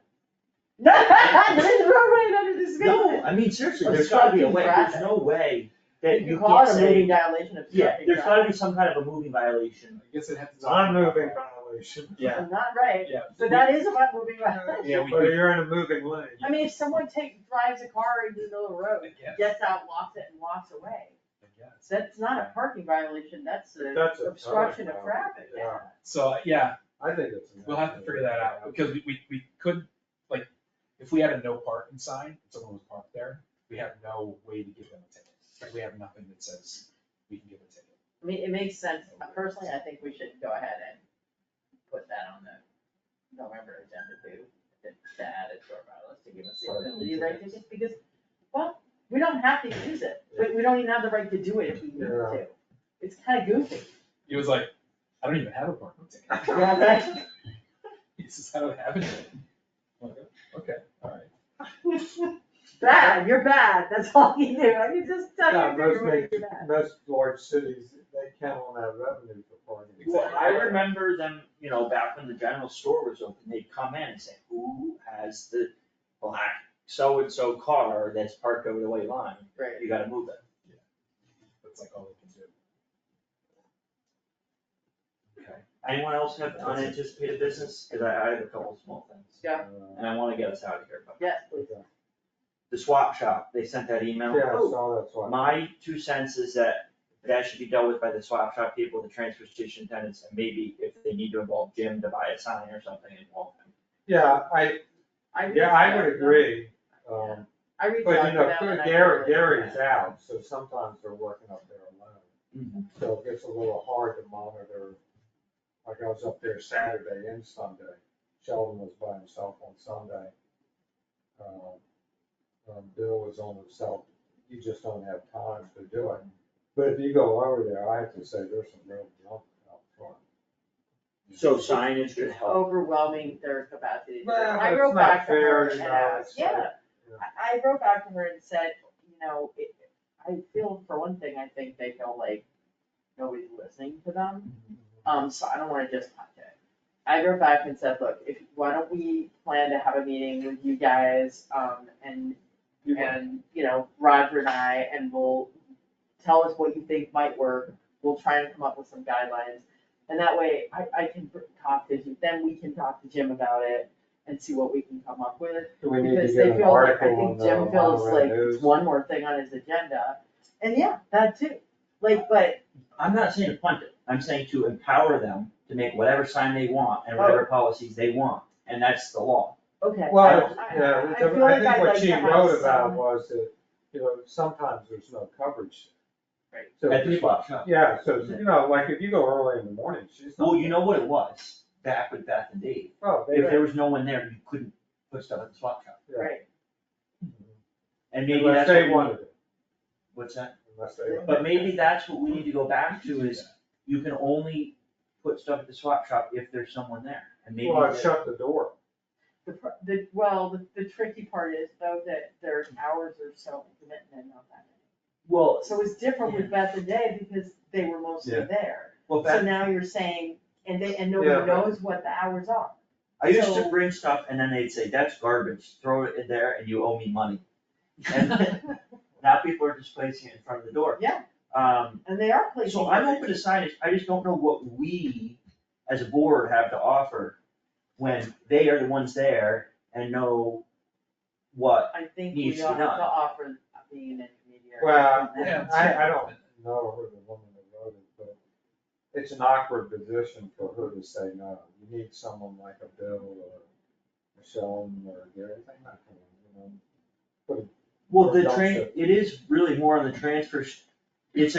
Speaker 7: There's a roadway under the speed
Speaker 2: No,
Speaker 7: limit.
Speaker 2: I mean, seriously, there's gotta be a way, there's no way that
Speaker 7: You
Speaker 2: you
Speaker 7: can call
Speaker 2: can't
Speaker 7: it a moving
Speaker 2: say,
Speaker 7: violation of
Speaker 2: yeah,
Speaker 7: traffic.
Speaker 2: there's gotta be some kind of a moving violation.
Speaker 11: I guess it has to.
Speaker 8: Non-moving violation.
Speaker 11: Yeah,
Speaker 7: Not right,
Speaker 11: yeah.
Speaker 7: but that is about moving violation.
Speaker 11: Yeah, we
Speaker 8: But
Speaker 11: could,
Speaker 8: you're in a moving lane.
Speaker 7: I mean, if someone drives a car into the middle of the road,
Speaker 11: Yeah.
Speaker 7: gets out, locks it and walks away,
Speaker 11: yes.
Speaker 7: that's not a parking violation, that's
Speaker 8: That's a
Speaker 7: obstruction of
Speaker 8: towing
Speaker 7: traffic, yeah.
Speaker 8: Yeah.
Speaker 11: So, yeah,
Speaker 8: I think it's.
Speaker 11: we'll have to figure that out, because we could, like, if we had a no parking sign, and someone was parked there, we have no way to give them a ticket. Like, we have nothing that says we can give a ticket.
Speaker 7: I mean, it makes sense, personally, I think we should go ahead and put that on the November agenda too, to add it to our bylaws, to give us the ability to write tickets, because, well, we don't have to use it, we don't even have the right to do it if we need to. It's kind of goofy.
Speaker 11: He was like, I don't even have a parking ticket.
Speaker 7: Yeah, right.
Speaker 11: He says, I don't have it. I'm like, okay, all right.
Speaker 7: Bad, you're bad, that's all you do, I can just tell
Speaker 8: Yeah,
Speaker 7: you, you're bad.
Speaker 8: most large cities, they count on that revenue for parking.
Speaker 2: Well, I remember them, back when the general store was open, they'd come in and say, who has the black so-and-so car that's parked over the white line?
Speaker 7: Right.
Speaker 2: You gotta move it.
Speaker 11: That's like all they can do. Okay.
Speaker 2: Anyone else have unanticipated business? Cause I have a couple of small things.
Speaker 7: Yeah.
Speaker 2: And I wanna get us out of here, but.
Speaker 7: Yes, please.
Speaker 2: the swap shop, they sent that email.
Speaker 8: Yeah, I saw that's why.
Speaker 2: My 2 cents is that should be dealt with by the swap shop people, the transfer station attendants, and maybe if they need to involve Jim to buy a sign or something, involve him.
Speaker 8: Yeah, I would agree.
Speaker 7: I reached
Speaker 8: But
Speaker 7: out
Speaker 8: you
Speaker 7: to
Speaker 8: know,
Speaker 7: them and I
Speaker 8: Gary's out, so sometimes they're working up there alone.
Speaker 2: Mhm.
Speaker 8: So it gets a little hard to monitor. Like I was up there Saturday and Sunday. Sheldon was by himself on Sunday. Bill was on himself. You just don't have time to do it. But if you go over there, I have to say, there's some real junk out front.
Speaker 2: So signage could help.
Speaker 7: overwhelming their capacity.
Speaker 8: Well,
Speaker 7: I
Speaker 8: it's
Speaker 7: wrote
Speaker 8: not
Speaker 7: back to
Speaker 8: fair,
Speaker 7: her
Speaker 8: you
Speaker 7: and
Speaker 8: know,
Speaker 7: asked,
Speaker 8: it's like,
Speaker 7: yeah, I wrote back to her and said, I feel, for one thing, I think they feel like nobody's listening to them, so I don't wanna just punch it. I wrote back and said, look, why don't we plan to have a meeting with you guys, and Roger and I, and we'll tell us what you think might work, we'll try and come up with some guidelines. And that way, I can talk to Jim, then we can talk to Jim about it and see what we can come up with.
Speaker 8: Do we need to
Speaker 7: Because
Speaker 8: get
Speaker 7: they
Speaker 8: an
Speaker 7: feel like, I
Speaker 8: article
Speaker 7: think
Speaker 8: on the
Speaker 7: Jim feels
Speaker 8: Monterey
Speaker 7: like
Speaker 8: News?
Speaker 7: it's one more thing on his agenda, and yeah, that too, but,
Speaker 2: I'm not saying to punt it, I'm saying to empower them to make whatever sign they want and whatever policies they want, and that's the law.
Speaker 7: okay.
Speaker 8: Well,
Speaker 7: I
Speaker 8: yeah,
Speaker 7: feel
Speaker 8: I
Speaker 7: like
Speaker 8: think
Speaker 7: I'd
Speaker 8: what
Speaker 7: like
Speaker 8: she
Speaker 7: to have
Speaker 8: wrote about
Speaker 7: some-
Speaker 8: was that, sometimes there's no coverage.
Speaker 7: Right.
Speaker 8: So
Speaker 2: At the swap shop.
Speaker 8: yeah, so, like if you go early in the morning, she's not.
Speaker 2: Well, you know what it was, back with Beth and Dave,
Speaker 8: Oh,
Speaker 2: if there was no one there, you couldn't put stuff at the swap shop.
Speaker 8: yeah.
Speaker 7: Right,
Speaker 2: And maybe
Speaker 8: Unless
Speaker 2: that's what
Speaker 8: they
Speaker 2: we need.
Speaker 8: wanted it,
Speaker 2: What's that?
Speaker 8: unless they wanted it.
Speaker 2: But maybe that's what we need to go back to is, you can only put stuff at the swap shop if there's someone there, and maybe.
Speaker 8: Well, I shut the door.
Speaker 7: the tricky part is though, that their hours are so intermittent and not that many.
Speaker 2: Well,
Speaker 7: So it's different with Beth and Dave because they were mostly
Speaker 2: Yeah.
Speaker 7: there.
Speaker 2: well,
Speaker 7: So
Speaker 2: Beth,
Speaker 7: now you're saying, and
Speaker 8: Yeah,
Speaker 7: nobody
Speaker 8: but-
Speaker 7: knows what the hours are.
Speaker 2: I used to
Speaker 7: so-
Speaker 2: bring stuff and then they'd say, that's garbage, throw it in there and you owe me money. And now people are just placing it in front of the door.
Speaker 7: Yeah,
Speaker 2: Um,
Speaker 7: and they are placing.
Speaker 2: so I'm open to signage, I just don't know what we, as a board, have to offer when they are the ones there and know what.
Speaker 7: I think
Speaker 2: needs
Speaker 7: we
Speaker 2: to be
Speaker 7: ought to
Speaker 2: done.
Speaker 7: offer being an intermediary.
Speaker 8: Well,
Speaker 3: Yeah.
Speaker 8: I don't know who the woman that wrote it, but it's an awkward position for her to say no. You need someone like a Bill or Michelle or Gary, they're not gonna, put a.
Speaker 2: Well, the
Speaker 8: Don't
Speaker 2: train,
Speaker 8: say-
Speaker 2: it is really more on the transfer, it's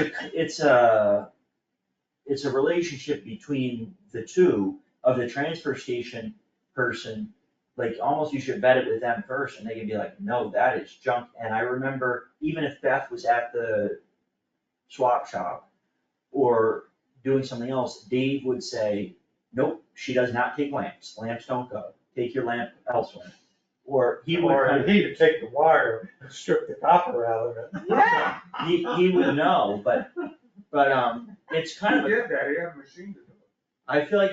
Speaker 2: a relationship between the two of the transfer station person. Like, almost you should vet it with them first, and they can be like, no, that is junk. And I remember, even if Beth was at the swap shop or doing something else, Dave would say, nope, she does not take lamps, lamps don't go, take your lamp elsewhere. Or he would,
Speaker 8: Or he to take the wire and strip the copper out of it.
Speaker 7: Yeah.
Speaker 2: he would know, but it's kind of
Speaker 8: He did that, he had a machine to do it.
Speaker 2: I feel like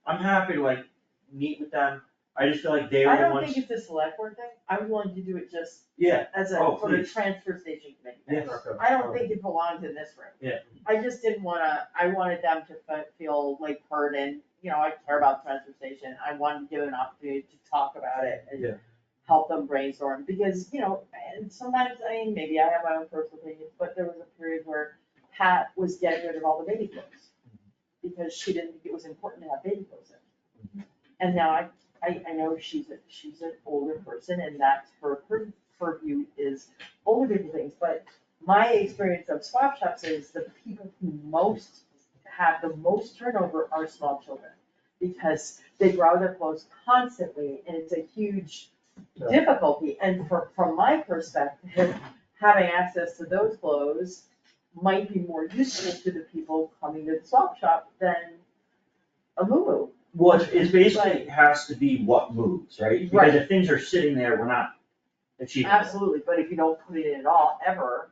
Speaker 2: I'm happy to like meet with them, I just feel like they
Speaker 7: I
Speaker 2: are the
Speaker 7: don't
Speaker 2: ones.
Speaker 7: think it's a select board thing, I was willing to do it just
Speaker 2: Yeah,
Speaker 7: as
Speaker 2: Oh,
Speaker 7: for the
Speaker 2: please.
Speaker 7: transfer station committee.
Speaker 2: Yes.
Speaker 8: Okay.
Speaker 7: I don't think it belongs in this room.
Speaker 2: Yeah.
Speaker 7: I just didn't I wanted them to feel like heard and, I care about the transfer station, I wanted to give them an opportunity to talk about it
Speaker 2: Yeah.
Speaker 7: and help them brainstorm, because, and sometimes, maybe I have my own personal opinions, but there was a period where Pat was getting rid of all the baby clothes, because she didn't think it was important to have baby clothes in. And now I know she's an older person, and that's her purview is older people things, but my experience of swap shops is the people who have the most turnover are small children, because they grow their clothes constantly, and it's a huge difficulty, and from my perspective, having access to those clothes might be more useful to the people coming to the swap shop than a moo-moo.
Speaker 2: Well, it's basically has to be what moves, right? Because
Speaker 7: Right.
Speaker 2: if things are sitting there, we're not achieving.
Speaker 7: Absolutely, but if you don't put it in at all, ever.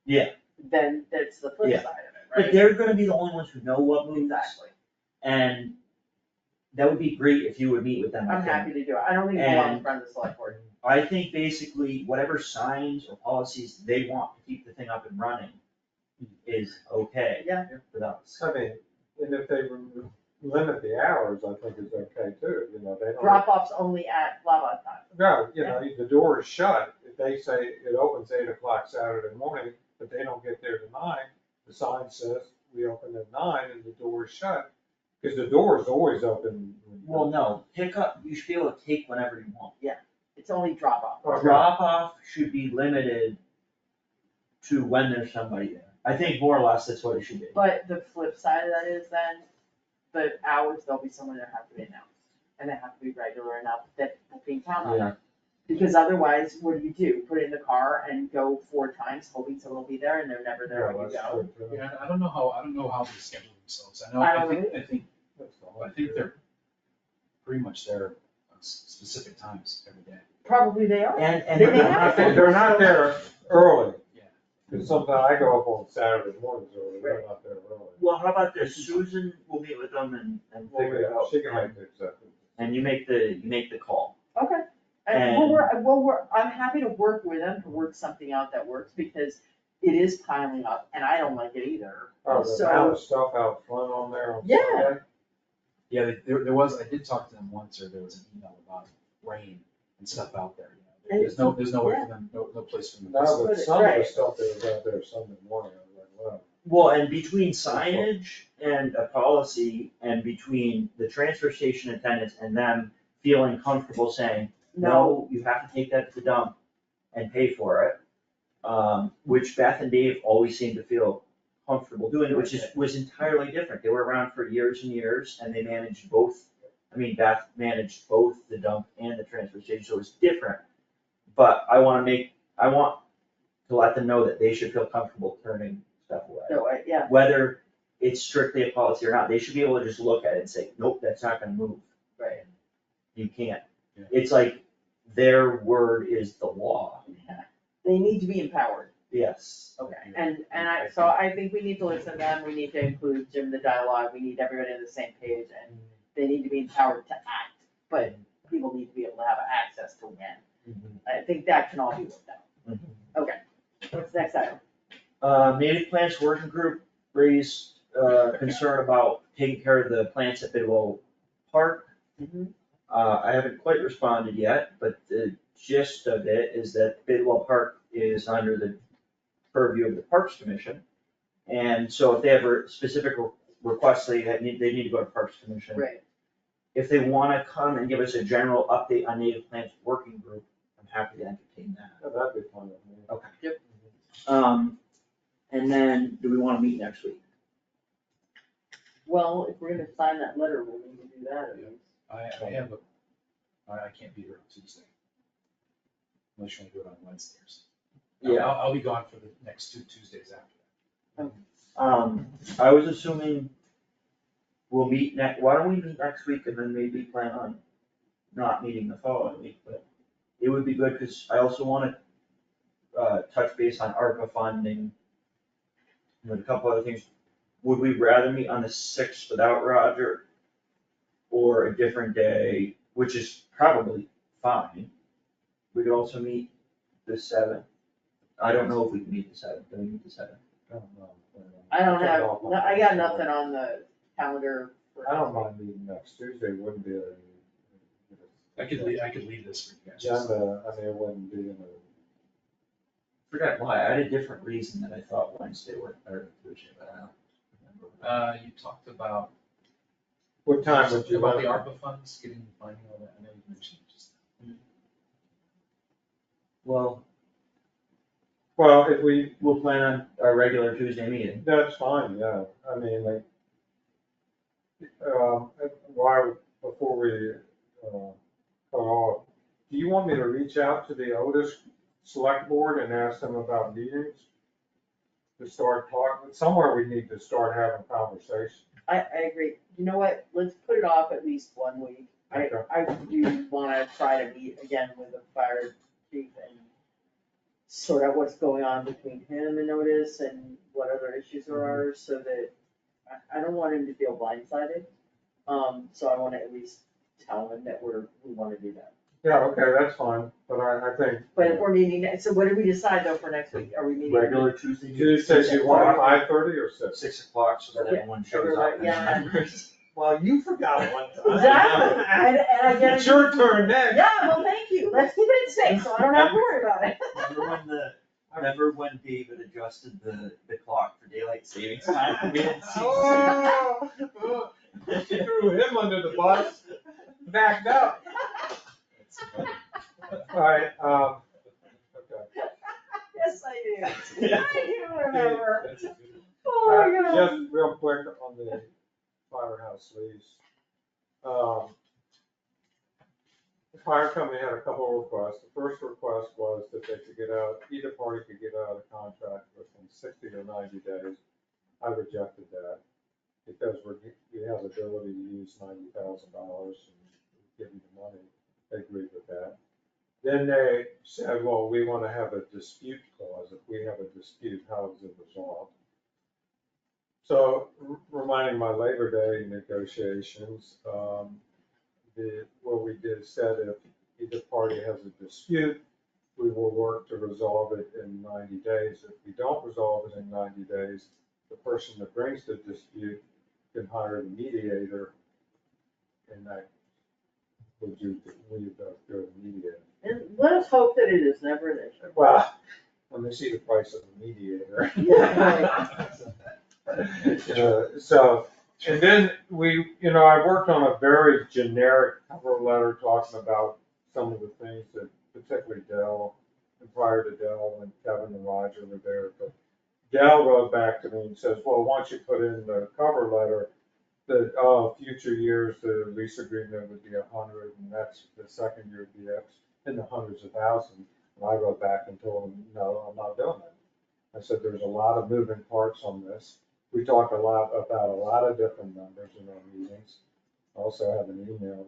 Speaker 2: Yeah.
Speaker 7: Then that's the flip
Speaker 2: Yeah.
Speaker 7: side of it,
Speaker 2: But
Speaker 7: right?
Speaker 2: they're gonna be the only ones who know what moves.
Speaker 7: Exactly.
Speaker 2: And that would be great if you would meet with them. I
Speaker 7: I'm
Speaker 2: think.
Speaker 7: happy to do it, I don't think it belongs in front of the select board.
Speaker 2: I think basically whatever signs or policies they want to keep the thing up and running is okay.
Speaker 7: Yeah.
Speaker 2: With us.
Speaker 8: I mean, and if they limit the hours, I think is okay too, they don't.
Speaker 7: Drop offs only at blah blah time.
Speaker 8: No, the door is shut, if they say it opens 8 o'clock Saturday morning, but they don't get there to 9, the sign says we open at 9 and the door is shut, because the door is always open.
Speaker 2: Well, no, pickup, you should be able to take whenever you want.
Speaker 7: It's only drop off.
Speaker 8: Okay.
Speaker 2: Drop off should be limited to when there's somebody there. I think more or less that's what it should be.
Speaker 7: But the flip side of that is then, the hours, there'll be someone that have to be announced, and they have to be regular enough that people can count on it.
Speaker 2: Yeah.
Speaker 7: Because otherwise, what do? Put it in the car and go 4 times, hoping someone will be there, and they're never there when you
Speaker 8: that's
Speaker 7: go.
Speaker 8: true, too.
Speaker 11: Yeah, I don't know how they schedule themselves. I think they're pretty much there on specific times every day.
Speaker 7: Probably they are.
Speaker 2: And
Speaker 7: They
Speaker 8: They're
Speaker 7: may
Speaker 8: not,
Speaker 7: have
Speaker 8: there-
Speaker 7: to.
Speaker 8: they're not there early.
Speaker 11: Yeah.
Speaker 8: Because sometimes I go up on Saturday mornings early, they're not there early.
Speaker 2: Well, how about this, Susan will meet with them and figure it out.
Speaker 8: She can make the exception.
Speaker 2: And you make the call.
Speaker 7: Okay. And I'm happy to work with them, to work something out that works, because it is piling up, and I don't like it either.
Speaker 8: Oh, the
Speaker 7: So-
Speaker 8: amount of stuff out front on there on
Speaker 7: Yeah.
Speaker 8: Sunday.
Speaker 11: Yeah, there was, I did talk to them once, or there was an email about rain and stuff out there. You know, there's no way for them, no place for them. to
Speaker 8: No,
Speaker 11: sit.
Speaker 8: but some of the
Speaker 7: Right.
Speaker 8: stuff that was out there Sunday morning, I was like, wow.
Speaker 2: Well, and between signage and a policy, and between the transfer station attendants and them feeling comfortable saying, no, you have to take that to the dump and pay for it. Which Beth and Dave always seemed to feel comfortable doing, which was entirely different. They were around for years and years, and they managed both. I mean, Beth managed both the dump and the transfer station, so it was different. But I want to let them know that they should feel comfortable turning stuff away.
Speaker 7: So, yeah,
Speaker 2: Whether it's strictly a policy or not, they should be able to just look at it and say, nope, that's not gonna move.
Speaker 7: right.
Speaker 2: You can't.
Speaker 11: Yeah.
Speaker 2: It's like their word is the law.
Speaker 7: They need to be empowered.
Speaker 2: Yes.
Speaker 7: Okay, so I think we need to listen to them, we need to include Jim in the dialogue, we need everybody on the same page, and they need to be empowered to act, but people need to be able to have access to when. I think that can all be worked out. Okay, what's the next item?
Speaker 2: Native Plants Working Group raised, concern about taking care of the plants at Bidwell Park. I haven't quite responded yet, but the gist of it is that Bidwell Park is under the purview of the Parks Commission. And so if they have a specific requests, they need to go to Parks Commission.
Speaker 7: Right,
Speaker 2: If they wanna come and give us a general update on Native Plants Working Group, I'm happy to entertain that.
Speaker 8: Yeah, that'd be fun with me.
Speaker 2: Okay.
Speaker 7: Yep.
Speaker 2: And then, do we wanna meet next week?
Speaker 7: well, if we're gonna sign that letter, we'll need to do that at least.
Speaker 11: I can't be here on Tuesday. Unless you want to do it on Wednesdays.
Speaker 2: Yeah.
Speaker 11: I'll be gone for the next 2 Tuesdays after that.
Speaker 2: I was assuming we'll meet why don't we meet next week and then maybe plan on not meeting the following week, but it would be good, cause I also wanna, touch base on ARPA funding. And a couple other things. Would we rather meet on the 6th without Roger? Or a different day, which is probably fine. We could also meet the 7th. I don't know if we can meet the 7th, can we meet the 7th?
Speaker 8: I don't know.
Speaker 7: I don't have, I got nothing on the calendar. for-
Speaker 8: I don't mind meeting next Tuesday, wouldn't be
Speaker 11: I could leave this for you guys.
Speaker 8: agenda, I mean, it wouldn't be in
Speaker 2: Forgot why, I had a different reason that I thought Wednesday would, or Tuesday, but I don't remember.
Speaker 11: You talked about.
Speaker 8: What time would you
Speaker 11: About
Speaker 8: like?
Speaker 11: the ARPA funds, finding all that, I know you mentioned it just.
Speaker 2: Well,
Speaker 8: Well, if we,
Speaker 2: we'll plan on our regular Tuesday meeting.
Speaker 8: that's fine, yeah, I mean, like, before we, cut off, do you want me to reach out to the Otis Select Board and ask them about meetings? To start talking, somewhere we need to start having conversations.
Speaker 7: I agree, you know what, let's put it off at least 1 week. I do wanna try to meet again with the fire chief and sort out what's going on between him and Otis and what other issues there are, so that I don't want him to feel blindsided. So I wanna at least tell him that we wanna do that.
Speaker 8: Yeah, okay, that's fine, but I think.
Speaker 7: But if we're meeting, so what did we decide though for next week, are we meeting?
Speaker 2: Regular Tuesday meeting.
Speaker 8: Tuesday, you want 5:30 or 6?
Speaker 2: 6 o'clock, so that everyone shows up.
Speaker 7: Yeah.
Speaker 8: Well, you forgot one time.
Speaker 7: Exactly, and I get it.
Speaker 8: It's your turn next.
Speaker 7: Yeah, well, thank you, let's keep it in sync, so I don't have to worry about it.
Speaker 2: Remember when David adjusted the clock for daylight savings time? We didn't see.
Speaker 8: Oh, she threw him under the bus, backed up. All right, okay.
Speaker 7: Yes, I do, I do remember.
Speaker 8: That's-
Speaker 7: Oh my God.
Speaker 8: Just real quick on the firehouse lease. The fire company had a couple of requests. The first request was that they could get out, either party could get out of the contract within 60 or 90 days. I rejected that because we have the ability to use $90,000 and give you the money. They agreed with that. Then they said, well, we want to have a dispute clause. If we have a dispute, how is it resolved? So reminding my Labor Day negotiations, what we did said if either party has a dispute, we will work to resolve it in 90 days. If we don't resolve it in 90 days, the person that brings the dispute can hire the mediator, and that would do, we go to the mediator.
Speaker 7: And let us hope that it is never an issue.
Speaker 8: Well, when they see the price of the mediator. So, and then I worked on a very generic cover letter talking about some of the things that particularly Dell, and prior to Dell, when Kevin and Roger were there, but Dell wrote back to me and says, well, once you put in the cover letter, that, future years, the lease agreement would be 100, and that's, the second year would be X, in the hundreds of thousands. And I wrote back and told him, no, I'm not doing that. I said, there's a lot of moving parts on this. We talked a lot about a lot of different numbers in our meetings. I also have an email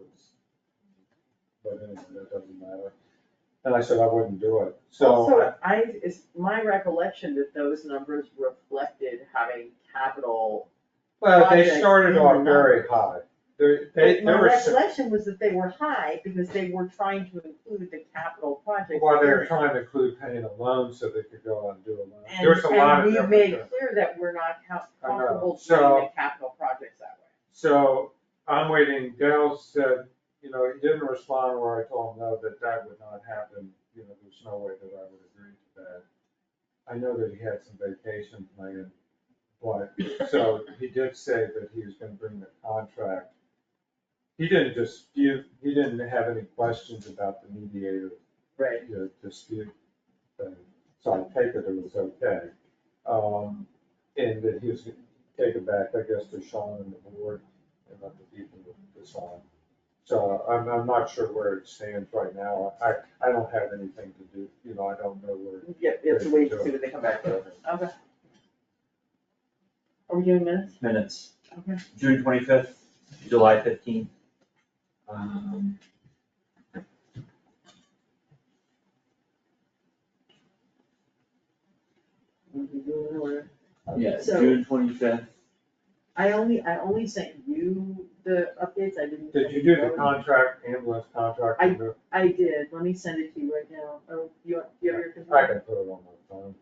Speaker 8: but anyway, that doesn't matter. And I said I wouldn't do it. So
Speaker 7: Also, it's my recollection that those numbers reflected having capital.
Speaker 8: well, they
Speaker 7: projects
Speaker 8: started
Speaker 7: in
Speaker 8: off
Speaker 7: the
Speaker 8: very
Speaker 7: numbers.
Speaker 8: high.
Speaker 7: My
Speaker 8: There were
Speaker 7: recollection was that they were high because they were trying to include the capital projects.
Speaker 8: well, they
Speaker 7: in
Speaker 8: were
Speaker 7: it.
Speaker 8: trying to include paying a loan so they could go and do a loan.
Speaker 7: And,
Speaker 8: There's a lot of
Speaker 7: we've
Speaker 8: different
Speaker 7: made
Speaker 8: things.
Speaker 7: clear that we're not
Speaker 8: I know.
Speaker 7: comfortable
Speaker 8: So-
Speaker 7: doing the capital projects that way.
Speaker 8: So I'm waiting. Dale said, he didn't respond where I told him no, that would not happen. There's no way that I would agree to that. I know that he had some vacation planned, but, so he did say that he was gonna bring the contract. He didn't dispute, he didn't have any questions about the mediator
Speaker 7: Right.
Speaker 8: dispute thing. So I take it was okay. And that he was gonna take it back, I guess, to Sean and the board and let the people decide. So I'm not sure where it stands right now. I don't have anything to do, I don't know where.
Speaker 7: Yeah, you have to wait to see what they come back with. Okay. Are we doing minutes?
Speaker 2: Minutes.
Speaker 7: Okay.
Speaker 2: June 25th, July 15th. Yeah,
Speaker 7: So-
Speaker 2: June 25th.
Speaker 7: I only sent you the updates, I didn't.
Speaker 8: Did you do the contract, ambulance contract?
Speaker 7: I did, let me send it to you right now. Oh, you have your
Speaker 8: I
Speaker 7: computer?
Speaker 8: can put it on my phone.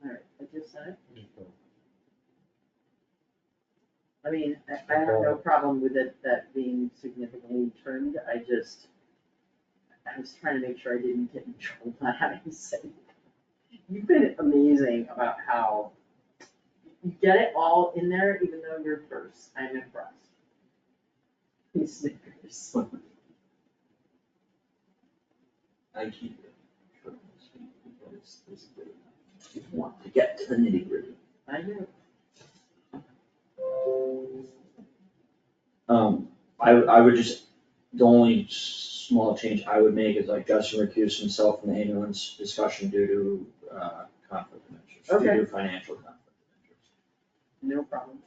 Speaker 7: Alright, I just sent it. I mean, I have no problem with it, that being significantly trimmed, I was trying to make sure I didn't get in trouble not having to say. You've been amazing about how you get it all in there, even though you're first, I'm impressed. These Snickers.
Speaker 2: I keep it short and sweet because this is good enough. If you want to get to the nitty gritty.
Speaker 7: I do.
Speaker 2: I would just, the only small change I would make is like Justin recused himself from the ambulance discussion due to, conflict of interest, due
Speaker 7: Okay.
Speaker 2: to financial conflict of interest.
Speaker 7: No problem.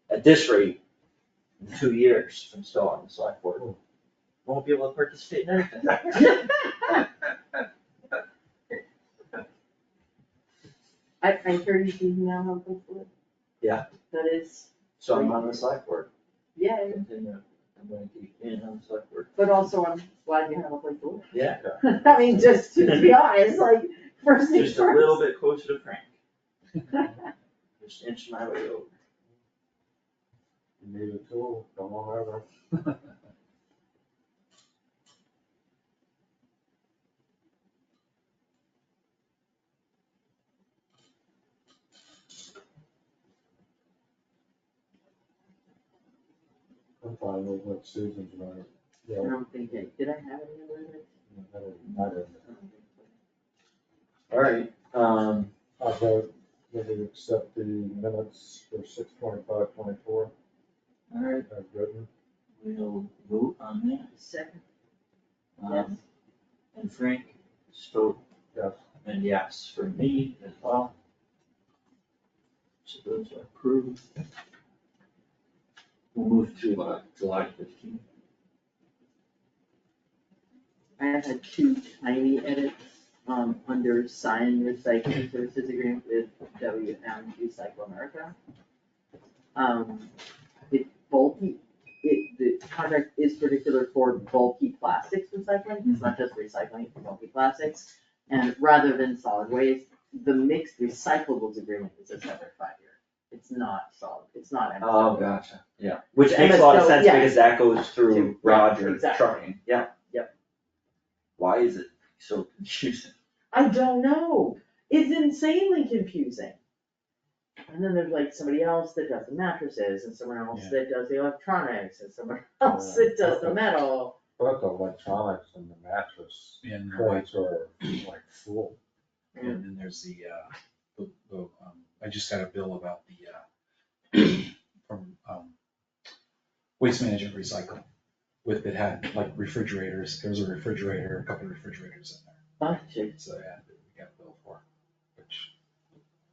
Speaker 2: At this rate, in 2 years, I'm still on the select board. Won't be able to participate in anything.
Speaker 7: I hear you now have a board.
Speaker 2: Yeah.
Speaker 7: That is,
Speaker 2: So I'm on the select board.
Speaker 7: yay,
Speaker 2: Continue. I'm going to keep being on the select board.
Speaker 7: but also I'm glad you have a place to live.
Speaker 2: Yeah.
Speaker 7: I mean, just to be honest, like, first things
Speaker 2: Just a little
Speaker 7: first.
Speaker 2: bit closer to Frank. Just inch my way over.
Speaker 8: You need a tool, come on over. I'm fine with what Susan's running.
Speaker 7: I don't think it, did I have any other minutes?
Speaker 2: Alright,
Speaker 8: I vote that we accept the minutes for 6/25/24
Speaker 2: alright,
Speaker 8: as written.
Speaker 2: we'll vote on that.
Speaker 7: Second,
Speaker 2: Um, And Frank, spoke,
Speaker 8: Yes.
Speaker 2: and yes for me as well. So those are approved. We'll move to July 15th.
Speaker 7: I have had two tiny edits, under sign recycling services agreement with WM Recycle America. It's bulky, the contract is particular for bulky plastics recycling, it's not just recycling, it's bulky plastics. And rather than solid waste, the mixed recyclables agreement is a separate 5-year. It's not solid, it's not.
Speaker 2: Oh, gotcha, yeah, which makes a lot of
Speaker 7: MSO,
Speaker 2: sense
Speaker 7: yeah.
Speaker 2: because that goes through
Speaker 7: Right,
Speaker 2: Roger
Speaker 7: exactly.
Speaker 2: trucking, yeah.
Speaker 7: Yep.
Speaker 2: Why is it so confusing?
Speaker 7: I don't know, it's insanely confusing. And then there's like somebody else that does the mattresses, and someone else
Speaker 11: Yeah.
Speaker 7: that does the electronics, and someone else that does the metal.
Speaker 8: But the electronics and the mattress
Speaker 11: And
Speaker 8: crates are like full.
Speaker 11: And then there's I just got a bill about the, from, Waste Management Recycle. It had like refrigerators, there was a refrigerator, a couple of refrigerators in there. So, yeah, we got a bill for, which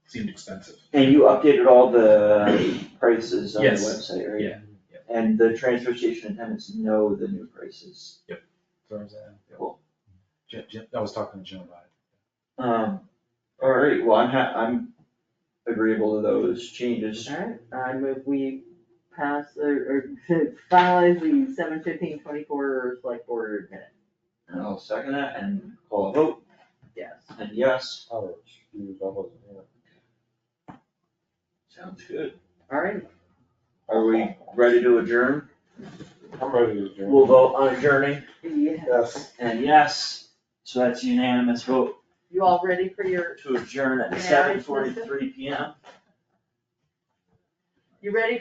Speaker 11: seemed expensive.
Speaker 2: And you updated all the prices on the
Speaker 11: Yes.
Speaker 2: website, right?
Speaker 11: Yeah.
Speaker 2: And the transfer station attendants know the new prices.
Speaker 11: So I was,
Speaker 2: Cool.
Speaker 11: I was talking to Jim about it.
Speaker 2: Alright, well, I'm agreeable to those changes.
Speaker 7: Alright, I move we pass or finalize the 7/15/24 select board minute.
Speaker 2: And I'll second that and call a vote,
Speaker 7: Yes.
Speaker 2: and yes,
Speaker 8: I was excused, I wasn't here.
Speaker 2: sounds good.
Speaker 7: Alright,
Speaker 2: Are we ready to adjourn?
Speaker 8: I'm ready to adjourn.
Speaker 2: We'll vote on adjourning,
Speaker 7: yeah,
Speaker 8: Yes.
Speaker 2: and yes, so that's unanimous vote
Speaker 7: you all ready for your,
Speaker 2: to adjourn at
Speaker 7: Yeah,
Speaker 2: 7:43 PM.
Speaker 7: you ready for